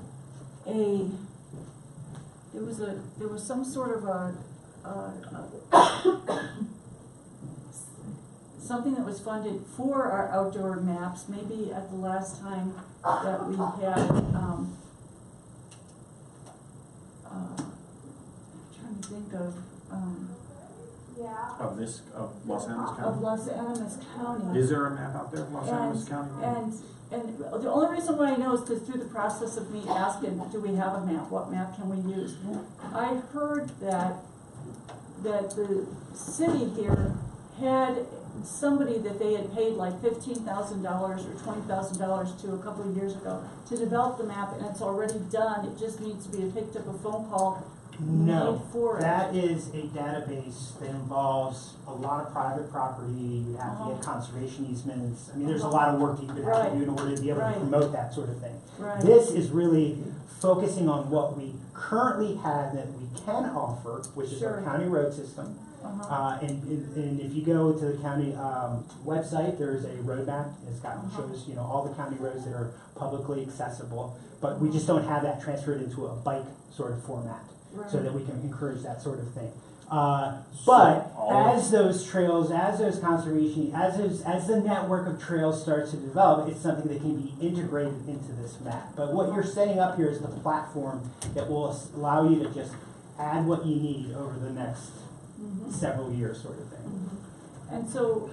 there was some sort of a something that was funded for our outdoor maps, maybe at the last time that we had, I'm trying to think of Los Angeles of County? Los Animas County. Is there a map out there of Los Angeles County? And the only reason why I know is because through the process of me asking, do we have a map, what map can we use? I heard that the city here had somebody that they had paid like $15,000 or $20,000 to a couple of years ago to develop the map, and it's already done, it just needs to be picked up a phone call made No, for it. that is a database that involves a lot of private property, you have to get conservation easements. I mean, there's a lot of work that you would have to do in order to be able to Right. promote that sort of thing. Right. This is really focusing on what we currently have that we can offer, which is our Sure. county road system. And if you go to the county website, there's a road map. It's got shows all the county roads that are publicly accessible. But we just don't have that transferred into a bike sort of format, so that we can encourage that sort of thing. But as those trails, as those conservation, as the network of trails starts to develop, it's something that can be integrated into this map. But what you're setting up here is the platform that will allow you to just add what you need over the next several years, sort of thing. And so,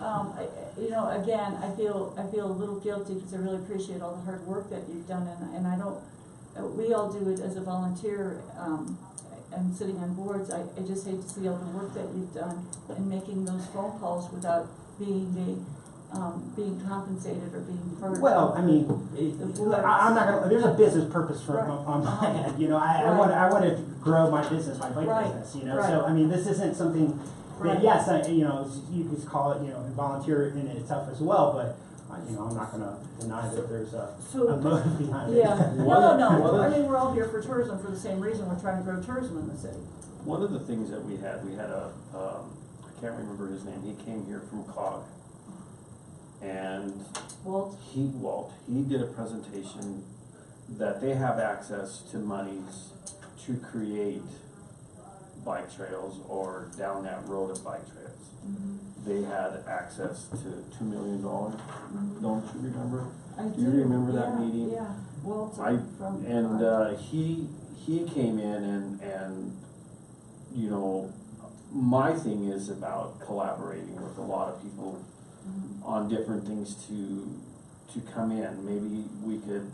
again, I feel a little guilty because I really appreciate all the hard work that you've done, and I don't. We all do it as a volunteer, and sitting on boards. I just hate to see all the work that you've done and making those phone calls without being compensated or being part of. Well, I mean, I'm not gonna. There's a business purpose for Right. on my end. I want to grow my business, my bike Right. business. Right. So I mean, this isn't something that Right. yes, you could call it volunteer in itself as well, but. I'm not going to deny that there's a motive behind it. Yeah, no. I mean, we're all here for tourism for the same reason. We're trying to grow tourism in the city. One of the things that we had I can't remember his name, he came here from COG. And Walt? he did a presentation that they have access to monies to create bike trails or down that road of bike trails. They had access to $2 million, don't you remember? I Do you remember that meeting? Yeah, Walt from. He came in and my thing is about collaborating with a lot of people on different things to come in. Maybe we could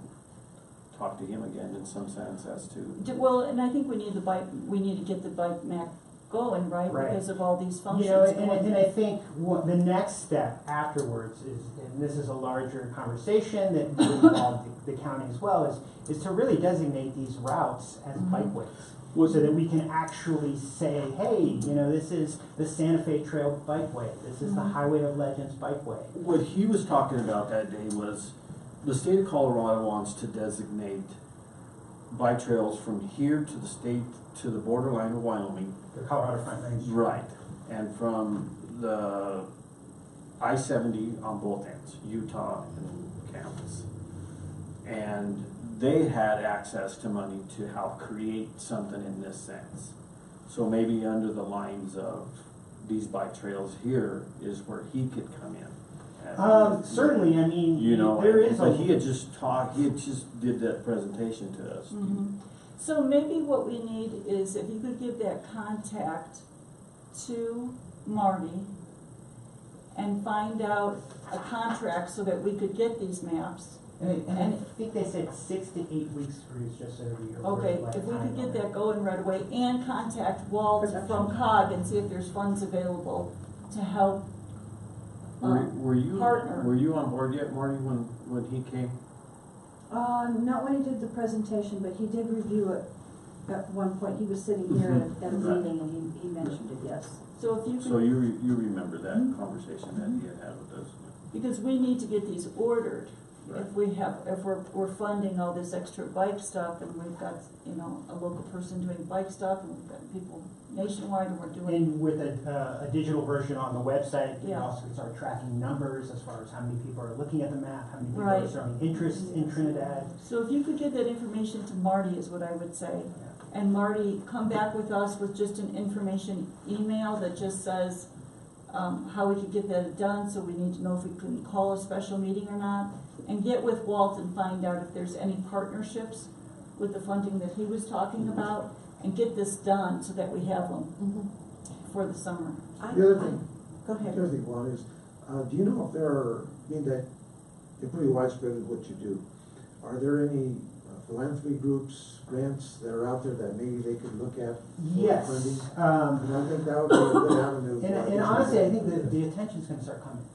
talk to him again in some sense as to. Well, and I think we need to get the bike map going, right? Right. Because of all these functions. And I think the next step afterwards is, and this is a larger conversation that would involve the county as well, is to really designate these routes as bikeways. So that we can actually say, hey, this is the Santa Fe Trail Bikeway, this is the Highway of Legends Bikeway. What he was talking about that day was the state of Colorado wants to designate bike trails from here to the state, to the borderline of Wyoming. The Colorado Front Range. Right, and from the I-70 on both ends, Utah and Kansas. And they had access to money to help create something in this sense. So maybe under the lines of these bike trails here is where he could come in. Certainly, I mean, there is but he had just did that presentation to us. So maybe what we need is if you could give that contact to Marty and find out a contract so that we could get these maps. And I think they said 6 to 8 weeks for each, just so you're Okay, if we could get that going right away and contact Walt from COG and see if there's funds available to help Were you partner. Were you on board yet, Marty, when he came? Not when he did the presentation, but he did review it at one point. He was sitting here at a meeting and he mentioned it, yes. So if you could. So you remember that conversation that he had with us? Because we need to get these ordered. Right. If we're funding all this extra bike stuff and we've got, a local person doing bike stuff and we've got people nationwide and we're doing. And with a digital version on the website, you Yeah. also can start tracking numbers as far as how many people are looking at the map, how many people Right. are showing interest in Trinidad. So if you could get that information to Marty is what I would say. And Marty, come back with us with just an information email that just says, how we could get that done, so we need to know if we can call a special meeting or not. And get with Walt and find out if there's any partnerships with the funding that he was talking about, and get this done so that we have them for the summer. The other thing, Go the ahead. other thing, Juan, is, do you know if there are, I mean, that you're pretty widespread in what you do. Are there any philanthropy groups, grants that are out there that maybe they could look at for funding? Yes. And I think that would be a good avenue. And honestly, I think the attention's gonna start coming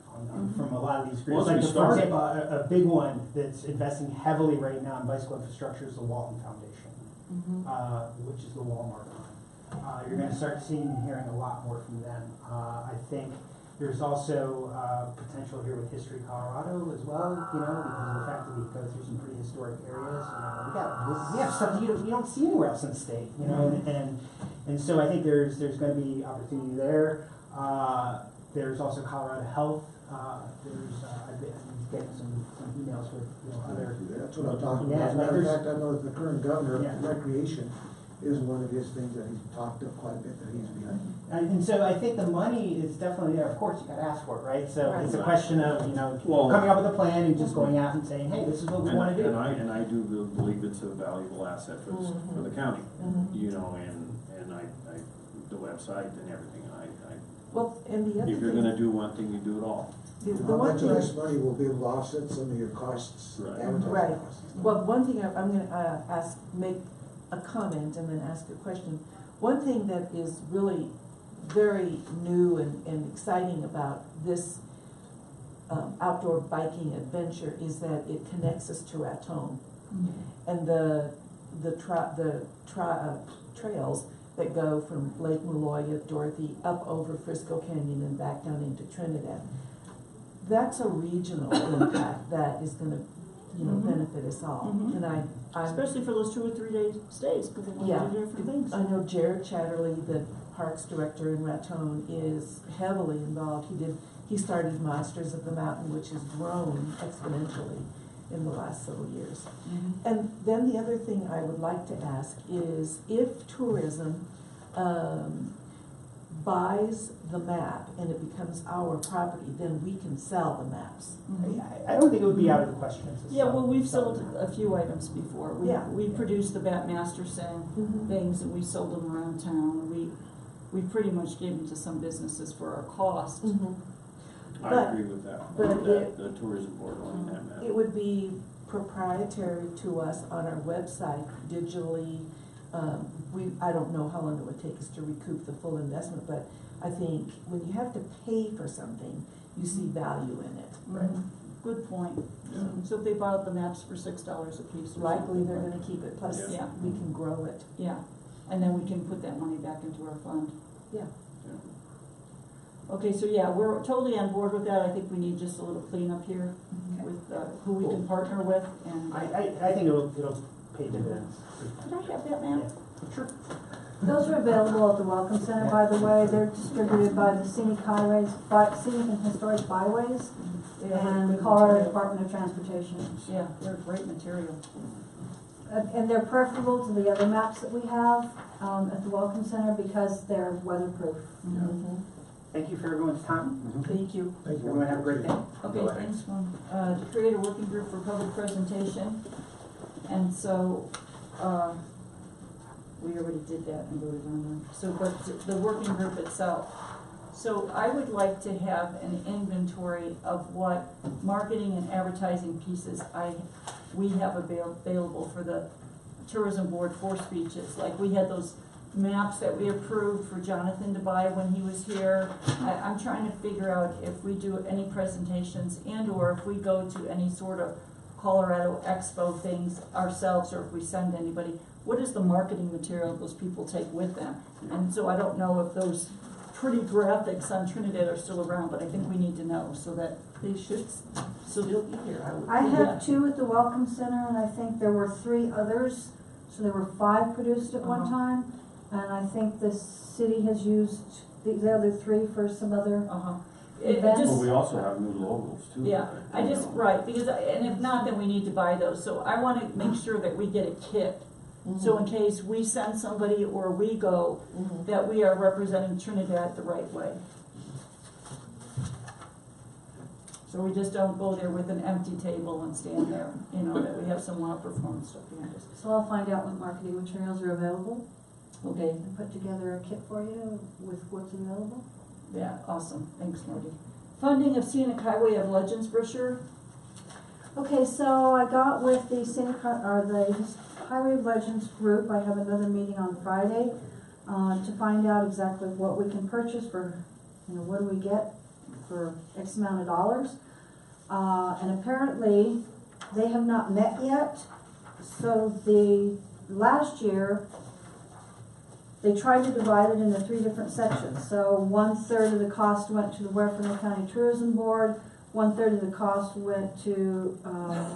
from a lot of these groups. Once we Like, for start. example, a big one that's investing heavily right now in bicycle infrastructure is the Walton Foundation, which is the Walmart one. You're gonna start seeing and hearing a lot more from them. I think there's also potential here with History Colorado as well, you know, because of the fact that we go through some pretty historic areas. We have stuff that you don't see anywhere else in the state, you know, and so I think there's going to be opportunity there. There's also Colorado Health. I've been getting some emails with, you know, other. That's what I'm talking Yeah, about. As a like matter of there's- fact, I know that the current governor Yeah. of recreation is one of his things that he's talked up quite a bit that he's behind. And so I think the money is definitely there. Of course, you got to ask for it, right? So Right. it's a question of, you know, Well- coming up with a plan and just going out and saying, hey, this is what we want to do. And I do believe it's a valuable asset for the county, you know, and the website and everything, Well, and the other if you're thing, gonna do one thing, you do it all. the How one much thing. of this money will be able to offset some of your costs, Right. advertising Right. costs? Well, one thing I'm gonna make a comment and then ask a question. One thing that is really very new and exciting about this outdoor biking adventure is that it connects us to Raton. And the trails that go from Lake Maloya, Dorothy, up over Frisco Canyon and back down into Trinidad. That's a regional impact that is gonna, you know, benefit us all. Mhm. And I'm, Especially for those 2 or 3 day stays, because they want Yeah. to do different things. I know Jared Chatterley, the Parks Director in Raton, is heavily involved. He started Masters of the Mountain, which has grown exponentially in the last several years. And then the other thing I would like to ask is if tourism buys the map and it becomes our property, then we can sell the maps. I don't think it would be out of the question. to Yeah, sell- well, we've sell sold them. a few items before. Yeah. We produced the Bat Masterson Mhm. things, and we sold them around town. We pretty much gave them to some businesses for our cost. Mhm. I But- agree with that, but the tourism board wanting that map. It would be proprietary to us on our website digitally. I don't know how long it would take us to recoup the full investment, but I think when you have to pay for something, you see value in it. Right. Good point. So if they bought the maps for $6 a piece. or Likely something, they're gonna keep it, plus Yeah. we can grow it. Yeah, and then we can put that money back into our fund. Yeah. Okay, so yeah, we're totally on board with that. I think we need just a little cleanup here with who we can partner with, and. I think it'll pay dividends. Could I have that map? Yeah, sure. Those are available at the Welcome Center, by the way. They're distributed by the Scenic Highways, Scenic and Historic Byways, and the Colorado Department of Transportation. Yeah, they're great material. And they're preferable to the other maps that we have at the Welcome Center because they're weatherproof. Thank you for everyone's time. Thank you. Thank you. Everyone have a great day. Okay, thanks, Ron. To create a working group for public presentation, and so, we already did that and voted on that. So, but the working group itself. So I would like to have an inventory of what marketing and advertising pieces we have available for the tourism board for speeches. Like we had those maps that we approved for Jonathan to buy when he was here. I'm trying to figure out if we do any presentations and or if we go to any sort of Colorado Expo things ourselves or if we send anybody, what is the marketing material those people take with them? And so I don't know if those pretty graphics on Trinidad are still around, but I think we need to know so that They should still be here, I would. I Yeah. have 2 at the Welcome Center, and I think there were 3 others, so there were 5 produced at one Uh-huh. time. And I think the city has used the other 3 for some other, It Events. just, Well, we also have new logos too. yeah, I just, right, because, and if not, then we need to buy those, so I wanna make sure that we get a kit So in case we send somebody or we go, that we are representing Trinidad the right way. So we just don't go there with an empty table and stand there, you know, that we have some well-performed stuff behind us. So I'll find out what marketing materials are available Okay, and put together a kit for you with what's available. yeah, awesome, thanks Marty. Funding of Scenic Highway of Legends brochure. Okay, so I got with the the Highway of Legends group, I have another meeting on Friday, to find out exactly what we can purchase for, you know, what do we get for X amount of dollars. And apparently, they have not met yet, so last year, they tried to divide it into 3 different sections. So 1/3 of the cost went to the Huerfano County Tourism Board, 1/3 of the cost went to,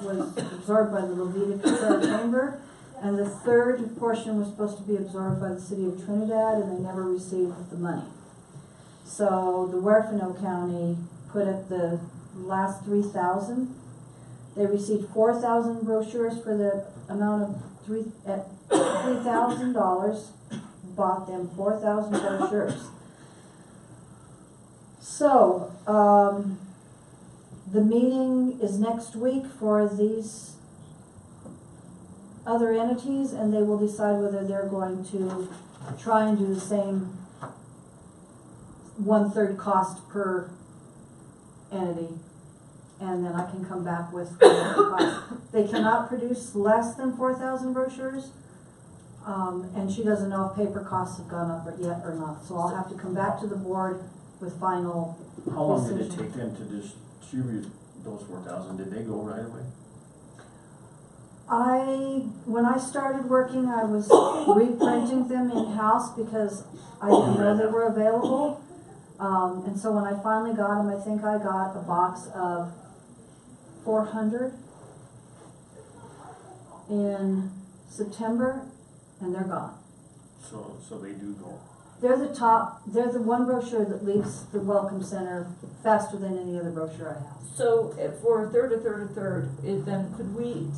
was absorbed by the Levita Casella Chamber, and the third portion was supposed to be absorbed by the city of Trinidad, and they never received the money. So the Huerfano County put up the last 3,000. They received 4,000 brochures for the amount of $3,000, bought them 4,000 brochures. So, the meeting is next week for these other entities, and they will decide whether they're going to try and do the same 1/3 cost per entity, and then I can come back with the cost. They cannot produce less than 4,000 brochures, and she doesn't know if paper costs have gone up yet or not, so I'll have to come back to the board with final decision. How long did it take them to distribute those 4,000? Did they go right away? When I started working, I was reprinting them in-house because I didn't know they were available. And so when I finally got them, I think I got a box of 400 in September, and they're gone. So they do go. They're the one brochure that leaves the Welcome Center faster than any other brochure I have. So for a third, then could we,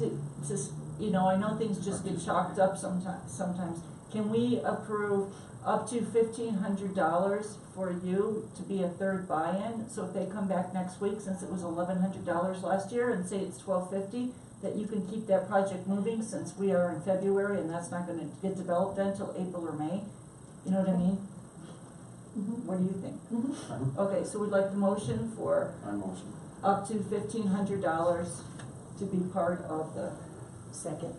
just, you know, I know things just get chalked up sometimes. Can we approve up to $1,500 for you to be a third buy-in? So if they come back next week, since it was $1,100 last year, and say it's $1,250, that you can keep that project moving since we are in February and that's not gonna get developed until April or May? You know what I mean? What do you think? Okay, so we'd like the motion for I motion. up to $1,500 to be part of the, Second.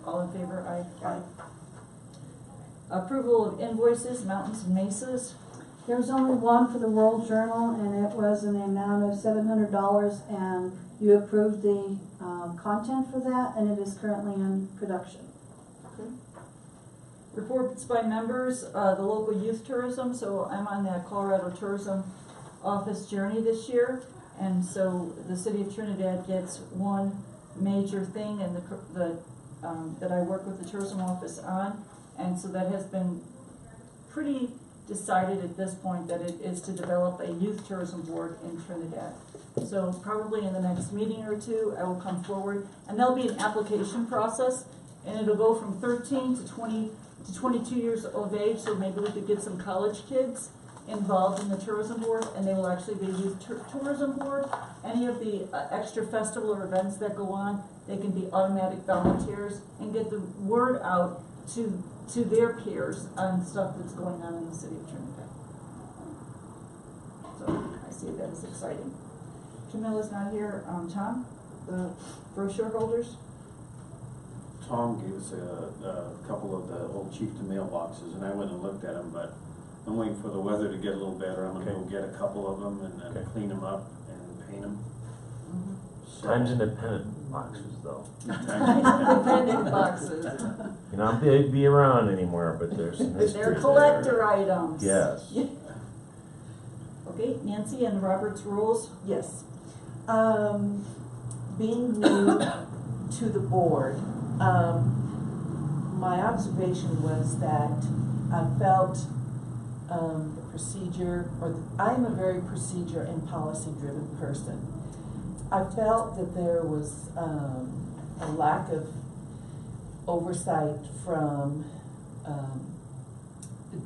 all in favor, aye? Aye. Approval of invoices, Mountains and Mesas. There was only one for the World Journal, and it was in the amount of $700, and you approved the content for that, and it is currently in production. Okay. Reports by members, the local youth tourism, so I'm on the Colorado Tourism Office journey this year, and so the city of Trinidad gets one major thing and that I work with the tourism office on, and so that has been pretty decided at this point that it is to develop a youth tourism board in Trinidad. So probably in the next meeting or two, I will come forward, and there'll be an application process, and it'll go from 13 to 20 to 22 years of age, so maybe we could get some college kids involved in the tourism board, and they will actually be a youth tourism board. Any of the extra festival or events that go on, they can be automatic volunteers and get the word out to their peers on stuff that's going on in the city of Trinidad. So I see that as exciting. Jamila's not here. Tom, the brochure holders? Tom gave us a couple of the old chieftain mailboxes, and I went and looked at them, but I'm waiting for the weather to get a little better. I'm gonna go get a couple of them and then clean them up and paint them. Times independent boxes, though. Independent boxes. You're not big be around anymore, but there's some history They're collector items. Yes. Okay, Nancy and Robert's rules. Yes. Being new to the board, my observation was that I felt the procedure, I'm a very procedure and policy driven person. I felt that there was a lack of oversight from,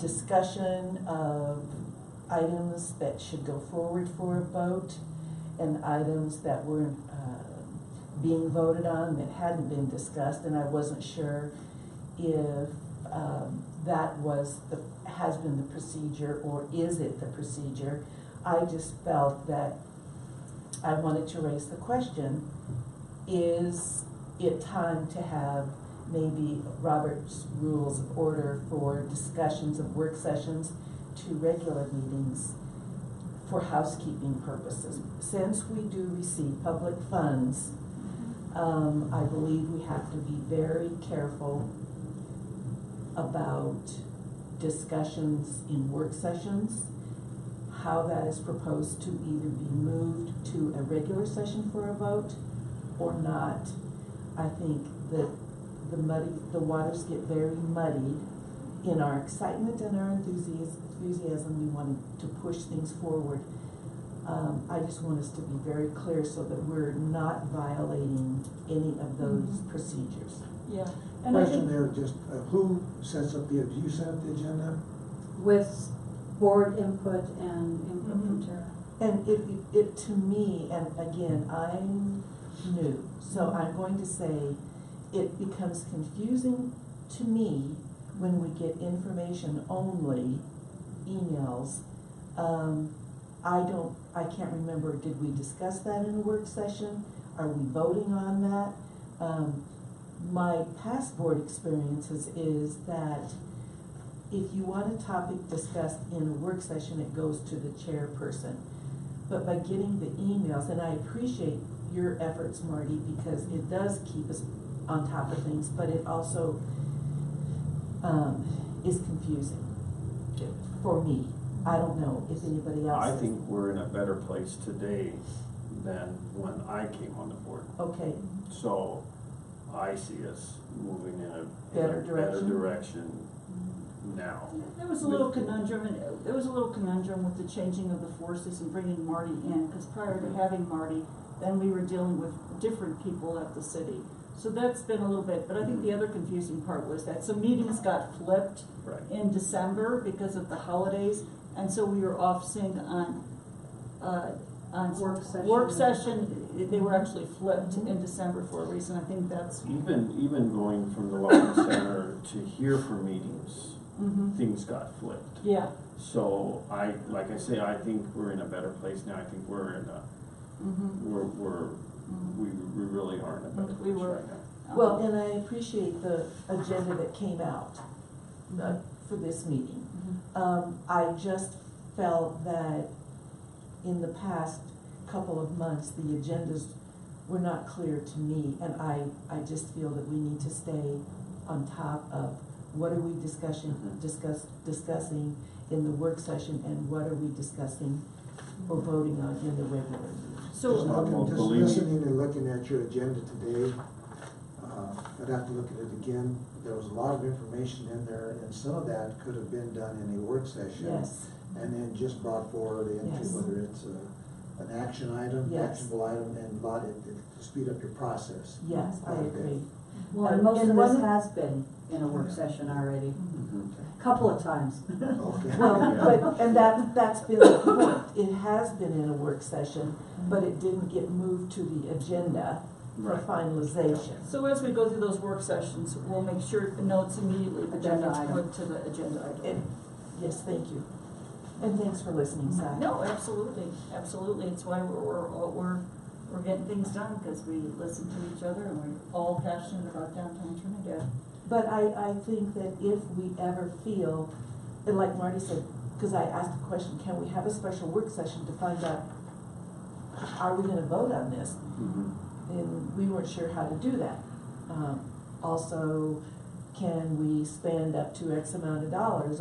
discussion of items that should go forward for a vote and items that were, being voted on that hadn't been discussed, and I wasn't sure if, that was has been the procedure, or is it the procedure. I just felt that I wanted to raise the question, is it time to have maybe Robert's Rules of Order for discussions of work sessions to regular meetings for housekeeping purposes? Since we do receive public funds, I believe we have to be very careful about discussions in work sessions, how that is proposed to either be moved to a regular session for a vote or not. I think that the waters get very muddied in our excitement and our enthusiasm. We want to push things forward. I just want us to be very clear so that we're not violating any of those procedures. Yeah, and I Question think, there, just, who sets up do you set up the agenda? With board input and input from Tara. And it to me, and again, I'm new, so I'm going to say it becomes confusing to me when we get information only emails. I can't remember, did we discuss that in a work session? Are we voting on that? My past board experiences is that if you want a topic discussed in a work session, it goes to the chairperson. But by getting the emails, and I appreciate your efforts, Marty, because it does keep us on top of things, but it also is confusing for me. I don't know if anybody else I is. think we're in a better place today than when I came on the board. Okay, So I see us moving in a Better better direction? direction now. there was a little conundrum, and there was a little conundrum with the changing of the forces and bringing Marty in, because prior to having Marty, then we were dealing with different people at the city. So that's been a little bit, but I think the other confusing part was that some meetings got flipped Right. in December because of the holidays, and so we were off sync on Work session, they were actually flipped in December for a reason. I think that's, Even going from the Wellness Center to here for meetings, mhm, things got flipped. yeah, So like I say, I think we're in a better place now. I think we're in a, mhm. we really are in a better We place were. right now. well, and I appreciate the agenda that came out for this meeting. I just felt that in the past couple of months, the agendas were not clear to me, and I just feel that we need to stay on top of what are we discussing in the work session, and what are we discussing or voting on in the regular meeting. So, Just believe me. listening and looking at your agenda today, I'd have to look at it again. There was a lot of information in there, and some of that could have been done in a work session. Yes, And then just brought forward into Yes. whether it's an action item, Yes. actionable item, and brought it to speed up your process. yes, I agree. Well, and most And of this one- has been in a work session already, Mhm. couple of times. Okay. Well, Yeah. but, and that's been the point, it has been in a work session, but it didn't get moved to the agenda for Right. finalization. so as we go through those work sessions, we'll make sure the notes immediately, the Agenda agenda item. put to the agenda item. And, yes, thank you. And thanks for listening, Si. No, absolutely, absolutely. It's why we're getting things done, because we listen to each other and we're all passionate about downtown Trinidad. But I think that if we ever feel, and like Marty said, because I asked the question, can we have a special work session to find out, are we gonna vote on this? Mhm. And we weren't sure how to do that. Also, can we spend up to X amount of dollars?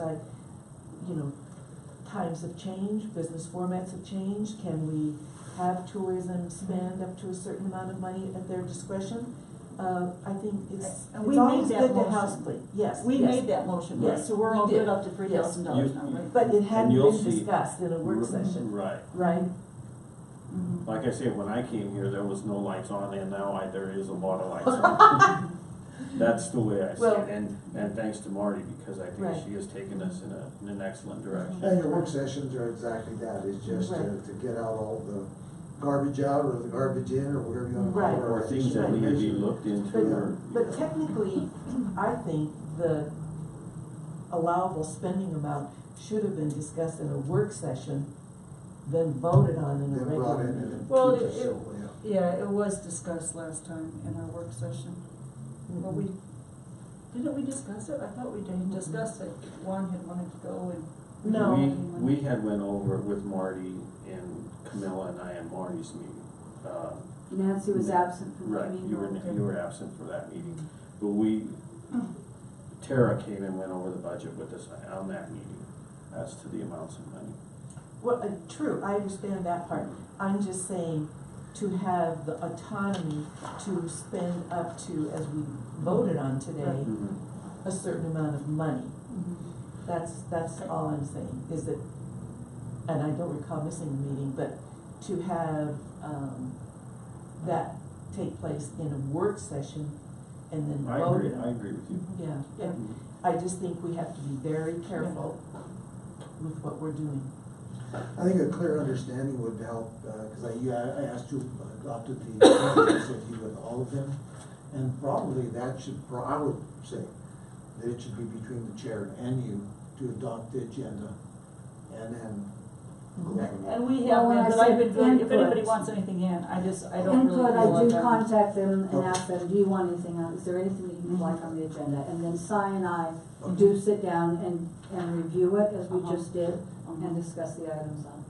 Times have changed, business formats have changed. Can we have tourism spend up to a certain amount of money at their discretion? I think it's And we made always that good to motion. house clean. Yes, We yes. made that motion, right? Yes, So we're we all did. good up to $3,000 now, right? But it hadn't you'll been see- discussed in a work session, Right. right? Mhm. Like I said, when I came here, there was no lights on, and now there is a lot of lights on. that's the way I see Well- it, and thanks to Marty, because I think Right. she has taken us in an excellent direction. And your work sessions are exactly that, it's just Right. to get out all the garbage out or the garbage in or whatever you wanna call Right. it. Or things that need to be looked into, or. But technically, I think the allowable spending amount should have been discussed in a work session, then voted on in a Then brought regular in meeting. and Well, tweaked it- so, yeah. Yeah, it was discussed last time in our work session, but didn't we discuss it? I thought we did discuss it, Juan had wanted to go and. No. We had went over it with Marty and Camilla and I and Marty's meeting. Nancy was absent from that Right, meeting. you were absent for that meeting, but Tara came and went over the budget with us on that meeting as to the amounts of money. Well, true, I understand that part. I'm just saying to have the autonomy to spend up to, as we voted on today, a certain amount of money. That's all I'm saying, is that, and I don't recall missing a meeting, but to have, that take place in a work session and then I voted agree, on. I agree with you. Yeah, yeah. I just think we have to be very careful with what we're doing. I think a clear understanding would help, cause I asked you, adopted the agenda with all of them, and probably that should, I would say, that it should be between the chair and you to adopt the agenda, and then go from there. And we Well, have when been, I but I've said been very, if input- anybody wants anything in, I don't really Input, feel I like do I'm. contact them and ask them, do you want anything on, is there anything that you'd like on the agenda? And then Si and I do sit down and review it as we just did and discuss the items on.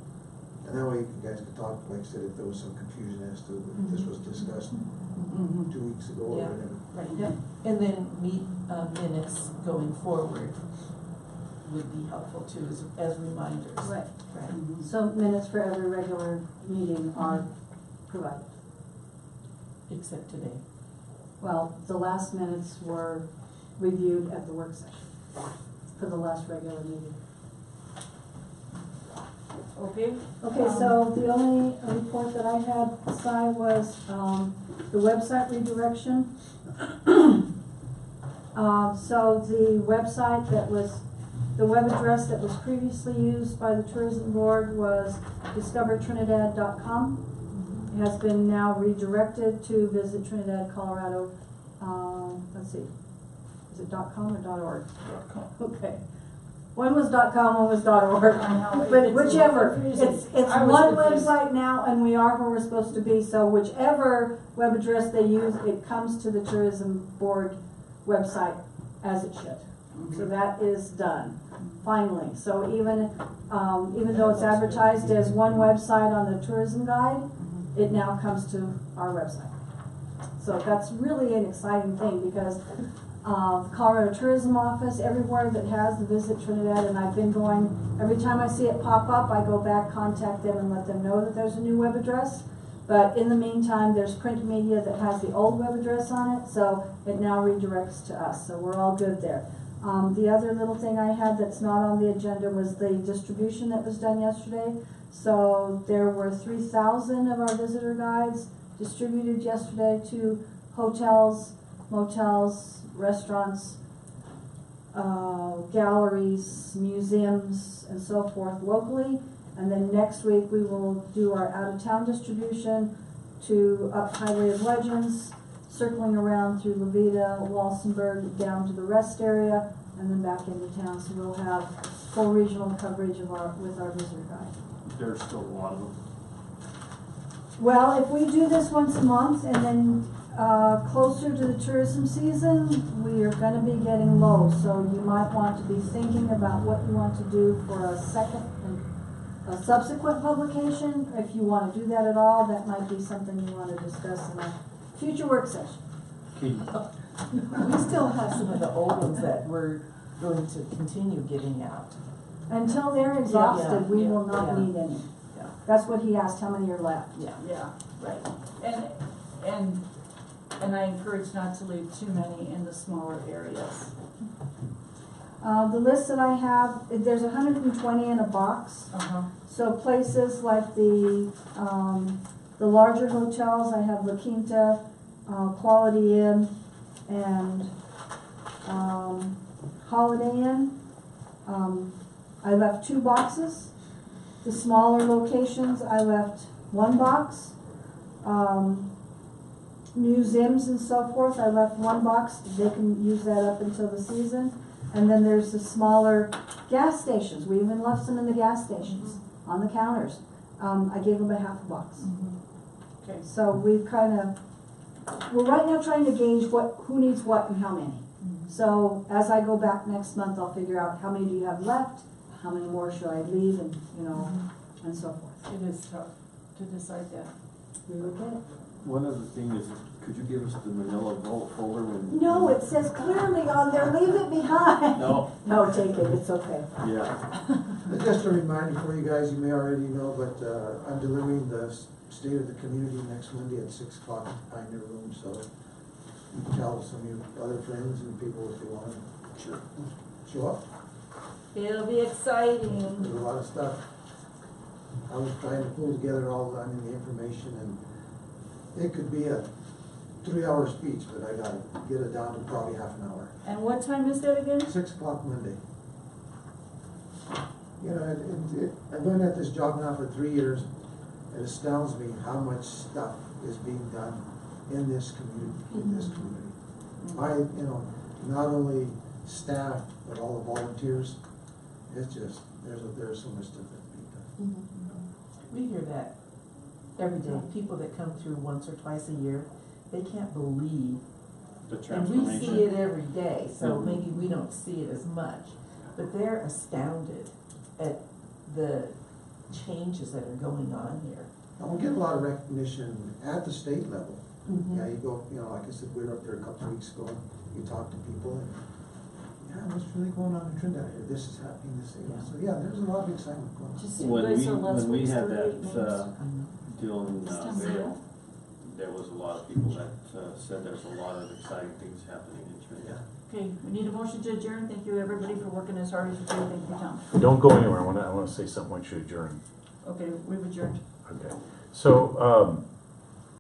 And that way you guys could talk, like I said, if there was some confusion as to if this was discussed 2 weeks ago or Yeah. whatever. Right, Yep. and then minutes going forward would be helpful too, as reminders. Right. Right. So minutes for every regular meeting are provided. Except today. Well, the last minutes were reviewed at the work session for the last regular meeting. Okay. Okay, so the only report that I had, Si, was, the website redirection. So the website that was, the web address that was previously used by the tourism board was discovertrinidad.com. It has been now redirected to visit Trinidad, Colorado, let's see, is it .com or .org? Okay. One was .com, one was .org, I know, but it's a little whichever, confusing. it's I was one confused. website now, and we are where we're supposed to be, so whichever web address they use, it comes to the tourism board website as it should. So that is done, finally, so even though it's advertised as one website on the tourism guide, it now comes to our website. So that's really an exciting thing, because the Colorado Tourism Office, everywhere that has the Visit Trinidad, and I've been going, every time I see it pop up, I go back, contact them, and let them know that there's a new web address. But in the meantime, there's print media that has the old web address on it, so it now redirects to us, so we're all good there. The other little thing I had that's not on the agenda was the distribution that was done yesterday. So there were 3,000 of our visitor guides distributed yesterday to hotels, motels, restaurants, galleries, museums, and so forth locally. And then next week we will do our out-of-town distribution to up Highway of Legends, circling around through Levita, Walsenburg, down to the rest area, and then back into town. So we'll have full regional coverage of with our visitor guide. There's still a lot of them. Well, if we do this once a month and then closer to the tourism season, we are gonna be getting low. So you might want to be thinking about what you want to do for a subsequent publication. If you wanna do that at all, that might be something you wanna discuss in a future work session. We still have some of the old ones that we're going to continue giving out. Until they're exhausted, we will not yeah. need any. Yeah. That's what he asked, how many are left. Yeah. Yeah, right. And I encourage not to leave too many in the smaller areas. The list that I have, there's 120 in a box. So places like the larger hotels, I have La Quinta, Quality Inn, and, Holiday Inn, I left 2 boxes. The smaller locations, I left 1 box. Museums and so forth, I left 1 box, they can use that up until the season. And then there's the smaller gas stations, we even left some in the gas stations, on the counters. I gave them a half a box. Okay. So we're right now trying to gauge who needs what and how many. So as I go back next month, I'll figure out how many do you have left, how many more should I leave, and, and so forth. It is tough to decide that. We will get it. One other thing is, could you give us the manila folder when? No, it says clearly on there, leave it behind. No, No, take it, it's okay. yeah, Just a reminder for you guys, you may already know, but I'm delivering the State of the Community next Monday at 6 o'clock at the Pioneer Room, so you can tell some of your other friends and people if you want to show up. It'll be exciting. There's a lot of stuff. I was trying to pull together all the information, and it could be a 3-hour speech, but I gotta get it down to probably half an hour. And what time is that again? 6 o'clock Monday. You know, I've been at this job now for 3 years. It astounds me how much stuff is being done in this community, By, not only staff, but all the volunteers. It's just, there's so much stuff that's being done. We hear that every day. People that come through once or twice a year, they can't believe. the And we transformation. see it every day, so Mhm. maybe we don't see it as much. But they're astounded at the changes that are going on here. And we get a lot of recognition at the state level. Mhm. Yeah, you go, like I said, we were up there a couple of weeks ago, you talk to people, and, yeah, what's really going on in Trinidad here? This is happening, this thing. So, yeah, there's a lot of excitement going on. Just you When guys we, are last when we week's had 38 that, names. deal in This time of Vail, year. there was a lot of people that, said there's a lot of exciting things happening in Trinidad. Okay, we need a motion to adjourn. Thank you, everybody, for working as hard as you do. Thank you, Tom. Don't go anywhere, I wanna say something once you adjourn. Okay, we've adjourned. Okay. So,